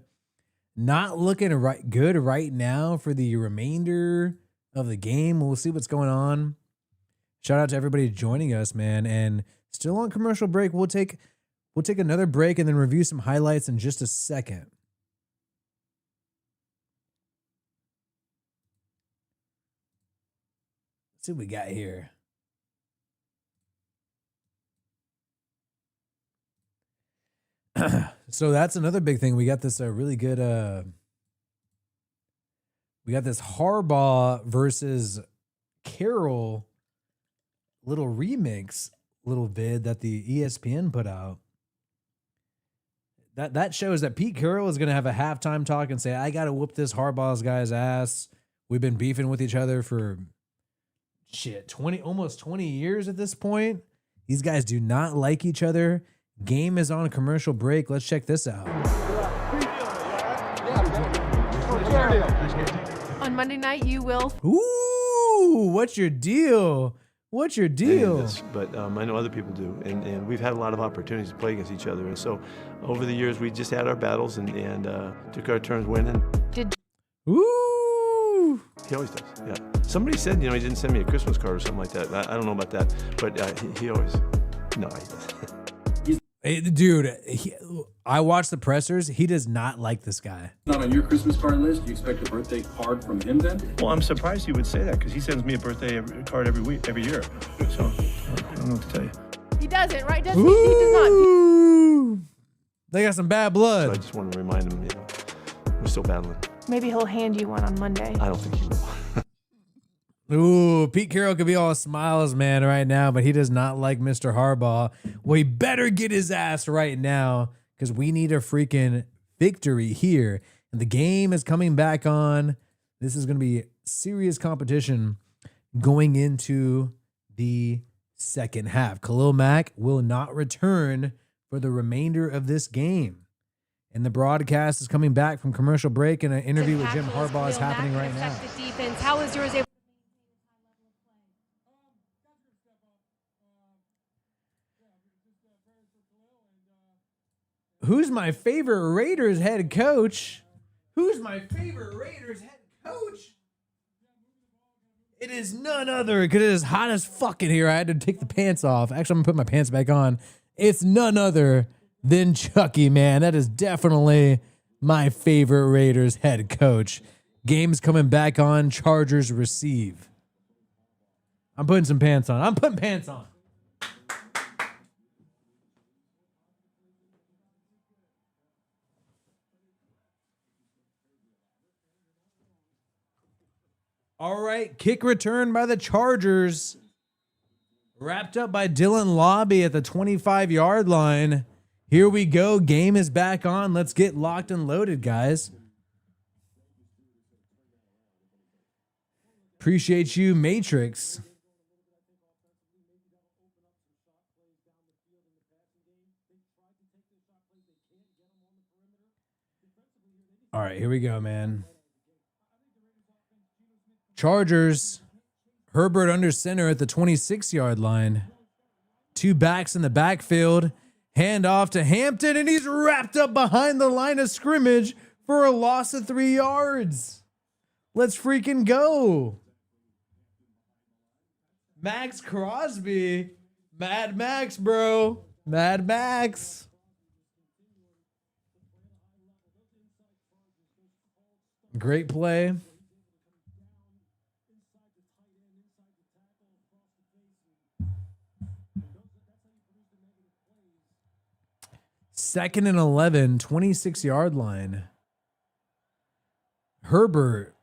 not looking good right now for the remainder of the game. We'll see what's going on. Shout out to everybody joining us, man. And still on commercial break. We'll take another break and then review some highlights in just a second. Let's see what we got here. So that's another big thing. We got this really good we got this Harbaugh versus Carroll little remix little vid that the ESPN put out. That shows that Pete Carroll is going to have a halftime talk and say, I got to whoop this Harbaugh's guy's ass. We've been beefing with each other for almost 20 years at this point. These guys do not like each other. Game is on a commercial break. Let's check this out. On Monday night, you will. Ooh, what's your deal? What's your deal? But I know other people do, and we've had a lot of opportunities to play against each other. And so over the years, we just had our battles and took our turns winning. Ooh. He always does, yeah. Somebody said, he didn't send me a Christmas card or something like that. I don't know about that, but he always, no, he doesn't. Hey, dude, I watched the pressers. He does not like this guy. Not on your Christmas card list. Do you expect a birthday card from him then? Well, I'm surprised he would say that because he sends me a birthday card every year. So I don't know what to tell you. He doesn't, right? Does he? He does not. Ooh. They got some bad blood. So I just want to remind him, we're still battling. Maybe he'll hand you one on Monday. I don't think he will. Ooh, Pete Carroll could be all smiles, man, right now, but he does not like Mr. Harbaugh. Well, he better get his ass right now because we need a freaking victory here. And the game is coming back on. This is going to be serious competition going into the second half. Khalil Mack will not return for the remainder of this game. And the broadcast is coming back from commercial break, and an interview with Jim Harbaugh is happening right now. Defense. How is yours able? Who's my favorite Raiders head coach? Who's my favorite Raiders head coach? It is none other, because it is hot as fuck in here. I had to take the pants off. Actually, I'm going to put my pants back on. It's none other than Chucky, man. That is definitely my favorite Raiders head coach. Game's coming back on. Chargers receive. I'm putting some pants on. I'm putting pants on. All right, kick return by the Chargers. Wrapped up by Dylan Lobby at the 25-yard line. Here we go. Game is back on. Let's get locked and loaded, guys. Appreciate you, Matrix. All right, here we go, man. Chargers, Herbert under center at the 26-yard line. Two backs in the backfield. Hand off to Hampton, and he's wrapped up behind the line of scrimmage for a loss of 3 yards. Let's freaking go. Max Crosby. Mad Max, bro. Mad Max. Great play. Second and 11, 26-yard line. Herbert,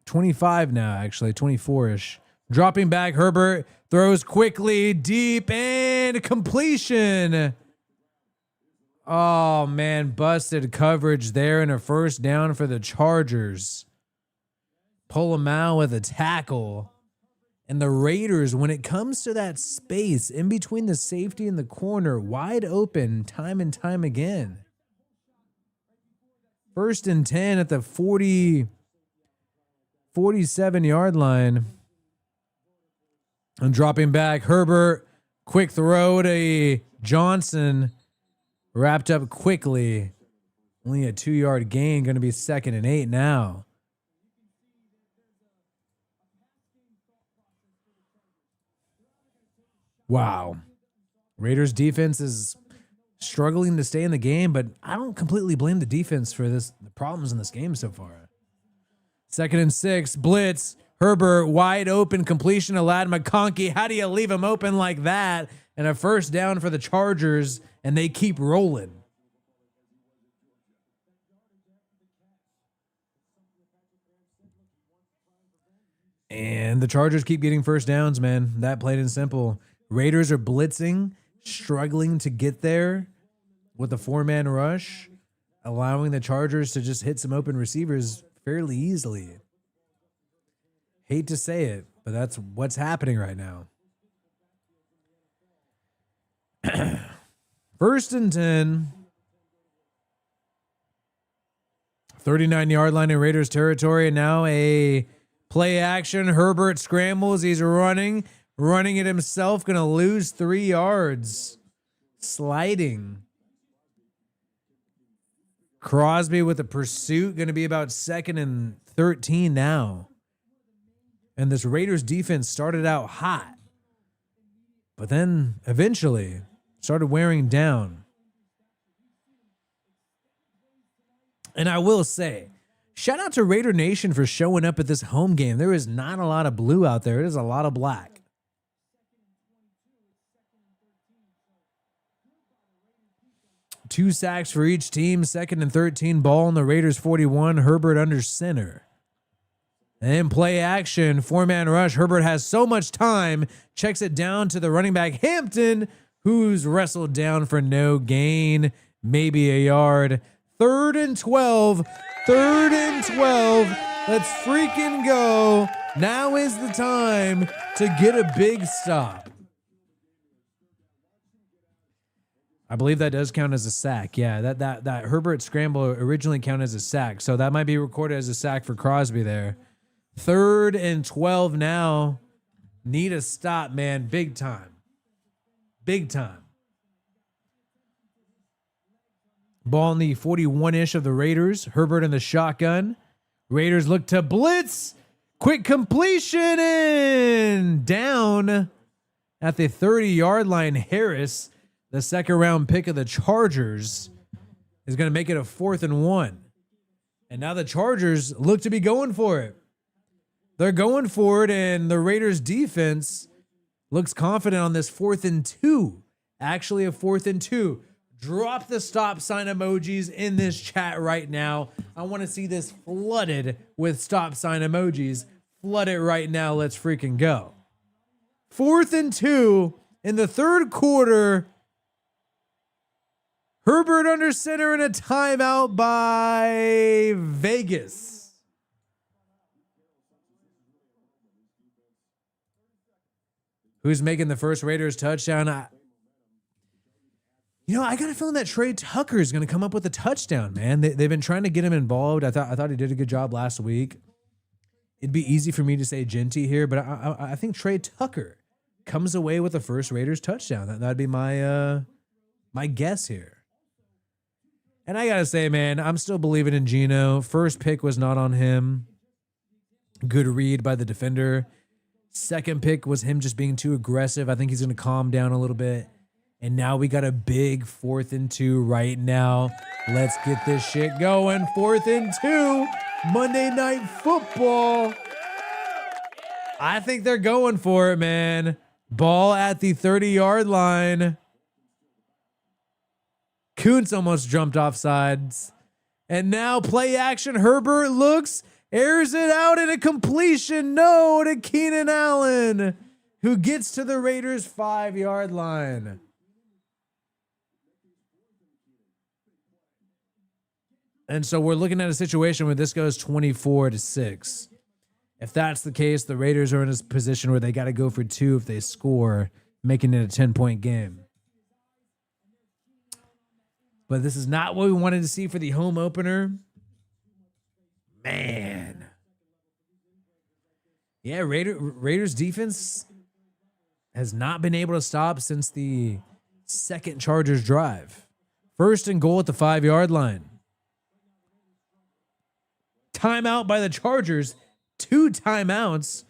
25 now, actually, 24-ish. Dropping back, Herbert throws quickly, deep, and completion. Oh, man, busted coverage there and a first down for the Chargers. Pull him out with a tackle. And the Raiders, when it comes to that space in between the safety and the corner, wide open time and time again. 1st and 10 at the 47-yard line. And dropping back, Herbert, quick throw to Johnson, wrapped up quickly. Only a 2-yard gain, going to be 2nd and 8 now. Wow. Raiders defense is struggling to stay in the game, but I don't completely blame the defense for the problems in this game so far. 2nd and 6, blitz. Herbert, wide open completion to Ladd McConkey. How do you leave him open like that? And a first down for the Chargers, and they keep rolling. And the Chargers keep getting first downs, man. That plain and simple. Raiders are blitzing, struggling to get there with a 4-man rush, allowing the Chargers to just hit some open receivers fairly easily. Hate to say it, but that's what's happening right now. 1st and 10 39-yard line in Raiders territory, and now a play action. Herbert scrambles. He's running it himself. Going to lose 3 yards. Sliding. Crosby with a pursuit. Going to be about 2nd and 13 now. And this Raiders defense started out hot, but then eventually started wearing down. And I will say, shout out to Raider Nation for showing up at this home game. There is not a lot of blue out there. It is a lot of black. Two sacks for each team. 2nd and 13, ball on the Raiders 41. Herbert under center. And then play action, 4-man rush. Herbert has so much time, checks it down to the running back Hampton, who's wrestled down for no gain, maybe a yard. 3rd and 12. 3rd and 12. Let's freaking go. Now is the time to get a big stop. I believe that does count as a sack. Yeah, that Herbert scramble originally counted as a sack. So that might be recorded as a sack for Crosby there. 3rd and 12 now. Need a stop, man. Big time. Big time. Ball in the 41-ish of the Raiders. Herbert in the shotgun. Raiders look to blitz. Quick completion and down at the 30-yard line. Harris, the 2nd-round pick of the Chargers, is going to make it a 4th and 1. And now the Chargers look to be going for it. They're going for it, and the Raiders defense looks confident on this 4th and 2. Actually, a 4th and 2. Drop the stop sign emojis in this chat right now. I want to see this flooded with stop sign emojis. Flood it right now. Let's freaking go. 4th and 2 in the 3rd quarter. Herbert under center and a timeout by Vegas. Who's making the first Raiders touchdown? I got a feeling that Trey Tucker is going to come up with a touchdown, man. They've been trying to get him involved. I thought he did a good job last week. It'd be easy for me to say Genty here, but I think Trey Tucker comes away with the first Raiders touchdown. That'd be my guess here. And I got to say, man, I'm still believing in Geno. First pick was not on him. Good read by the defender. Second pick was him just being too aggressive. I think he's going to calm down a little bit. And now we got a big 4th and 2 right now. Let's get this shit going. 4th and 2. Monday Night Football. I think they're going for it, man. Ball at the 30-yard line. Kuntz almost jumped off sides. And now play action. Herbert looks, airs it out in a completion. No, to Keenan Allen, who gets to the Raiders' 5-yard line. And so we're looking at a situation where this goes 24-6. If that's the case, the Raiders are in a position where they got to go for 2 if they score, making it a 10-point game. But this is not what we wanted to see for the home opener. Man. Yeah, Raiders defense has not been able to stop since the second Chargers drive. 1st and goal at the 5-yard line. Timeout by the Chargers. 2 timeouts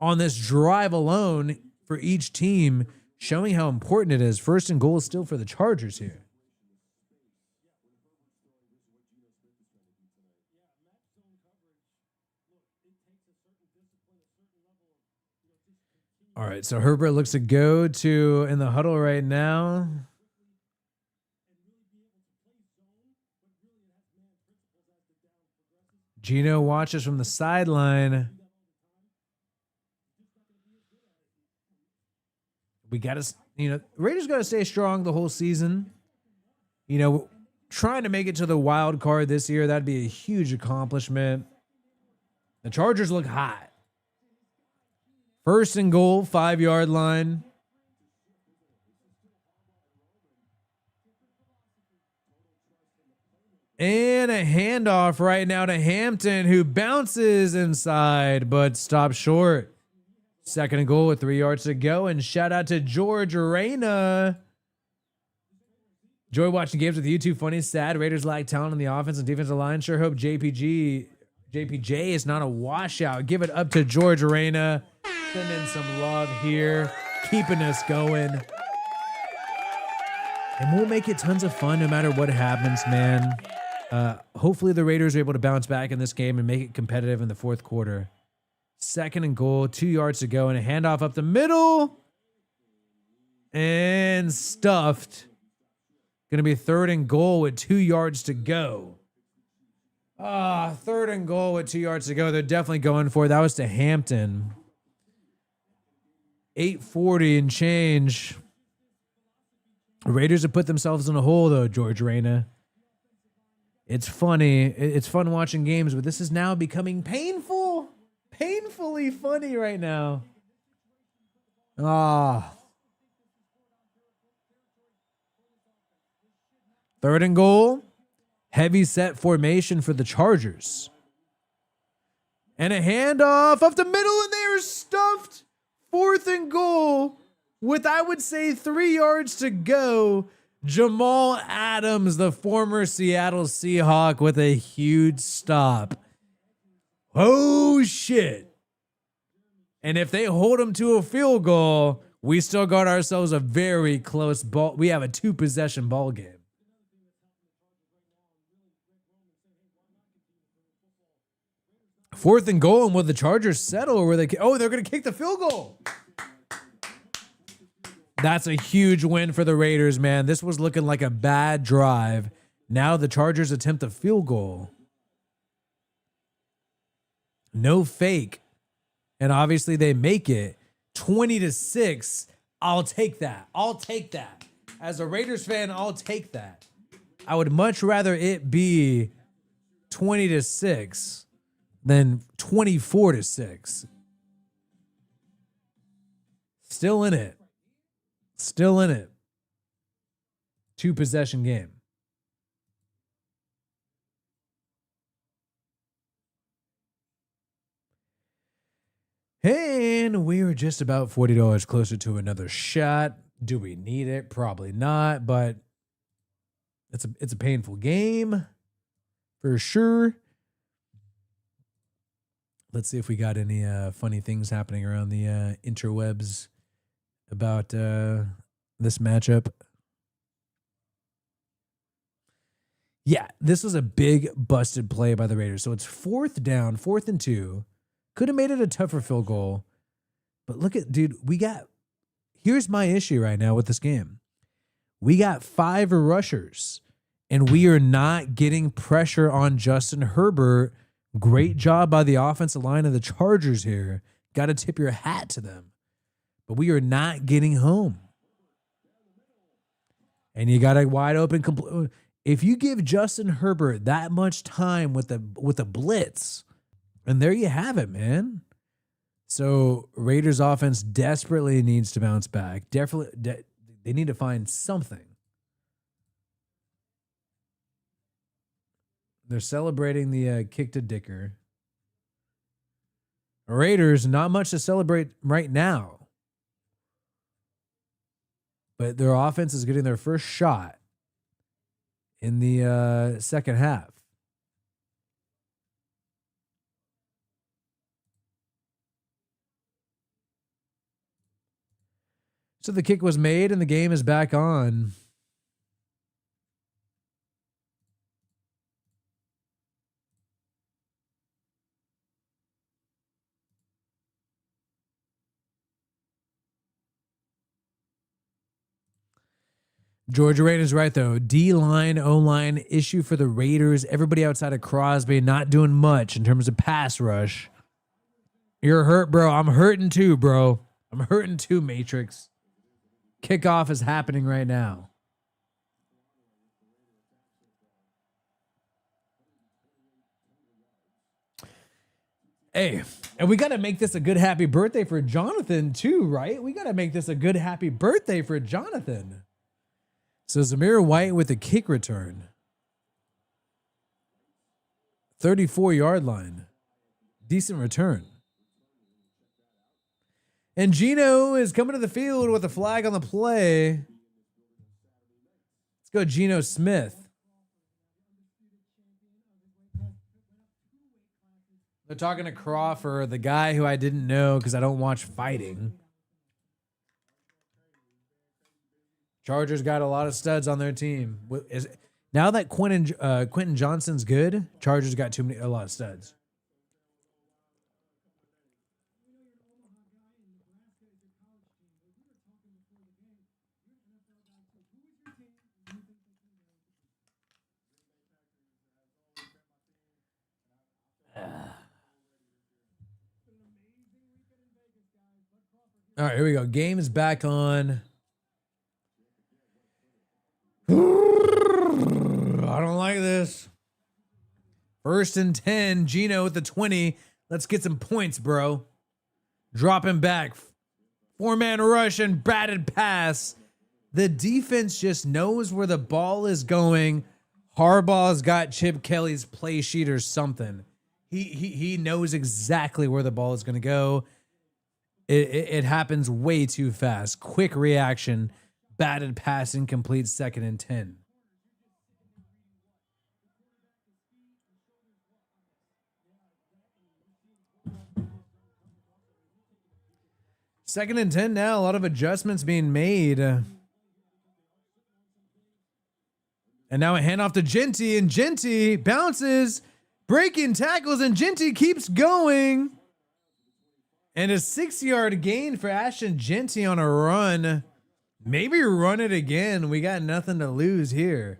on this drive alone for each team, showing how important it is. 1st and goal is still for the Chargers here. All right, so Herbert looks to go to in the huddle right now. Geno watches from the sideline. We got to, Raiders got to stay strong the whole season. Trying to make it to the wild card this year, that'd be a huge accomplishment. The Chargers look hot. 1st and goal, 5-yard line. And a handoff right now to Hampton, who bounces inside, but stops short. Second and goal with 3 yards to go. And shout out to George Reyna. Enjoy watching games with you two. Funny, sad. Raiders lack talent on the offense and defensive line. Sure hope JPJ is not a washout. Give it up to George Reyna. Send in some love here. Keeping us going. And we'll make it tons of fun no matter what happens, man. Hopefully the Raiders are able to bounce back in this game and make it competitive in the fourth quarter. Second and goal, 2 yards to go, and a handoff up the middle. And stuffed. Going to be third and goal with 2 yards to go. Third and goal with 2 yards to go. They're definitely going for it. That was to Hampton. 8:40 and change. Raiders have put themselves in a hole, though, George Reyna. It's funny. It's fun watching games, but this is now becoming painful. Painfully funny right now. Third and goal. Heavy set formation for the Chargers. And a handoff up the middle, and they are stuffed. Fourth and goal with, I would say, 3 yards to go. Jamal Adams, the former Seattle Seahawk, with a huge stop. Oh, shit. And if they hold him to a field goal, we still got ourselves a very close ball. We have a 2-possession ball game. Fourth and goal, and will the Chargers settle, or will they? Oh, they're going to kick the field goal. That's a huge win for the Raiders, man. This was looking like a bad drive. Now the Chargers attempt a field goal. No fake. And obviously they make it 20-6. I'll take that. I'll take that. As a Raiders fan, I'll take that. I would much rather it be 20-6 than 24-6. Still in it. Still in it. 2-possession game. And we are just about $40 closer to another shot. Do we need it? Probably not, but it's a painful game for sure. Let's see if we got any funny things happening around the interwebs about this matchup. Yeah, this was a big busted play by the Raiders. So it's 4th down, 4th and 2. Could have made it a tougher field goal. But look at, dude, here's my issue right now with this game. We got 5 rushers, and we are not getting pressure on Justin Herbert. Great job by the offensive line of the Chargers here. Got to tip your hat to them. But we are not getting home. And you got a wide open. If you give Justin Herbert that much time with the blitz, and there you have it, man. So Raiders offense desperately needs to bounce back. They need to find something. They're celebrating the kick to Dicker. Raiders, not much to celebrate right now. But their offense is getting their first shot in the second half. So the kick was made and the game is back on. George Reyna's right, though. D-line, O-line issue for the Raiders. Everybody outside of Crosby not doing much in terms of pass rush. You're hurt, bro. I'm hurting too, bro. I'm hurting too, Matrix. Kickoff is happening right now. Hey, and we got to make this a good happy birthday for Jonathan too, right? We got to make this a good happy birthday for Jonathan. So Zamir White with a kick return. 34-yard line. Decent return. And Geno is coming to the field with a flag on the play. Let's go Geno Smith. They're talking to Crawford, the guy who I didn't know because I don't watch fighting. Chargers got a lot of studs on their team. Now that Quentin Johnson's good, Chargers got a lot of studs. All right, here we go. Game is back on. I don't like this. 1st and 10. Geno with the 20. Let's get some points, bro. Dropping back. 4-man rush and batted pass. The defense just knows where the ball is going. Harbaugh's got Chip Kelly's play sheet or something. He knows exactly where the ball is going to go. It happens way too fast. Quick reaction. Batted pass incomplete. 2nd and 10. Second and 10 now. A lot of adjustments being made. And now a handoff to Genty, and Genty bounces, breaking tackles, and Genty keeps going. And a 6-yard gain for Ashton Genty on a run. Maybe run it again. We got nothing to lose here.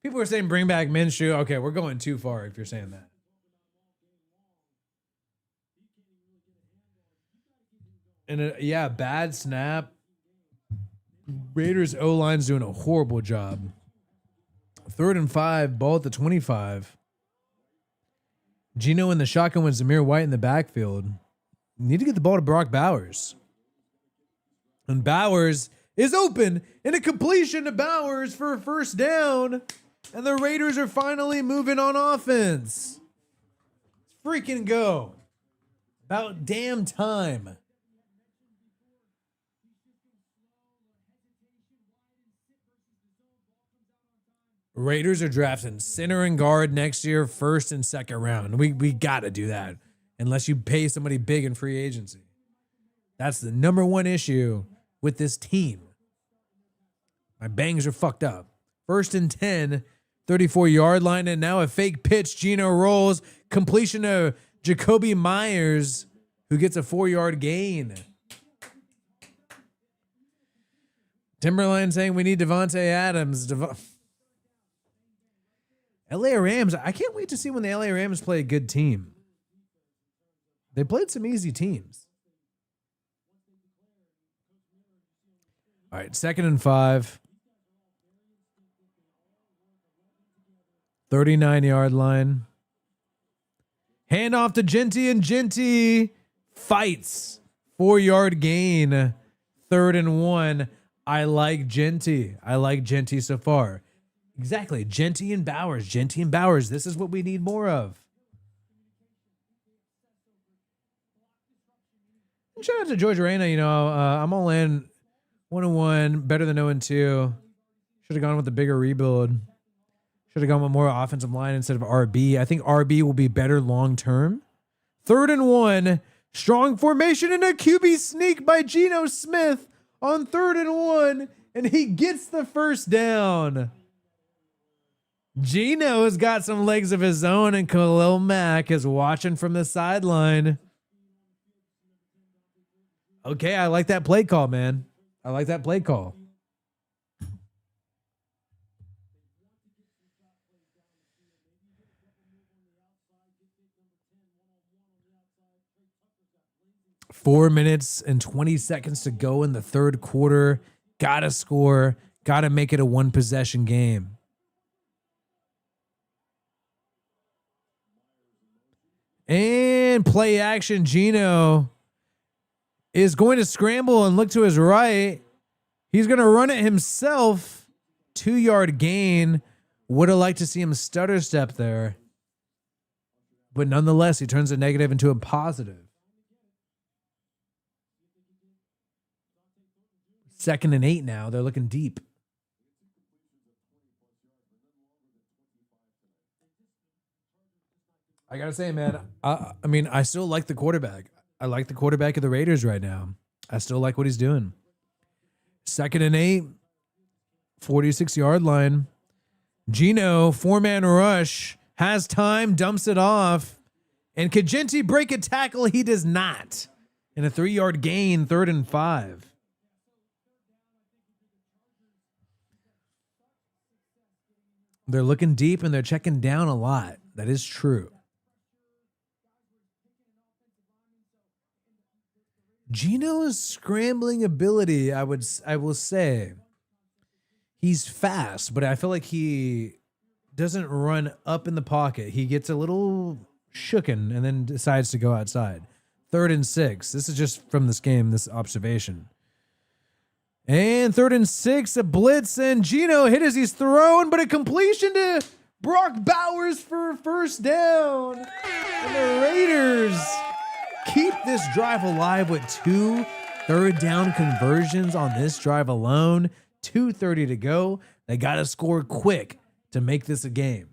People are saying bring back Minshew. Okay, we're going too far if you're saying that. And yeah, bad snap. Raiders O-line's doing a horrible job. 3rd and 5, ball at the 25. Geno in the shotgun with Zamir White in the backfield. Need to get the ball to Brock Bowers. And Bowers is open, and a completion to Bowers for a 1st down. And the Raiders are finally moving on offense. Let's freaking go. About damn time. Raiders are drafting center and guard next year, 1st and 2nd round. We got to do that unless you pay somebody big in free agency. That's the #1 issue with this team. My bangs are fucked up. 1st and 10, 34-yard line, and now a fake pitch. Geno rolls, completion to Jacoby Myers, who gets a 4-yard gain. Timberline saying we need Devontae Adams. LA Rams, I can't wait to see when the LA Rams play a good team. They played some easy teams. All right, 2nd and 5. 39-yard line. Hand off to Genty, and Genty fights. 4-yard gain. 3rd and 1. I like Genty. I like Genty so far. Exactly. Genty and Bowers. Genty and Bowers. This is what we need more of. And shout out to George Arena. You know, I'm all in. 1-1. Better than 0-2. Should have gone with a bigger rebuild. Should have gone with more offensive line instead of RB. I think RB will be better long term. 3rd and 1. Strong formation and a QB sneak by Geno Smith on 3rd and 1. And he gets the 1st down. Geno's got some legs of his own, and Khalil Mack is watching from the sideline. Okay, I like that play call, man. I like that play call. Four minutes and 20 seconds to go in the 3rd quarter. Gotta score. Gotta make it a 1-possession game. And play action. Geno is going to scramble and look to his right. He's going to run it himself. 2-yard gain. Would have liked to see him stutter step there. But nonetheless, he turns a negative into a positive. 2nd and 8 now. They're looking deep. I gotta say, man, I mean, I still like the quarterback. I like the quarterback of the Raiders right now. I still like what he's doing. 2nd and 8, 46-yard line. Gino, 4-man rush, has time, dumps it off. And could Genty break a tackle? He does not. And a 3-yard gain, 3rd and 5. They're looking deep and they're checking down a lot. That is true. Gino's scrambling ability, I will say, he's fast, but I feel like he doesn't run up in the pocket. He gets a little shooken and then decides to go outside. 3rd and 6. This is just from this game, this observation. And 3rd and 6, a blitz, and Gino hit as he's thrown, but a completion to Brock Bowers for a 1st down. And the Raiders keep this drive alive with 2 third down conversions on this drive alone. 2:30 to go. They got to score quick to make this a game.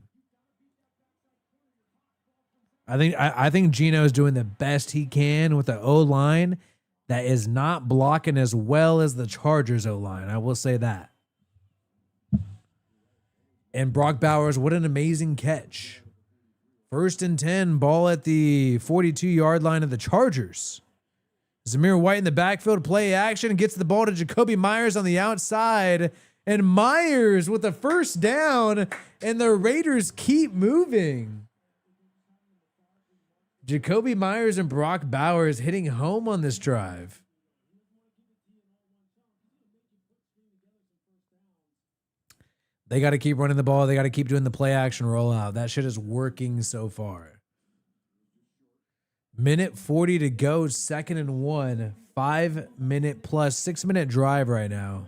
I think Gino's doing the best he can with the O-line that is not blocking as well as the Chargers O-line. I will say that. And Brock Bowers, what an amazing catch. 1st and 10, ball at the 42-yard line of the Chargers. Zamir White in the backfield, play action, gets the ball to Jacoby Myers on the outside. And Myers with a 1st down, and the Raiders keep moving. Jacoby Myers and Brock Bowers hitting home on this drive. They got to keep running the ball. They got to keep doing the play action rollout. That shit is working so far. Minute 40 to go. 2nd and 1. 5-minute plus 6-minute drive right now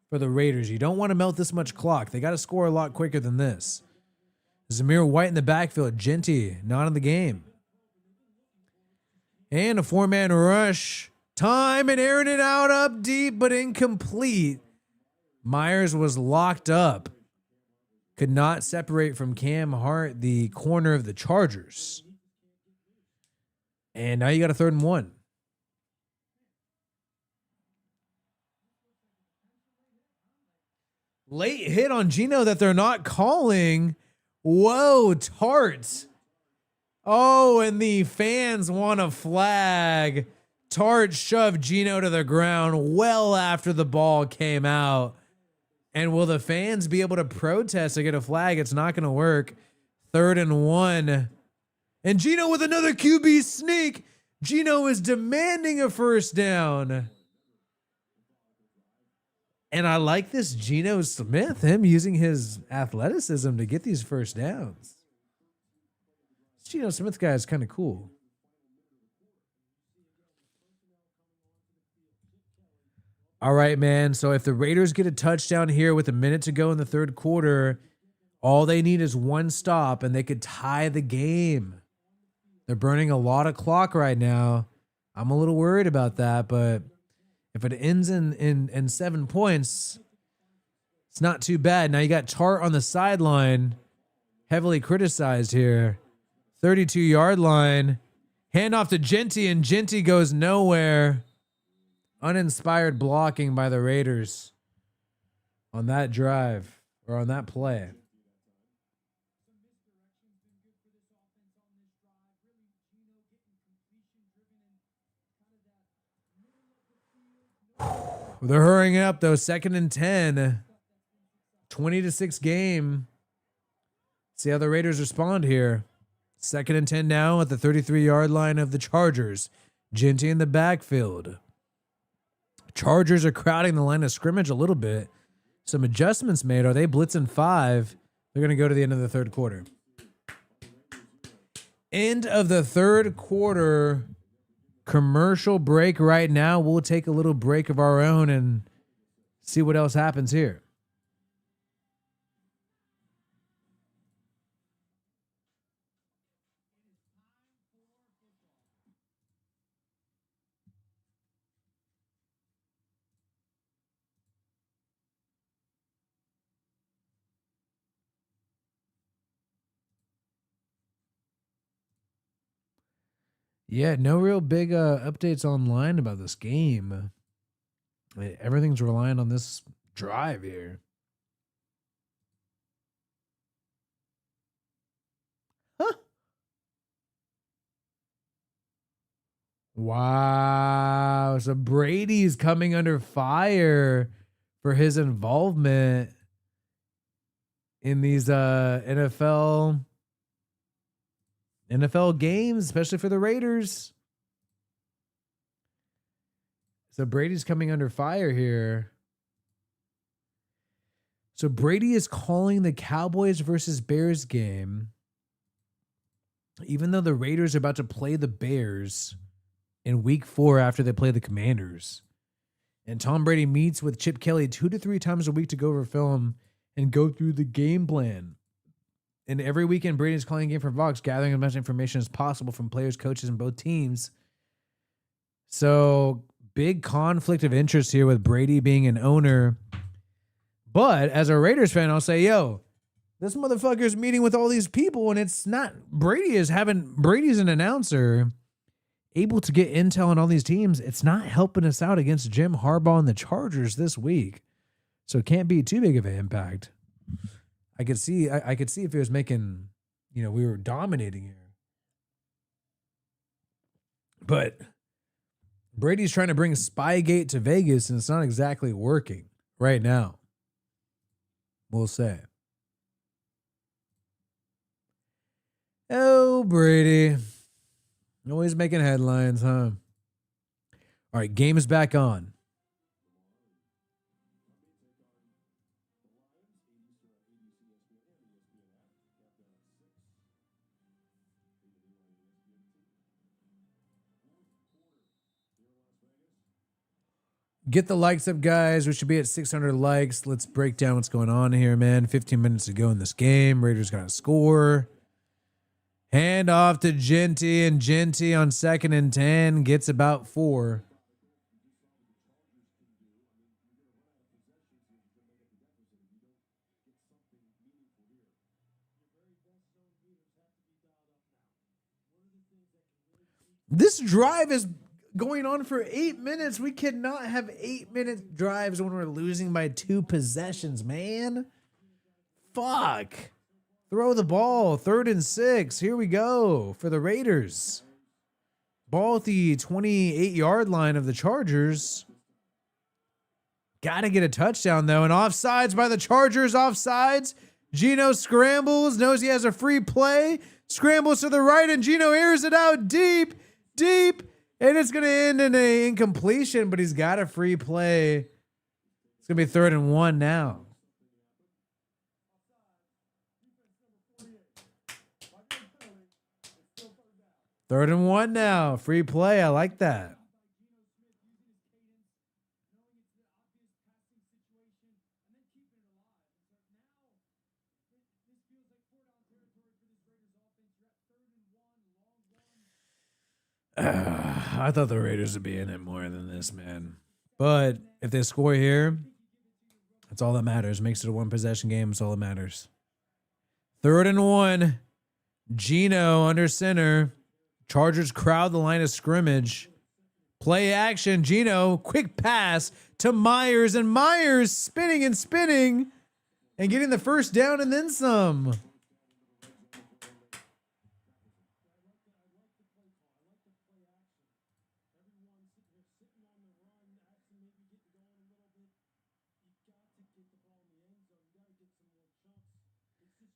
for the Raiders. You don't want to melt this much clock. They got to score a lot quicker than this. Zamir White in the backfield. Genty not in the game. And a 4-man rush. Time and airing it out up deep, but incomplete. Myers was locked up. Could not separate from Cam Hart, the corner of the Chargers. And now you got a 3rd and 1. Late hit on Gino that they're not calling. Whoa, Tart. Oh, and the fans want a flag. Tart shoved Gino to the ground well after the ball came out. And will the fans be able to protest to get a flag? It's not going to work. 3rd and 1. And Gino with another QB sneak. Gino is demanding a 1st down. And I like this Geno Smith, him using his athleticism to get these 1st downs. This Geno Smith guy is kind of cool. All right, man. So if the Raiders get a touchdown here with a minute to go in the 3rd quarter, all they need is 1 stop and they could tie the game. They're burning a lot of clock right now. I'm a little worried about that, but if it ends in 7 points, it's not too bad. Now you got Tart on the sideline, heavily criticized here. 32-yard line. Hand off to Genty, and Genty goes nowhere. Uninspired blocking by the Raiders on that drive or on that play. They're hurrying up though. 2nd and 10. 20-6 game. See how the Raiders respond here. 2nd and 10 now at the 33-yard line of the Chargers. Genty in the backfield. Chargers are crowding the line of scrimmage a little bit. Some adjustments made. Are they blitzing 5? They're going to go to the end of the 3rd quarter. End of the 3rd quarter. Commercial break right now. We'll take a little break of our own and see what else happens here. Yeah, no real big updates online about this game. Everything's relying on this drive here. Huh. Wow. So Brady's coming under fire for his involvement in these NFL games, especially for the Raiders. So Brady's coming under fire here. So Brady is calling the Cowboys versus Bears game, even though the Raiders are about to play the Bears in week 4 after they play the Commanders. And Tom Brady meets with Chip Kelly 2 to 3 times a week to go over film and go through the game plan. And every weekend, Brady's calling a game for Vox, gathering as much information as possible from players, coaches, and both teams. So big conflict of interest here with Brady being an owner. But as a Raiders fan, I'll say, yo, this motherfucker's meeting with all these people, and it's not Brady's an announcer able to get intel on all these teams. It's not helping us out against Jim Harbaugh and the Chargers this week. So it can't be too big of an impact. I could see if it was making, we were dominating here. But Brady's trying to bring Spygate to Vegas, and it's not exactly working right now. We'll say. Oh, Brady. Always making headlines, huh? All right, game is back on. Get the likes up, guys. We should be at 600 likes. Let's break down what's going on here, man. 15 minutes to go in this game. Raiders got to score. Hand off to Genty, and Genty on 2nd and 10 gets about 4. This drive is going on for 8 minutes. We cannot have 8-minute drives when we're losing by 2 possessions, man. Fuck. Throw the ball. 3rd and 6. Here we go for the Raiders. Ball at the 28-yard line of the Chargers. Got to get a touchdown, though. And offsides by the Chargers. Offsides. Geno scrambles. Knows he has a free play. Scrambles to the right, and Geno airs it out deep. And it's going to end in an incompletion, but he's got a free play. It's going to be 3rd and 1 now. Third and 1 now. Free play. I like that. I thought the Raiders would be in it more than this, man. But if they score here, that's all that matters. Makes it a 1-possession game. It's all that matters. 3rd and 1. Geno under center. Chargers crowd the line of scrimmage. Play action. Geno, quick pass to Myers, and Myers spinning and getting the first down and then some.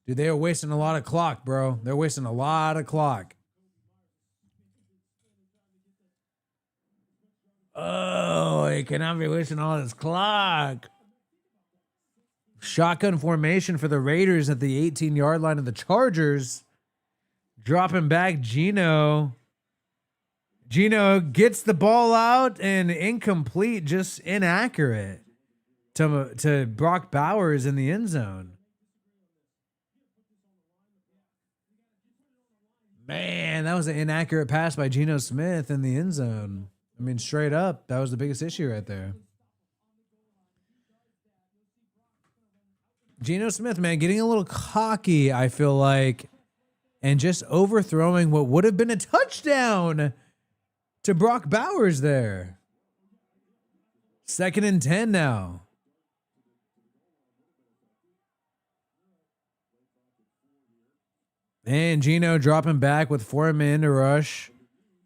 Dude, they are wasting a lot of clock, bro. They're wasting a lot of clock. Oh, he cannot be wasting all this clock. Shotgun formation for the Raiders at the 18-yard line of the Chargers. Dropping back Geno. Geno gets the ball out and incomplete, just inaccurate to Brock Bowers in the end zone. Man, that was an inaccurate pass by Geno Smith in the end zone. I mean, straight up, that was the biggest issue right there. Geno Smith, man, getting a little cocky, I feel like, and just overthrowing what would have been a touchdown to Brock Bowers there. 2nd and 10 now. And Geno dropping back with 4 men to rush.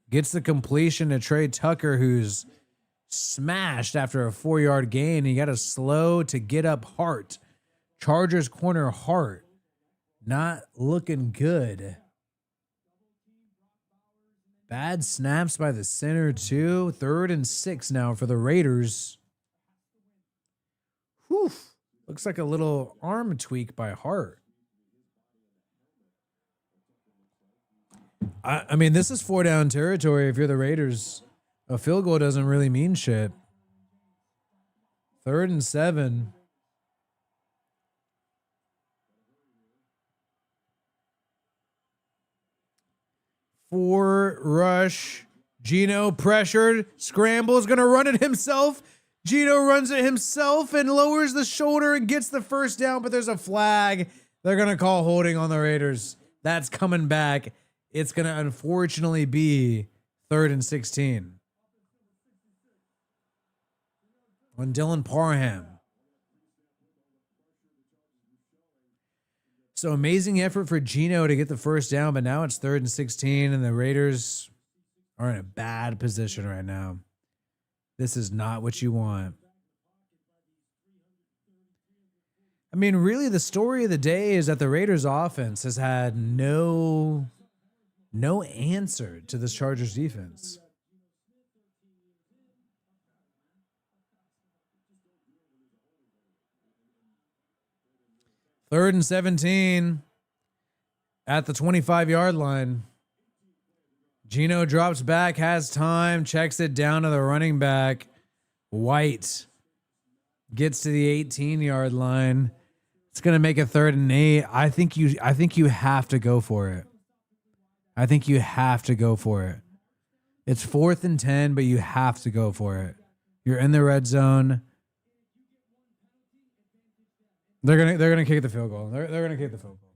Gets the completion to Trey Tucker, who's smashed after a 4-yard gain. He got a slow to get up Hart. Chargers corner Hart. Not looking good. Bad snaps by the center too. 3rd and 6 now for the Raiders. Whew. Looks like a little arm tweak by Hart. I mean, this is 4-down territory if you're the Raiders. A field goal doesn't really mean shit. 3rd and 7. Four rush. Geno pressured. Scrambles. Going to run it himself. Geno runs it himself and lowers the shoulder and gets the first down, but there's a flag. They're going to call holding on the Raiders. That's coming back. It's going to unfortunately be 3rd and 16. On Dylan Parham. So amazing effort for Geno to get the first down, but now it's 3rd and 16, and the Raiders are in a bad position right now. This is not what you want. I mean, really, the story of the day is that the Raiders offense has had no answer to this Chargers defense. Third and 17 at the 25-yard line. Geno drops back, has time, checks it down to the running back. White gets to the 18-yard line. It's going to make it 3rd and 8. I think you have to go for it. I think you have to go for it. It's 4th and 10, but you have to go for it. You're in the red zone. They're gonna kick the field goal. They're gonna kick the field goal.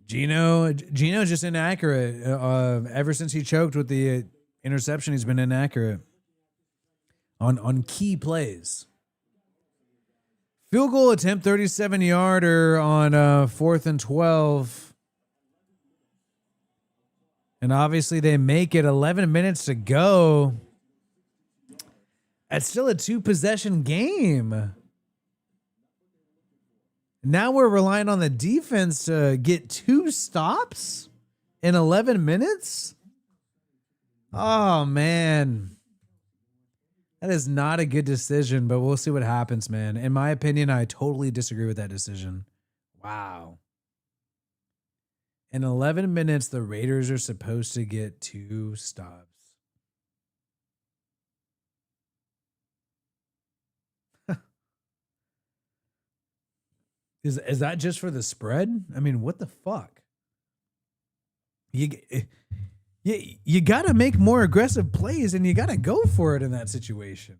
Geno's just inaccurate. Ever since he choked with the interception, he's been inaccurate on key plays. Field goal attempt, 37-yarder on 4th and 12. And obviously they make it. 11 minutes to go. It's still a 2-possession game. Now we're relying on the defense to get 2 stops in 11 minutes. Oh, man. That is not a good decision, but we'll see what happens, man. In my opinion, I totally disagree with that decision. Wow. In 11 minutes, the Raiders are supposed to get 2 stops. Is that just for the spread? I mean, what the fuck? You got to make more aggressive plays, and you got to go for it in that situation.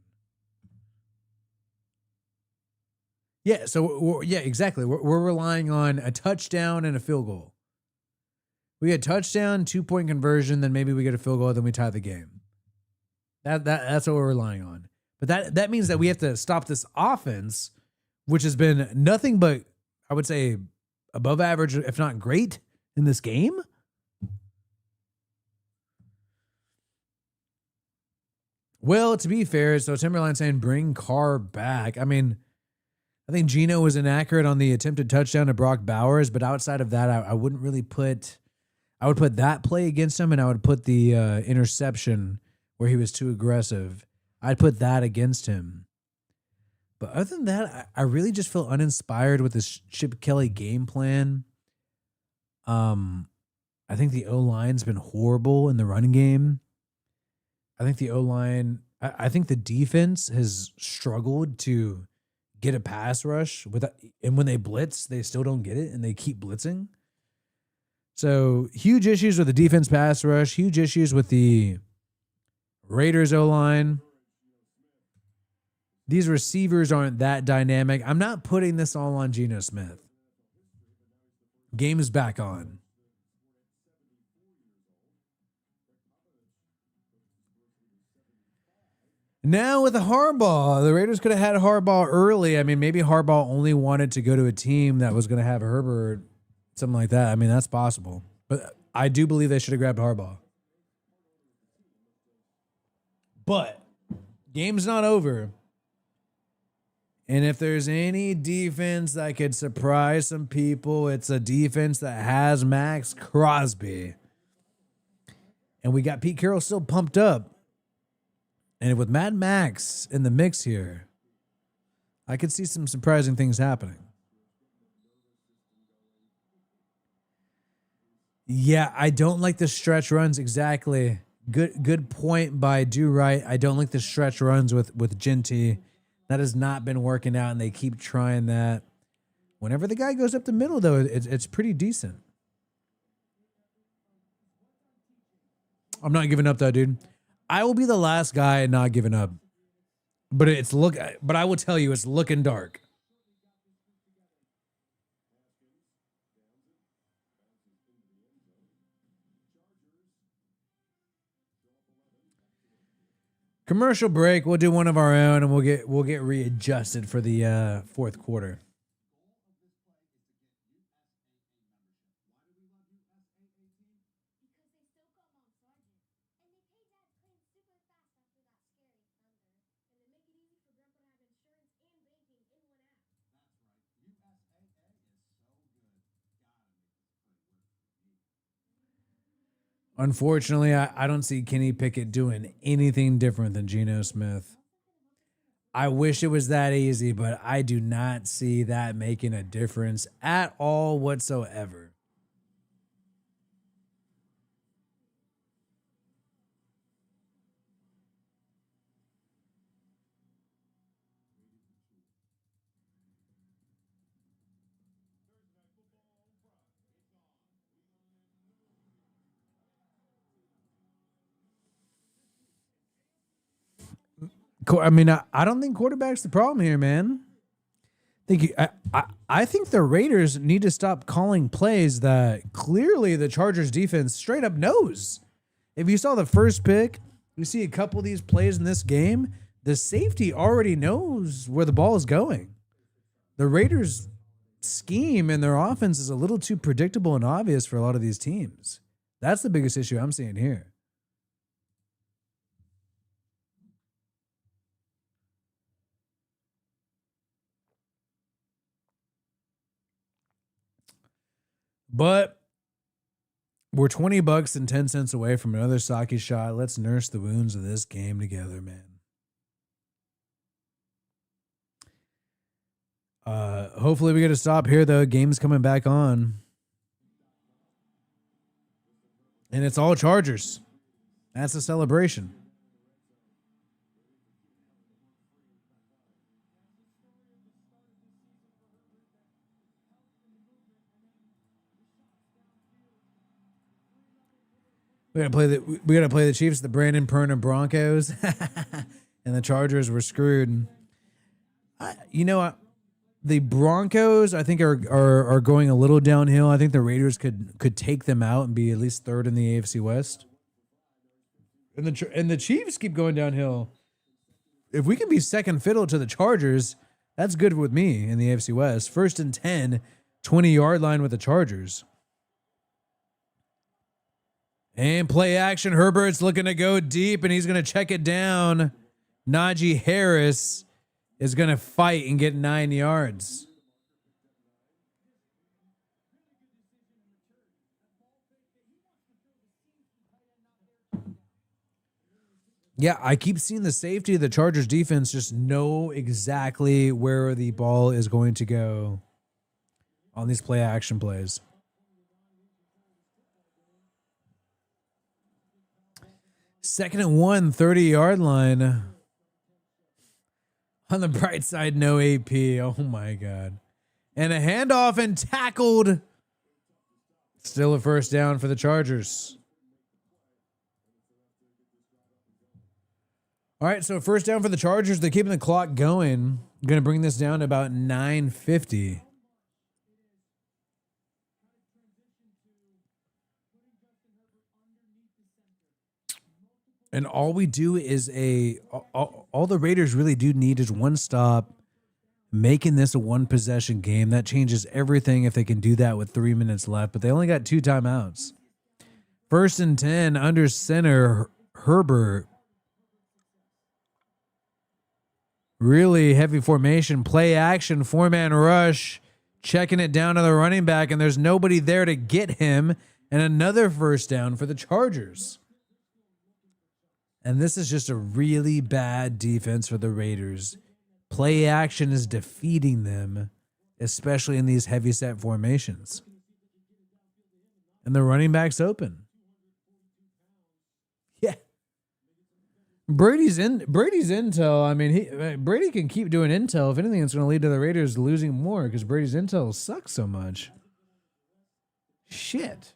Yeah, so yeah, exactly. We're relying on a touchdown and a field goal. We get touchdown, 2-point conversion, then maybe we get a field goal, then we tie the game. That's what we're relying on. But that means that we have to stop this offense, which has been nothing but, I would say, above average, if not great, in this game. Well, to be fair, so Timberline saying bring Carr back. I mean, I think Geno was inaccurate on the attempted touchdown to Brock Bowers, but outside of that, I wouldn't really put. I would put that play against him, and I would put the interception where he was too aggressive. I'd put that against him. But other than that, I really just feel uninspired with this Chip Kelly game plan. I think the O-line's been horrible in the running game. I think the O-line, I think the defense has struggled to get a pass rush and when they blitz, they still don't get it and they keep blitzing. So huge issues with the defense pass rush, huge issues with the Raiders O-line. These receivers aren't that dynamic. I'm not putting this all on Geno Smith. Game is back on. Now with the Harbaugh, the Raiders could have had Harbaugh early. I mean, maybe Harbaugh only wanted to go to a team that was going to have Herbert, something like that. I mean, that's possible. But I do believe they should have grabbed Harbaugh. But game's not over. And if there's any defense that could surprise some people, it's a defense that has Max Crosby. And we got Pete Carroll still pumped up. And with Mad Max in the mix here, I could see some surprising things happening. Yeah, I don't like the stretch runs exactly. Good point by Do Right. I don't like the stretch runs with Ginty. That has not been working out, and they keep trying that. Whenever the guy goes up the middle, though, it's pretty decent. I'm not giving up, though, dude. I will be the last guy not giving up. But I will tell you, it's looking dark. Commercial break. We'll do one of our own, and we'll get readjusted for the fourth quarter. Unfortunately, I don't see Kenny Pickett doing anything different than Geno Smith. I wish it was that easy, but I do not see that making a difference at all whatsoever. I mean, I don't think quarterback's the problem here, man. I think the Raiders need to stop calling plays that clearly the Chargers defense straight up knows. If you saw the first pick, you see a couple of these plays in this game, the safety already knows where the ball is going. The Raiders' scheme and their offense is a little too predictable and obvious for a lot of these teams. That's the biggest issue I'm seeing here. But we're $20 and 10 cents away from another Saki shot. Let's nurse the wounds of this game together, man. Hopefully we get a stop here, though. Game's coming back on. And it's all Chargers. That's a celebration. We gotta play the Chiefs, the Brandon Perna Broncos, and the Chargers were screwed. The Broncos, I think, are going a little downhill. I think the Raiders could take them out and be at least third in the AFC West. And the Chiefs keep going downhill. If we can be second fiddle to the Chargers, that's good with me in the AFC West. First and 10, 20-yard line with the Chargers. And play action. Herbert's looking to go deep, and he's going to check it down. Najee Harris is going to fight and get 9 yards. Yeah, I keep seeing the safety of the Chargers defense just know exactly where the ball is going to go on these play action plays. Second and 1, 30-yard line. On the bright side, no AP. Oh, my God. And a handoff and tackled. Still a first down for the Chargers. All right, so first down for the Chargers. They're keeping the clock going. Going to bring this down to about 9:50. And all we do is all the Raiders really do need is one stop, making this a one possession game. That changes everything if they can do that with 3 minutes left, but they only got 2 timeouts. 1st and 10 under center, Herbert. Really heavy formation, play action, 4-man rush, checking it down to the running back, and there's nobody there to get him, and another first down for the Chargers. And this is just a really bad defense for the Raiders. Play action is defeating them, especially in these heavy set formations. And the running back's open. Yeah. Brady's intel. I mean, Brady can keep doing intel. If anything, it's going to lead to the Raiders losing more because Brady's intel sucks so much. Shit.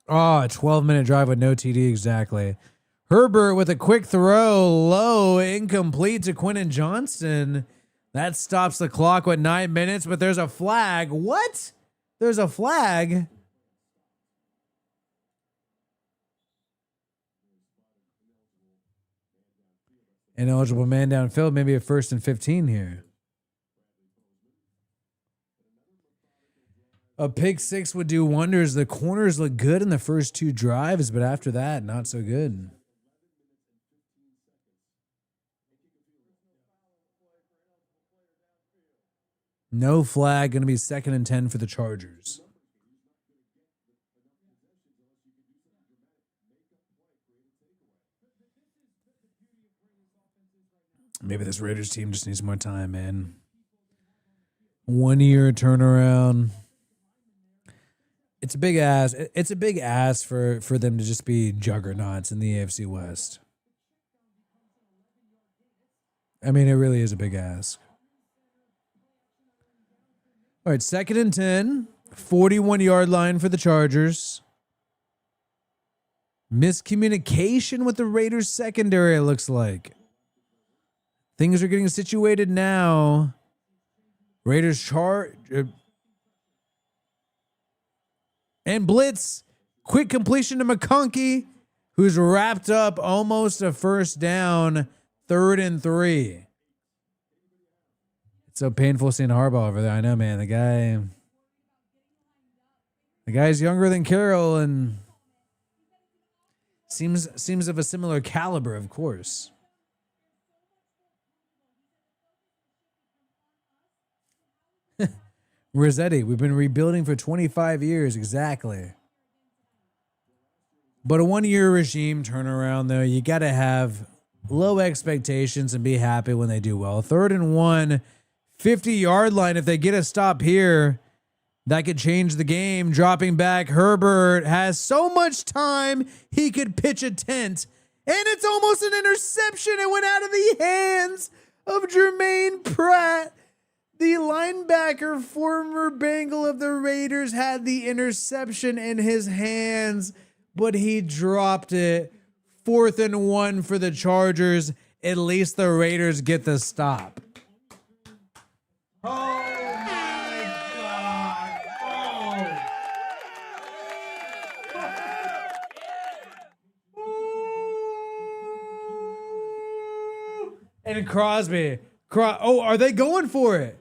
Oh, a 12-minute drive with no TD, exactly. Herbert with a quick throw, low, incomplete to Quentin Johnston. That stops the clock with 9 minutes, but there's a flag. What? There's a flag? Ineligible man downfield, maybe a 1st and 15 here. A pick 6 would do wonders. The corners look good in the first 2 drives, but after that, not so good. No flag, going to be 2nd and 10 for the Chargers. Maybe this Raiders team just needs more time, man. 1 year turnaround. It's a big ask. It's a big ask for them to just be juggernauts in the AFC West. I mean, it really is a big ask. All right, 2nd and 10, 41-yard line for the Chargers. Miscommunication with the Raiders secondary, it looks like. Things are getting situated now. Raiders and blitz. Quick completion to McConkey, who's wrapped up almost a first down. 3rd and 3. It's so painful seeing Harbaugh over there. I know, man. The guy's younger than Carroll and seems of a similar caliber, of course. Rossetti, we've been rebuilding for 25 years, exactly. But a 1-year regime turnaround, though, you got to have low expectations and be happy when they do well. 3rd and 1, 50-yard line. If they get a stop here, that could change the game. Dropping back, Herbert has so much time, he could pitch a tent. And it's almost an interception. It went out of the hands of Jermaine Pratt. The linebacker, former Bengal of the Raiders, had the interception in his hands, but he dropped it. 4th and 1 for the Chargers. At least the Raiders get the stop. Oh, my God. Oh. And Crosby. Oh, are they going for it?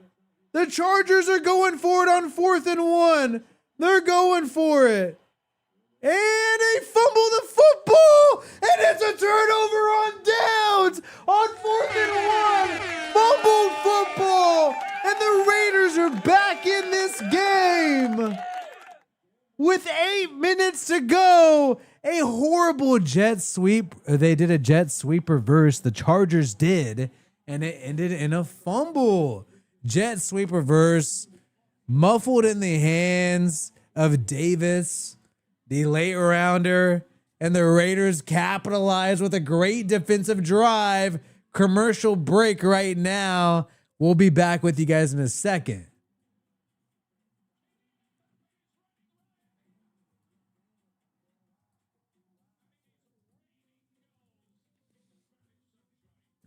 The Chargers are going for it on 4th and 1. They're going for it. And they fumble the football. And it's a turnover on downs on 4th and 1. Fumbled football. And the Raiders are back in this game. With 8 minutes to go. A horrible jet sweep. They did a jet sweep reverse. The Chargers did. And it ended in a fumble. Jet sweep reverse, muffled in the hands of Davis, the late rounder, and the Raiders capitalize with a great defensive drive. Commercial break right now. We'll be back with you guys in a second.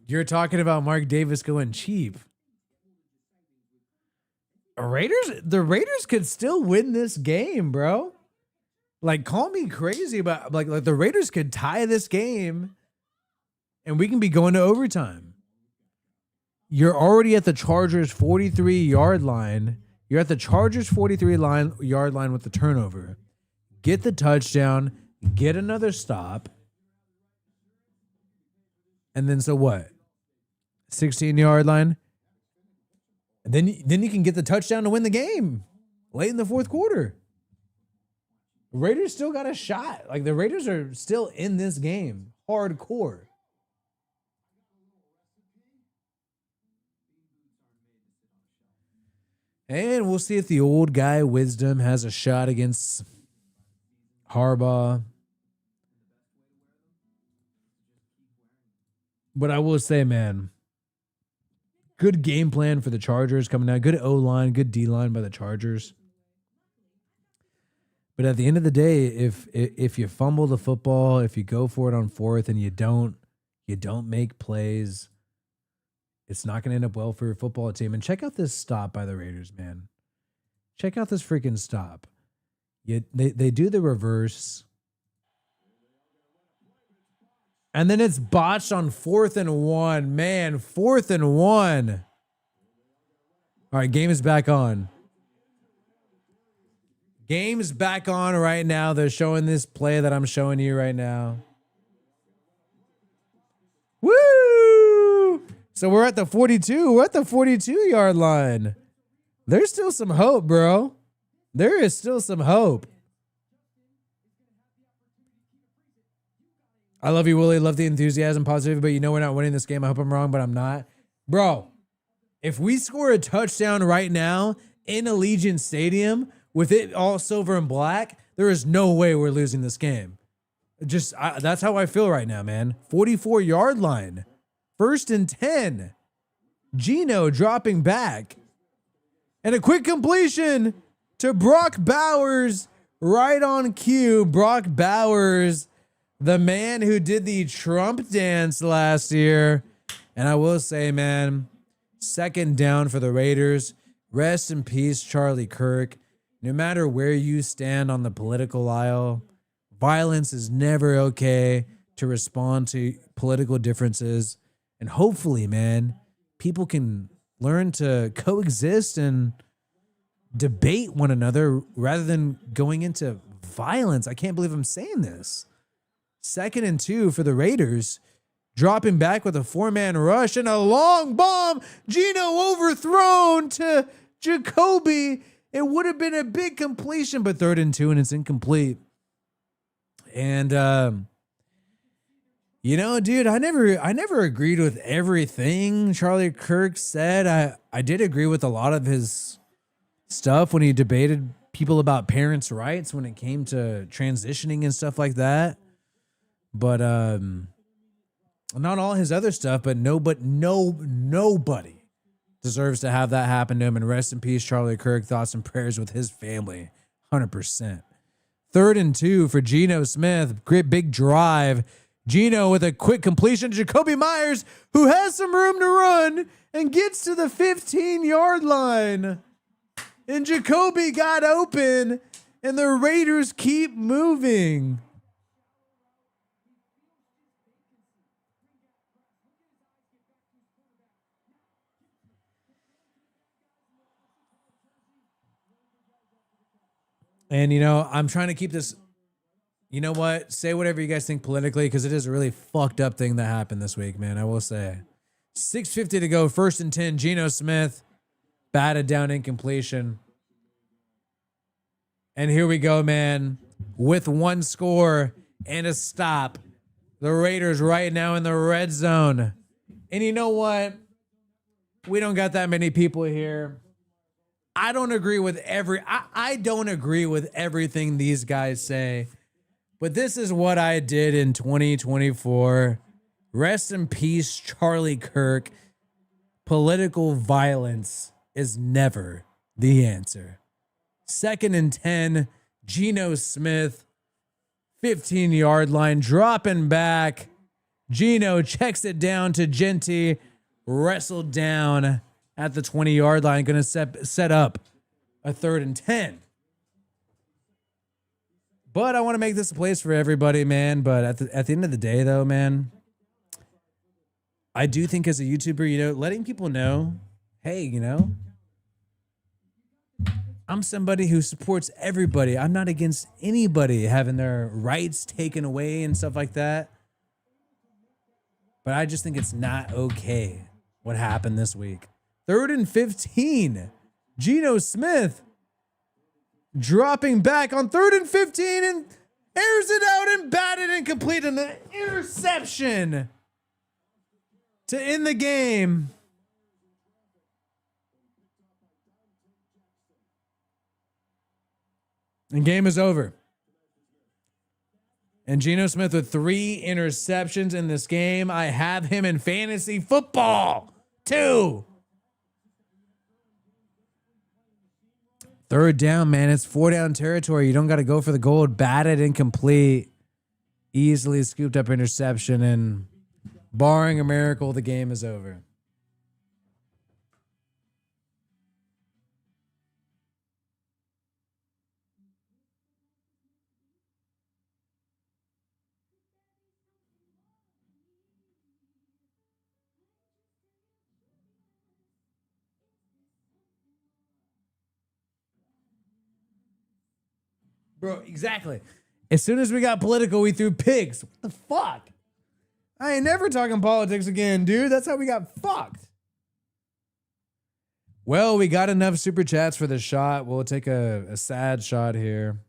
You're talking about Mark Davis going cheap. The Raiders could still win this game, bro. Like, call me crazy, but like the Raiders could tie this game and we can be going to overtime. You're already at the Chargers 43-yard line. You're at the Chargers 43-yard line with the turnover. Get the touchdown, get another stop. And then so what? 16-yard line. And then you can get the touchdown to win the game late in the fourth quarter. Raiders still got a shot. Like, the Raiders are still in this game. Hardcore. And we'll see if the old guy Wisdom has a shot against Harbaugh. But I will say, man, good game plan for the Chargers coming out. Good O-line, good D-line by the Chargers. But at the end of the day, if you fumble the football, if you go for it on fourth and you don't make plays, it's not going to end up well for your football team. And check out this stop by the Raiders, man. Check out this freaking stop. They do the reverse. And then it's botched on 4th and 1. Man, 4th and 1. All right, game is back on. Game's back on right now. They're showing this play that I'm showing you right now. Woo! So we're at the 42. We're at the 42-yard line. There's still some hope, bro. There is still some hope. I love you, Willie. Love the enthusiasm, positivity, but you know we're not winning this game. I hope I'm wrong, but I'm not. Bro, if we score a touchdown right now in Allegiant Stadium with it all silver and black, there is no way we're losing this game. That's how I feel right now, man. 44-yard line. 1st and 10. Geno dropping back. And a quick completion to Brock Bowers right on cue. Brock Bowers, the man who did the Trump dance last year. And I will say, man, 2nd down for the Raiders. Rest in peace, Charlie Kirk. No matter where you stand on the political aisle, violence is never okay to respond to political differences. And hopefully, man, people can learn to coexist and debate one another rather than going into violence. I can't believe I'm saying this. 2nd and 2 for the Raiders. Dropping back with a 4-man rush and a long bomb. Geno overthrown to Jacoby. It would have been a big completion, but 3rd and 2 and it's incomplete. And, you know, dude, I never agreed with everything Charlie Kirk said. I did agree with a lot of his stuff when he debated people about parents' rights when it came to transitioning and stuff like that. But not all his other stuff, but nobody deserves to have that happen to him. And rest in peace, Charlie Kirk. Thoughts and prayers with his family. 100%. 3rd and 2 for Geno Smith. Great big drive. Geno with a quick completion to Jacoby Myers, who has some room to run and gets to the 15-yard line. And Jacoby got open, and the Raiders keep moving. And, you know, I'm trying to keep this, you know what? Say whatever you guys think politically, because it is a really fucked up thing that happened this week, man. I will say. 6:50 to go, 1st and 10. Geno Smith batted down incompletion. And here we go, man. With 1 score and a stop. The Raiders right now in the red zone. And you know what? We don't got that many people here. I don't agree with I don't agree with everything these guys say, but this is what I did in 2024. Rest in peace, Charlie Kirk. Political violence is never the answer. 2nd and 10, Geno Smith, 15-yard line, dropping back. Geno checks it down to Genty, wrestled down at the 20-yard line, going to set up a 3rd and 10. But I want to make this a place for everybody, man. But at the end of the day, though, man, I do think as a YouTuber, you know, letting people know, hey, you know, I'm somebody who supports everybody. I'm not against anybody having their rights taken away and stuff like that. But I just think it's not okay what happened this week. 3rd and 15. Geno Smith dropping back on 3rd and 15 and airs it out and batted and complete an interception to end the game. And game is over. And Geno Smith with 3 interceptions in this game. I have him in fantasy football, too. 3rd down, man. It's 4-down territory. You don't got to go for the gold. Batted incomplete. Easily scooped up interception. And barring a miracle, the game is over. Bro, exactly. As soon as we got political, we threw pigs. What the fuck? I ain't never talking politics again, dude. That's how we got fucked. Well, we got enough super chats for the shot. We'll take a sad shot here.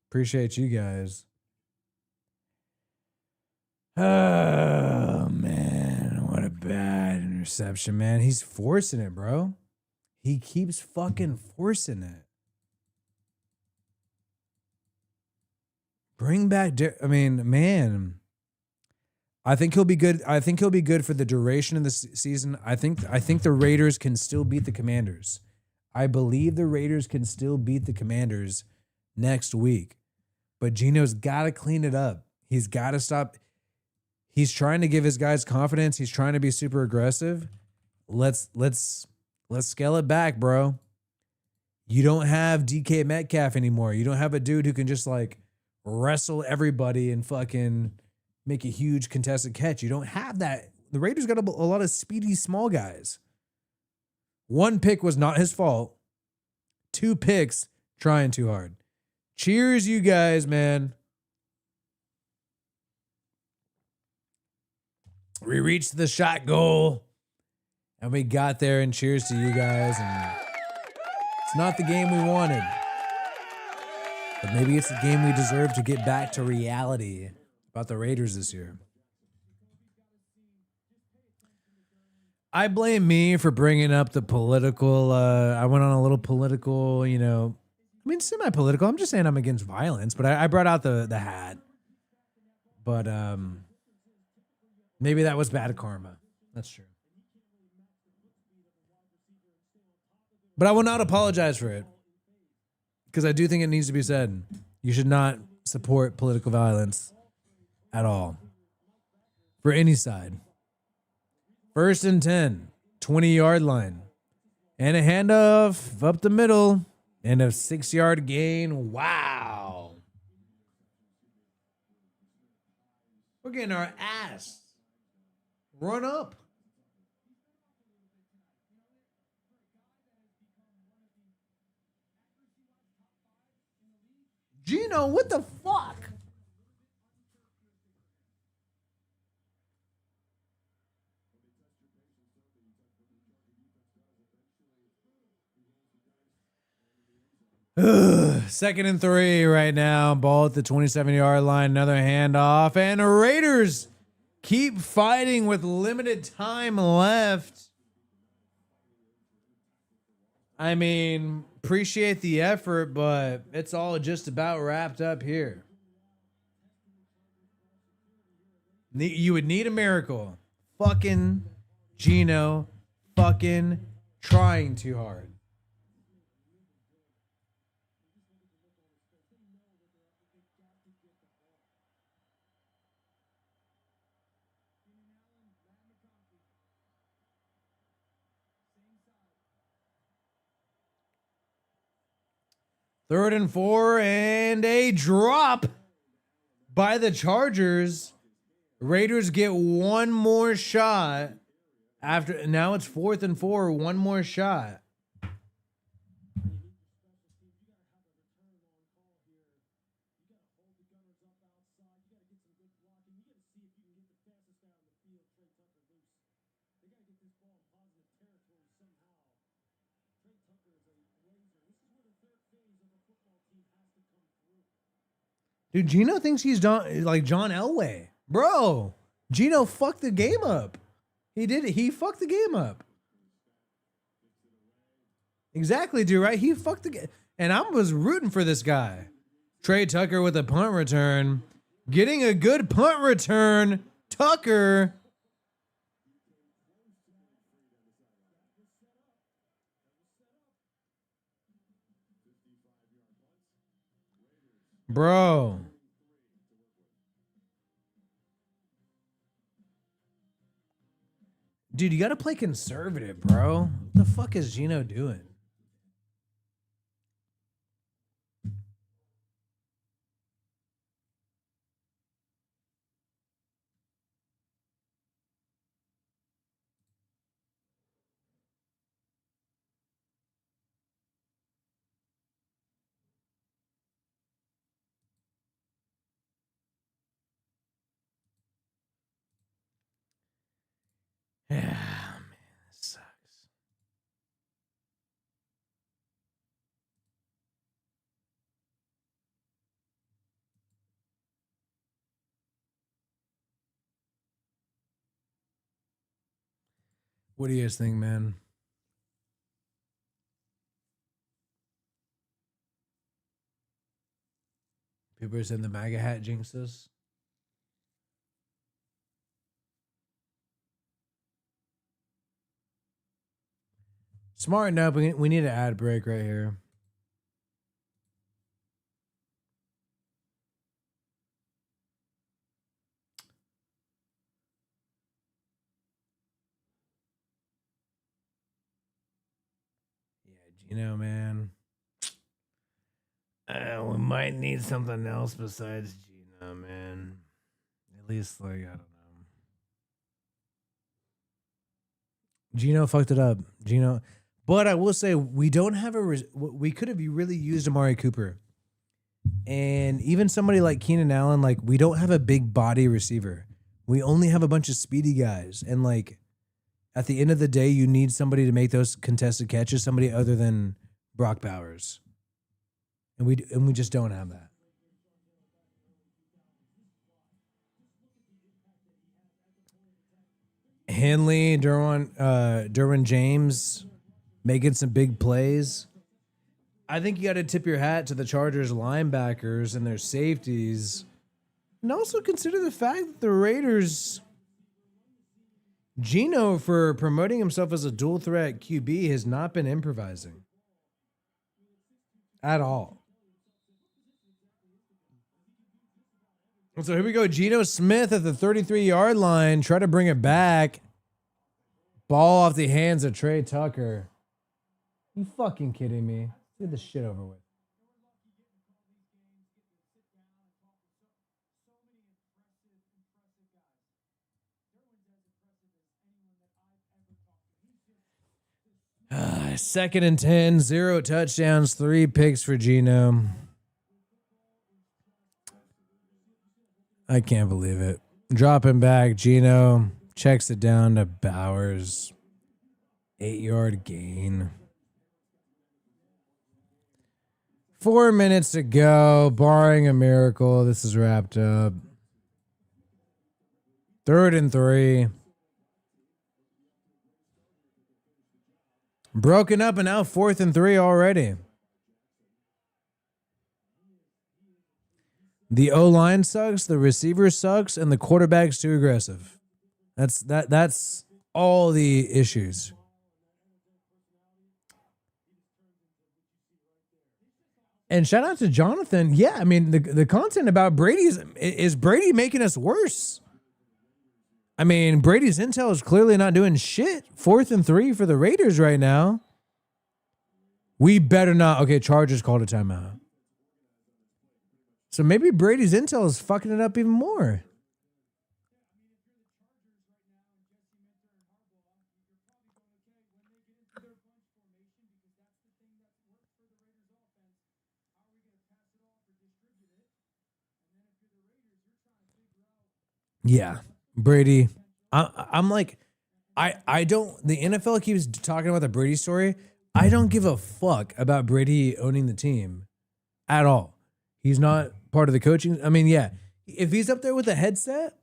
Appreciate you guys. Oh, man. What a bad interception, man. He's forcing it, bro. He keeps fucking forcing it. Bring back, I mean, man. I think he'll be good. I think he'll be good for the duration of the season. I think the Raiders can still beat the Commanders. I believe the Raiders can still beat the Commanders next week. But Geno's got to clean it up. He's got to stop. He's trying to give his guys confidence. He's trying to be super aggressive. Let's scale it back, bro. You don't have DK Metcalf anymore. You don't have a dude who can just like wrestle everybody and fucking make a huge contested catch. You don't have that. The Raiders got a lot of speedy small guys. 1 pick was not his fault. 2 picks, trying too hard. Cheers, you guys, man. We reached the shot goal and we got there, and cheers to you guys. And it's not the game we wanted. But maybe it's the game we deserve to get back to reality about the Raiders this year. I blame me for bringing up the political. I went on a little political, you know, I mean, semi-political. I'm just saying I'm against violence, but I brought out the hat. But maybe that was bad karma. That's true. But I will not apologize for it. Because I do think it needs to be said. You should not support political violence at all. For any side. 1st and 10. 20-yard line. And a handoff up the middle. And a 6-yard gain. Wow. We're getting our ass run up. Geno, what the fuck? Ugh, 2nd and 3 right now. Ball at the 27-yard line. Another handoff. And the Raiders keep fighting with limited time left. I mean, appreciate the effort, but it's all just about wrapped up here. You would need a miracle. Fucking Geno fucking trying too hard. 3rd and 4 and a drop by the Chargers. Raiders get one more shot after. Now it's 4th and 4, one more shot. Dude, Gino thinks he's like John Elway. Bro, Gino fucked the game up. He did it. He fucked the game up. Exactly, dude, right? He fucked the game. And I was rooting for this guy. Trey Tucker with a punt return. Getting a good punt return. Tucker. Bro. Dude, you got to play conservative, bro. What the fuck is Gino doing? Yeah, man, this sucks. What do you guys think, man? People are saying the MAGA hat jinxes. Smart enough. We need an ad break right here. Yeah, Gino, man. We might need something else besides Gino, man. At least, like, I don't know. Gino fucked it up. Gino. But I will say, we don't have we could have really used Amari Cooper. And even somebody like Keenan Allen, like, we don't have a big body receiver. We only have a bunch of speedy guys. And, like, at the end of the day, you need somebody to make those contested catches, somebody other than Brock Bowers. And we just don't have that. Henley, Derwin James making some big plays. I think you got to tip your hat to the Chargers linebackers and their safeties. And also consider the fact that the Raiders, Gino, for promoting himself as a dual threat QB, has not been improvising at all. So here we go. Geno Smith at the 33-yard line. Try to bring it back. Ball off the hands of Trey Tucker. You fucking kidding me? Get this shit over with. Second and 10, 0 touchdowns, 3 picks for Geno. I can't believe it. Dropping back, Geno checks it down to Bowers. 8-yard gain. 4 minutes to go. Barring a miracle, this is wrapped up. 3rd and 3. Broken up and now 4th and 3 already. The O-line sucks, the receiver sucks, and the quarterback's too aggressive. That's all the issues. And shout out to Jonathan. Yeah, I mean, the content about Brady is Brady making us worse. I mean, Brady's intel is clearly not doing shit. 4th and 3 for the Raiders right now. We better not. Okay, Chargers called a timeout. So maybe Brady's intel is fucking it up even more. Yeah, Brady. I'm like, I don't. The NFL keeps talking about the Brady story. I don't give a fuck about Brady owning the team at all. He's not part of the coaching. I mean, yeah, if he's up there with a headset,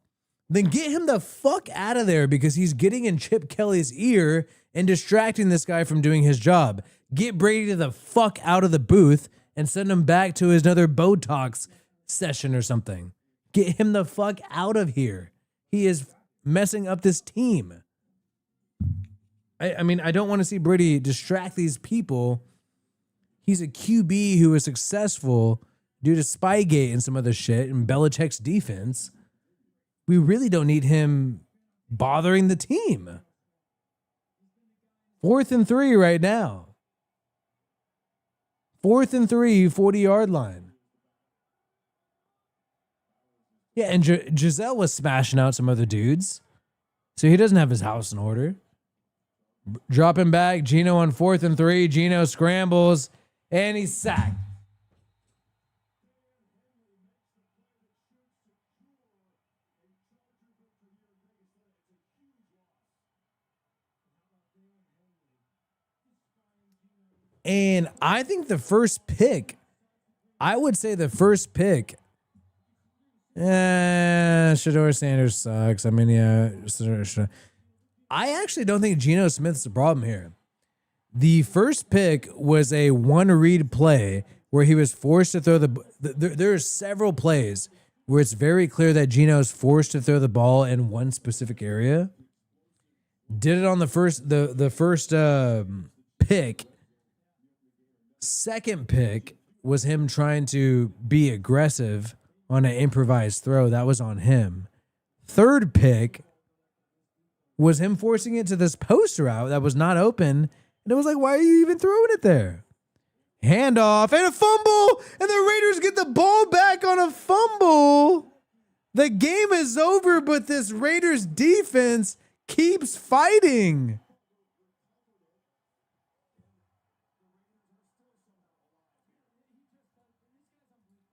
then get him the fuck out of there because he's getting in Chip Kelly's ear and distracting this guy from doing his job. Get Brady the fuck out of the booth and send him back to his another Botox session or something. Get him the fuck out of here. He is messing up this team. I mean, I don't want to see Brady distract these people. He's a QB who is successful due to Spygate and some other shit and Belichick's defense. We really don't need him bothering the team. 4th and 3 right now. 4th and 3, 40-yard line. Yeah, and Giselle was smashing out some other dudes. So he doesn't have his house in order. Dropping back, Geno on 4th and 3. Geno scrambles, and he's sacked. And I think the first pick, I would say the first pick, Shador Sanders sucks. I mean, yeah. I actually don't think Geno Smith's the problem here. The first pick was a one-read play where he was forced to throw there are several plays where it's very clear that Geno's forced to throw the ball in one specific area. Did it on the first pick. Second pick was him trying to be aggressive on an improvised throw. That was on him. Third pick was him forcing it to this post route that was not open. And it was like, why are you even throwing it there? Handoff and a fumble. And the Raiders get the ball back on a fumble. The game is over, but this Raiders defense keeps fighting.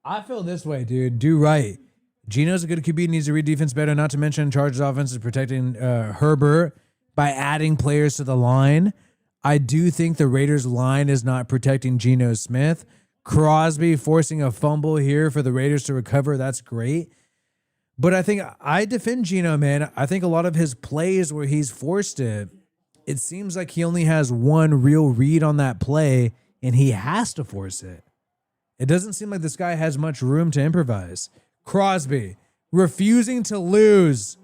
I feel this way, dude. Do right. Geno's a good QB, needs to read defense better, not to mention Chargers offense is protecting Herbert by adding players to the line. I do think the Raiders line is not protecting Geno Smith. Crosby forcing a fumble here for the Raiders to recover. That's great. But I think I defend Geno, man. I think a lot of his plays where he's forced it seems like he only has one real read on that play and he has to force it. It doesn't seem like this guy has much room to improvise. Crosby refusing to lose.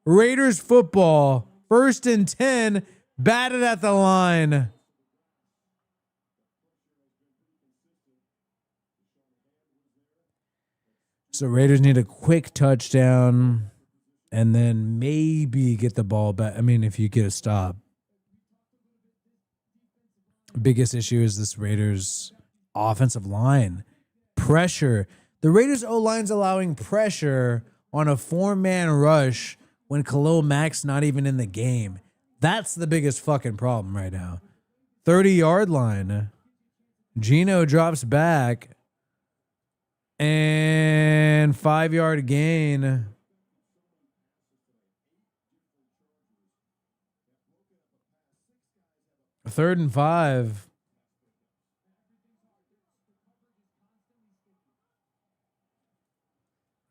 Raiders football, 1st and 10, batted at the line. So Raiders need a quick touchdown and then maybe get the ball back. I mean, if you get a stop. Biggest issue is this Raiders offensive line. Pressure. The Raiders O-line's allowing pressure on a 4-man rush when Khalil Mack's not even in the game. That's the biggest fucking problem right now. 30-yard line. Geno drops back. And 5-yard gain. Third and 5.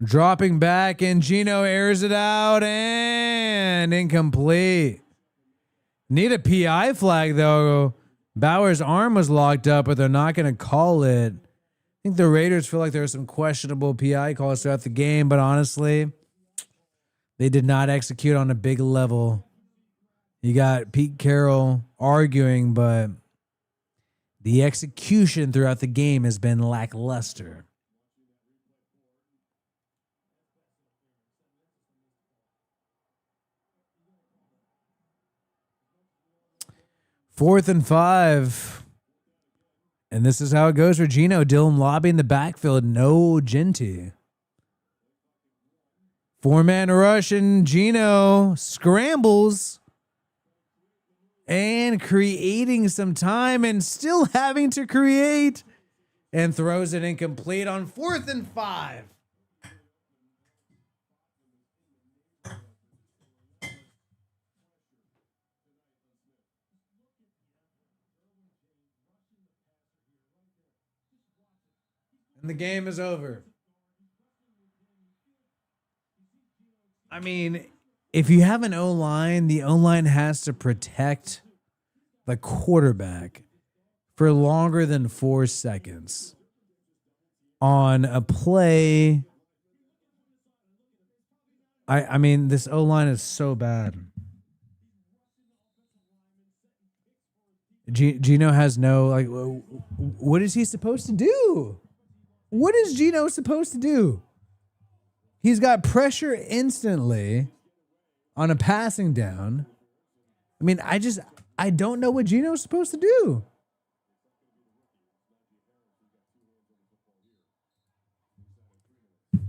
Dropping back, and Geno airs it out, and incomplete. Need a PI flag, though. Bauer's arm was locked up, but they're not going to call it. I think the Raiders feel like there were some questionable PI calls throughout the game, but honestly, they did not execute on a big level. You got Pete Carroll arguing, but the execution throughout the game has been lackluster. Fourth and 5. And this is how it goes for Gino. Dylan Lobby in the backfield. No Genty. 4-man rush, and Gino scrambles and creating some time and still having to create and throws it incomplete on 4th and 5. And the game is over. I mean, if you have an O-line, the O-line has to protect the quarterback for longer than 4 seconds on a play. I mean, this O-line is so bad. Gino has no, like, what is he supposed to do? What is Gino supposed to do? He's got pressure instantly on a passing down. I mean, I don't know what Gino's supposed to do.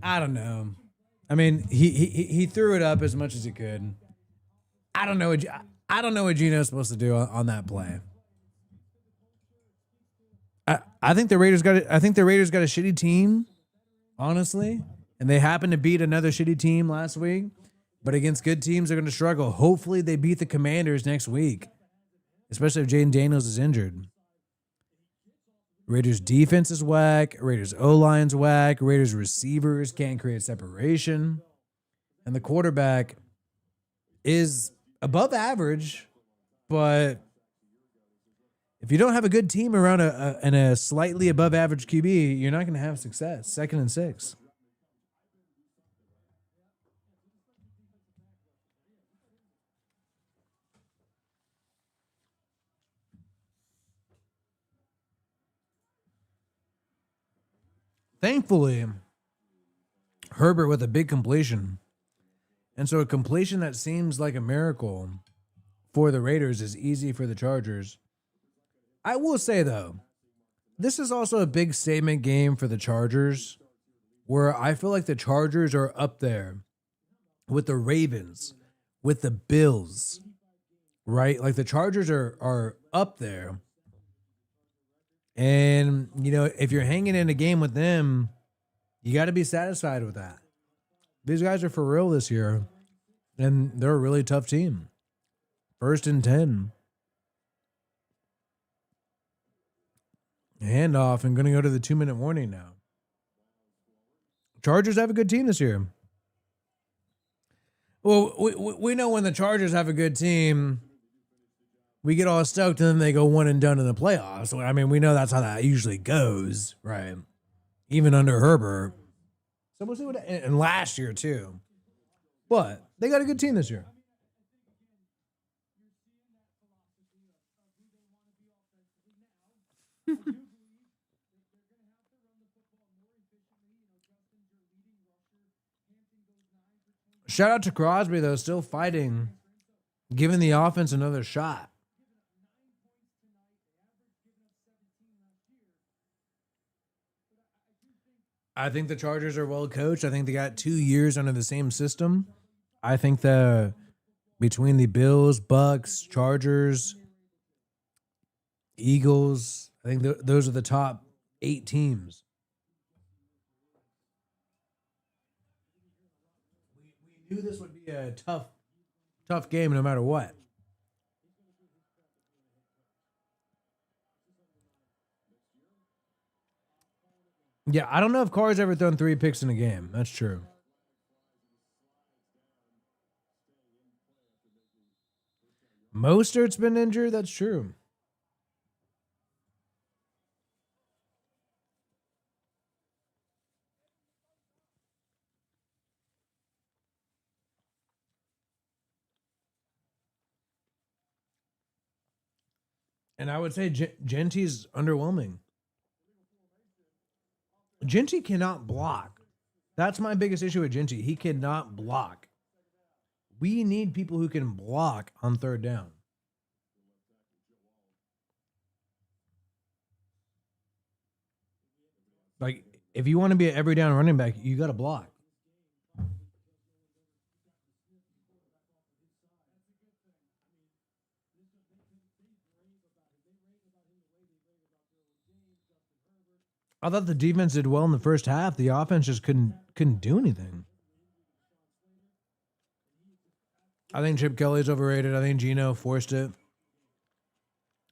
I don't know. I mean, he threw it up as much as he could. I don't know what Gino's supposed to do on that play. I think the Raiders got a shitty team, honestly, and they happened to beat another shitty team last week. But against good teams, they're going to struggle. Hopefully, they beat the Commanders next week, especially if Jaden Daniels is injured. Raiders defense is whack. Raiders O-line's whack. Raiders receivers can't create separation, and the quarterback is above average, but if you don't have a good team around a slightly above average QB, you're not going to have success. 2nd and 6. Thankfully, Herbert with a big completion. And so a completion that seems like a miracle for the Raiders is easy for the Chargers. I will say, though, this is also a big statement game for the Chargers, where I feel like the Chargers are up there with the Ravens, with the Bills, right? Like the Chargers are up there. And, you know, if you're hanging in a game with them, you got to be satisfied with that. These guys are for real this year, and they're a really tough team. 1st and 10. Handoff and going to go to the 2-minute warning now. Chargers have a good team this year. Well, we know when the Chargers have a good team, we get all stoked and then they go 1 and done in the playoffs. I mean, we know that's how that usually goes, right? Even under Herbert. So we'll see what, and last year too. But they got a good team this year. Shout out to Crosby, though, still fighting, giving the offense another shot. I think the Chargers are well coached. I think they got 2 years under the same system. I think between the Bills, Bucks, Chargers, Eagles, I think those are the top 8 teams. We knew this would be a tough game no matter what. Yeah, I don't know if Carr's ever thrown 3 picks in a game. That's true. Mostert's been injured. That's true. And I would say Genty's underwhelming. Genty cannot block. That's my biggest issue with Genty. He cannot block. We need people who can block on 3rd down. Like, if you want to be an every down running back, you got to block. I thought the defense did well in the first half. The offense just couldn't do anything. I think Chip Kelly's overrated. I think Geno forced it.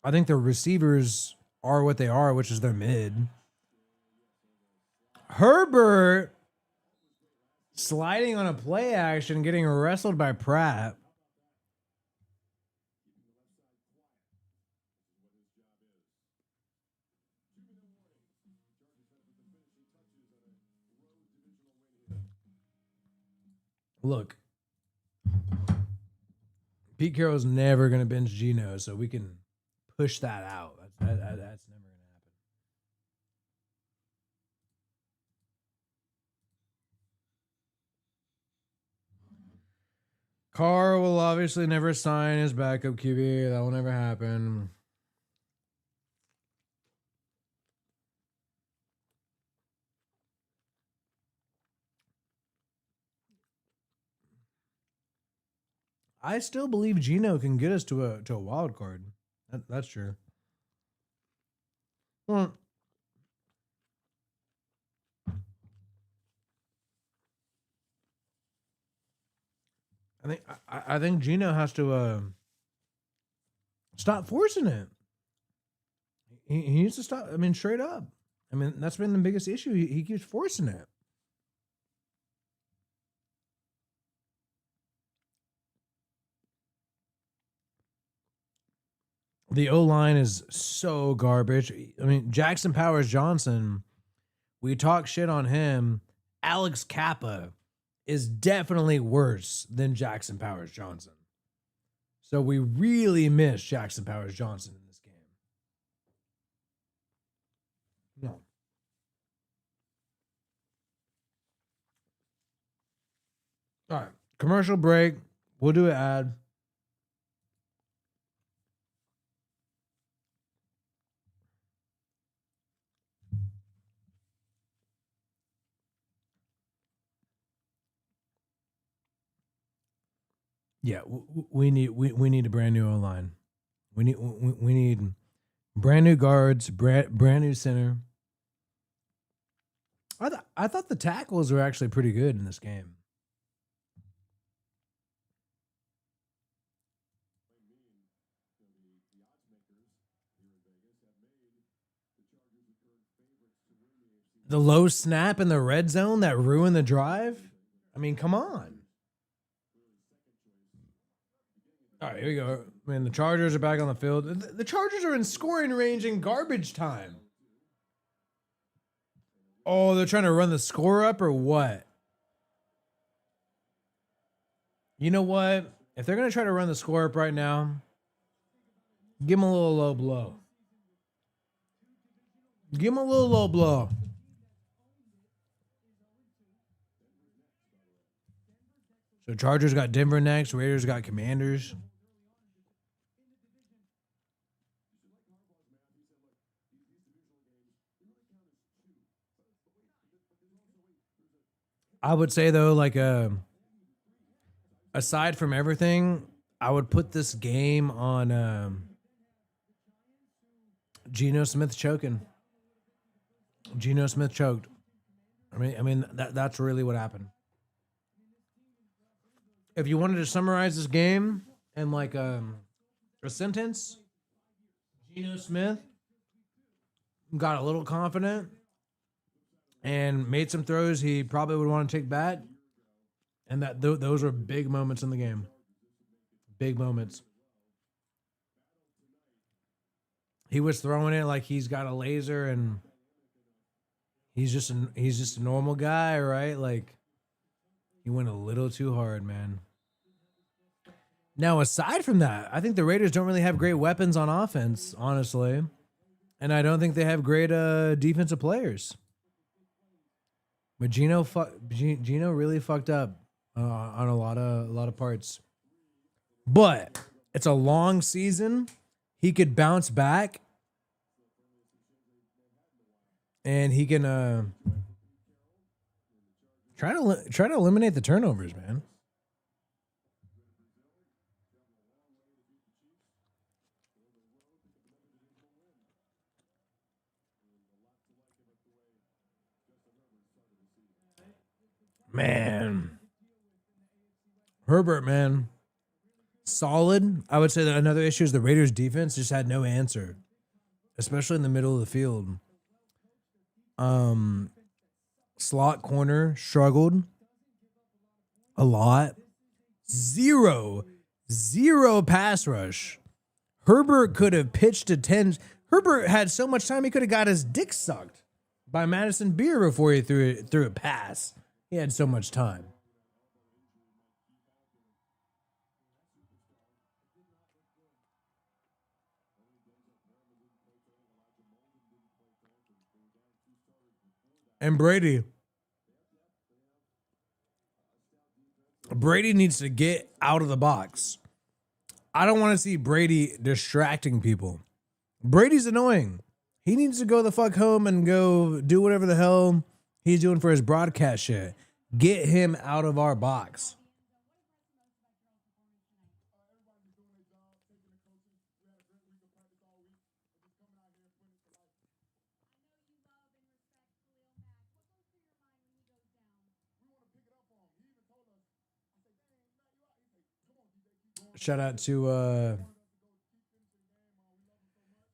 I think the receivers are what they are, which is their mid. Herbert sliding on a play action, getting wrestled by Pratt. Look, Pete Carroll's never going to bench Geno, so we can push that out. That's never going to happen. Carr will obviously never sign his backup QB. That will never happen. I still believe Geno can get us to a wild card. That's true. Well, I think Geno has to stop forcing it. He needs to stop. I mean, straight up. I mean, that's been the biggest issue. He keeps forcing it. The O-line is so garbage. I mean, Jackson Powers Johnson, we talk shit on him. Alex Kappa is definitely worse than Jackson Powers Johnson. So we really miss Jackson Powers Johnson in this game. No. All right. Commercial break. We'll do an ad. Yeah, we need a brand new O-line. We need brand new guards, brand new center. I thought the tackles were actually pretty good in this game. The low snap in the red zone that ruined the drive. I mean, come on. All right, here we go. Man, the Chargers are back on the field. The Chargers are in scoring range in garbage time. Oh, they're trying to run the score up or what? You know what? If they're going to try to run the score up right now, give them a little low blow. Give them a little low blow. So Chargers got Denver next. Raiders got Commanders. I would say though, like aside from everything, I would put this game on Geno Smith choking. Geno Smith choked. I mean that's really what happened. If you wanted to summarize this game in like a sentence, Geno Smith got a little confident and made some throws he probably would want to take back. And that those were big moments in the game. Big moments. He was throwing it like he's got a laser and he's just a normal guy, right? Like he went a little too hard, man. Now, aside from that, I think the Raiders don't really have great weapons on offense, honestly. And I don't think they have great defensive players. But Geno really fucked up on a lot of parts. But it's a long season. He could bounce back. and he can try to eliminate the turnovers, man. Man, Herbert, man, solid. I would say that another issue is the Raiders' defense just had no answer, especially in the middle of the field. Slot corner struggled a lot. Zero pass rush. Herbert could have pitched a 10. Herbert had so much time he could have got his dick sucked by Madison Beer before he threw a pass. He had so much time. And Brady needs to get out of the box. I don't want to see Brady distracting people. Brady's annoying. He needs to go the fuck home and go do whatever the hell he's doing for his broadcast shit. Get him out of our box. Shout out to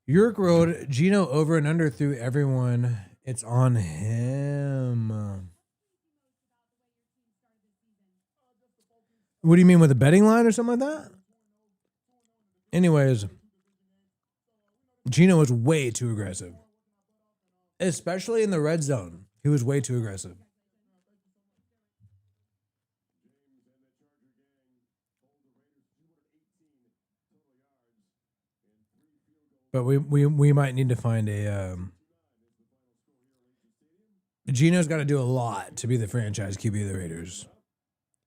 York Road. Gino over and under through everyone. It's on him. What do you mean with a betting line or something like that? Anyways, Gino was way too aggressive. Especially in the red zone. He was way too aggressive. But we might need to find a Gino's got to do a lot to be the franchise QB of the Raiders.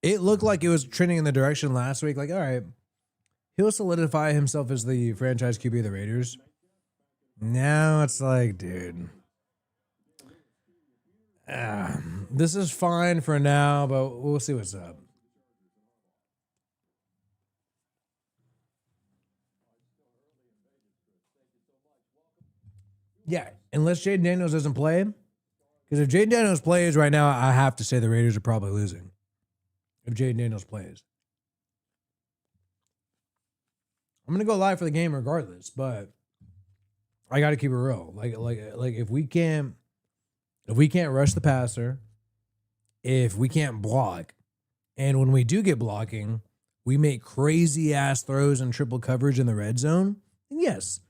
It looked like it was trending in the direction last week. Like, all right, he'll solidify himself as the franchise QB of the Raiders. Now it's like, dude, this is fine for now, but we'll see what's up. Yeah, unless Jaden Daniels doesn't play. Because if Jaden Daniels plays right now, I have to say the Raiders are probably losing. If Jaden Daniels plays. I'm going to go live for the game regardless, but I got to keep it real. Like if we can't rush the passer, if we can't block, and when we do get blocking, we make crazy ass throws and triple coverage in the red zone, then yes,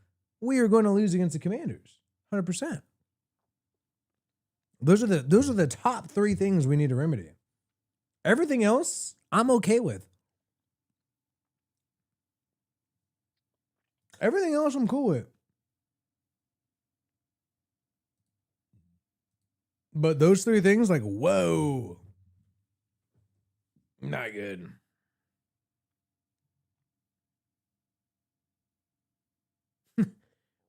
we are going to lose against the Commanders. 100%. Those are the top three things we need to remedy. Everything else, I'm okay with. Everything else, I'm cool with. But those three things, like, whoa, not good.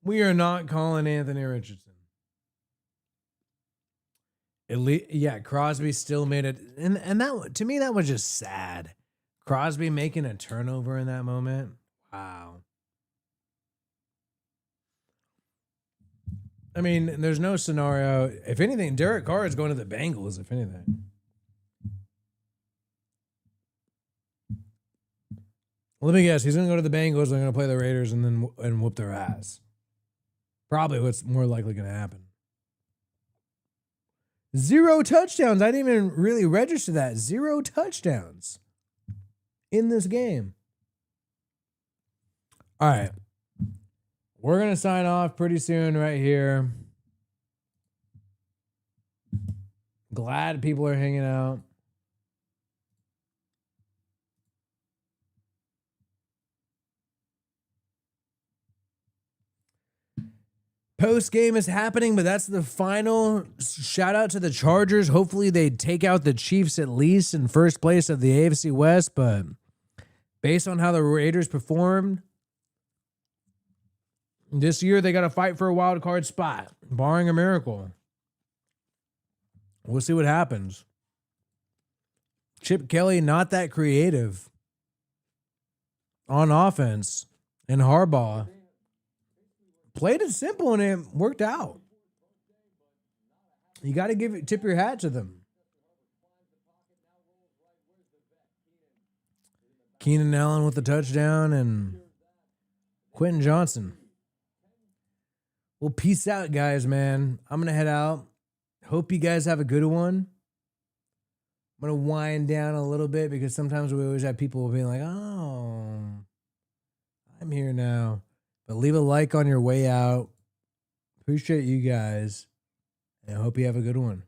We are not calling Anthony Richardson. Yeah, Crosby still made it. And that, to me, that was just sad. Crosby making a turnover in that moment. Wow. I mean, there's no scenario. If anything, Derek Carr is going to the Bengals, if anything. Let me guess. He's going to go to the Bengals. They're going to play the Raiders and whoop their ass. Probably what's more likely going to happen. 0 touchdowns. I didn't even really register that. 0 touchdowns in this game. All right. We're going to sign off pretty soon right here. Glad people are hanging out. Post game is happening, but that's the final. Shout out to the Chargers. Hopefully they take out the Chiefs at least in first place of the AFC West. But based on how the Raiders performed this year, they got to fight for a wild card spot, barring a miracle. We'll see what happens. Chip Kelly, not that creative on offense. And Harbaugh played it simple and it worked out. You got to tip your hat to them. Keenan Allen with the touchdown and Quentin Johnson. Well, peace out, guys, man. I'm going to head out. Hope you guys have a good one. I'm going to wind down a little bit because sometimes we always have people being like, oh, I'm here now. But leave a like on your way out. Appreciate you guys. And I hope you have a good one.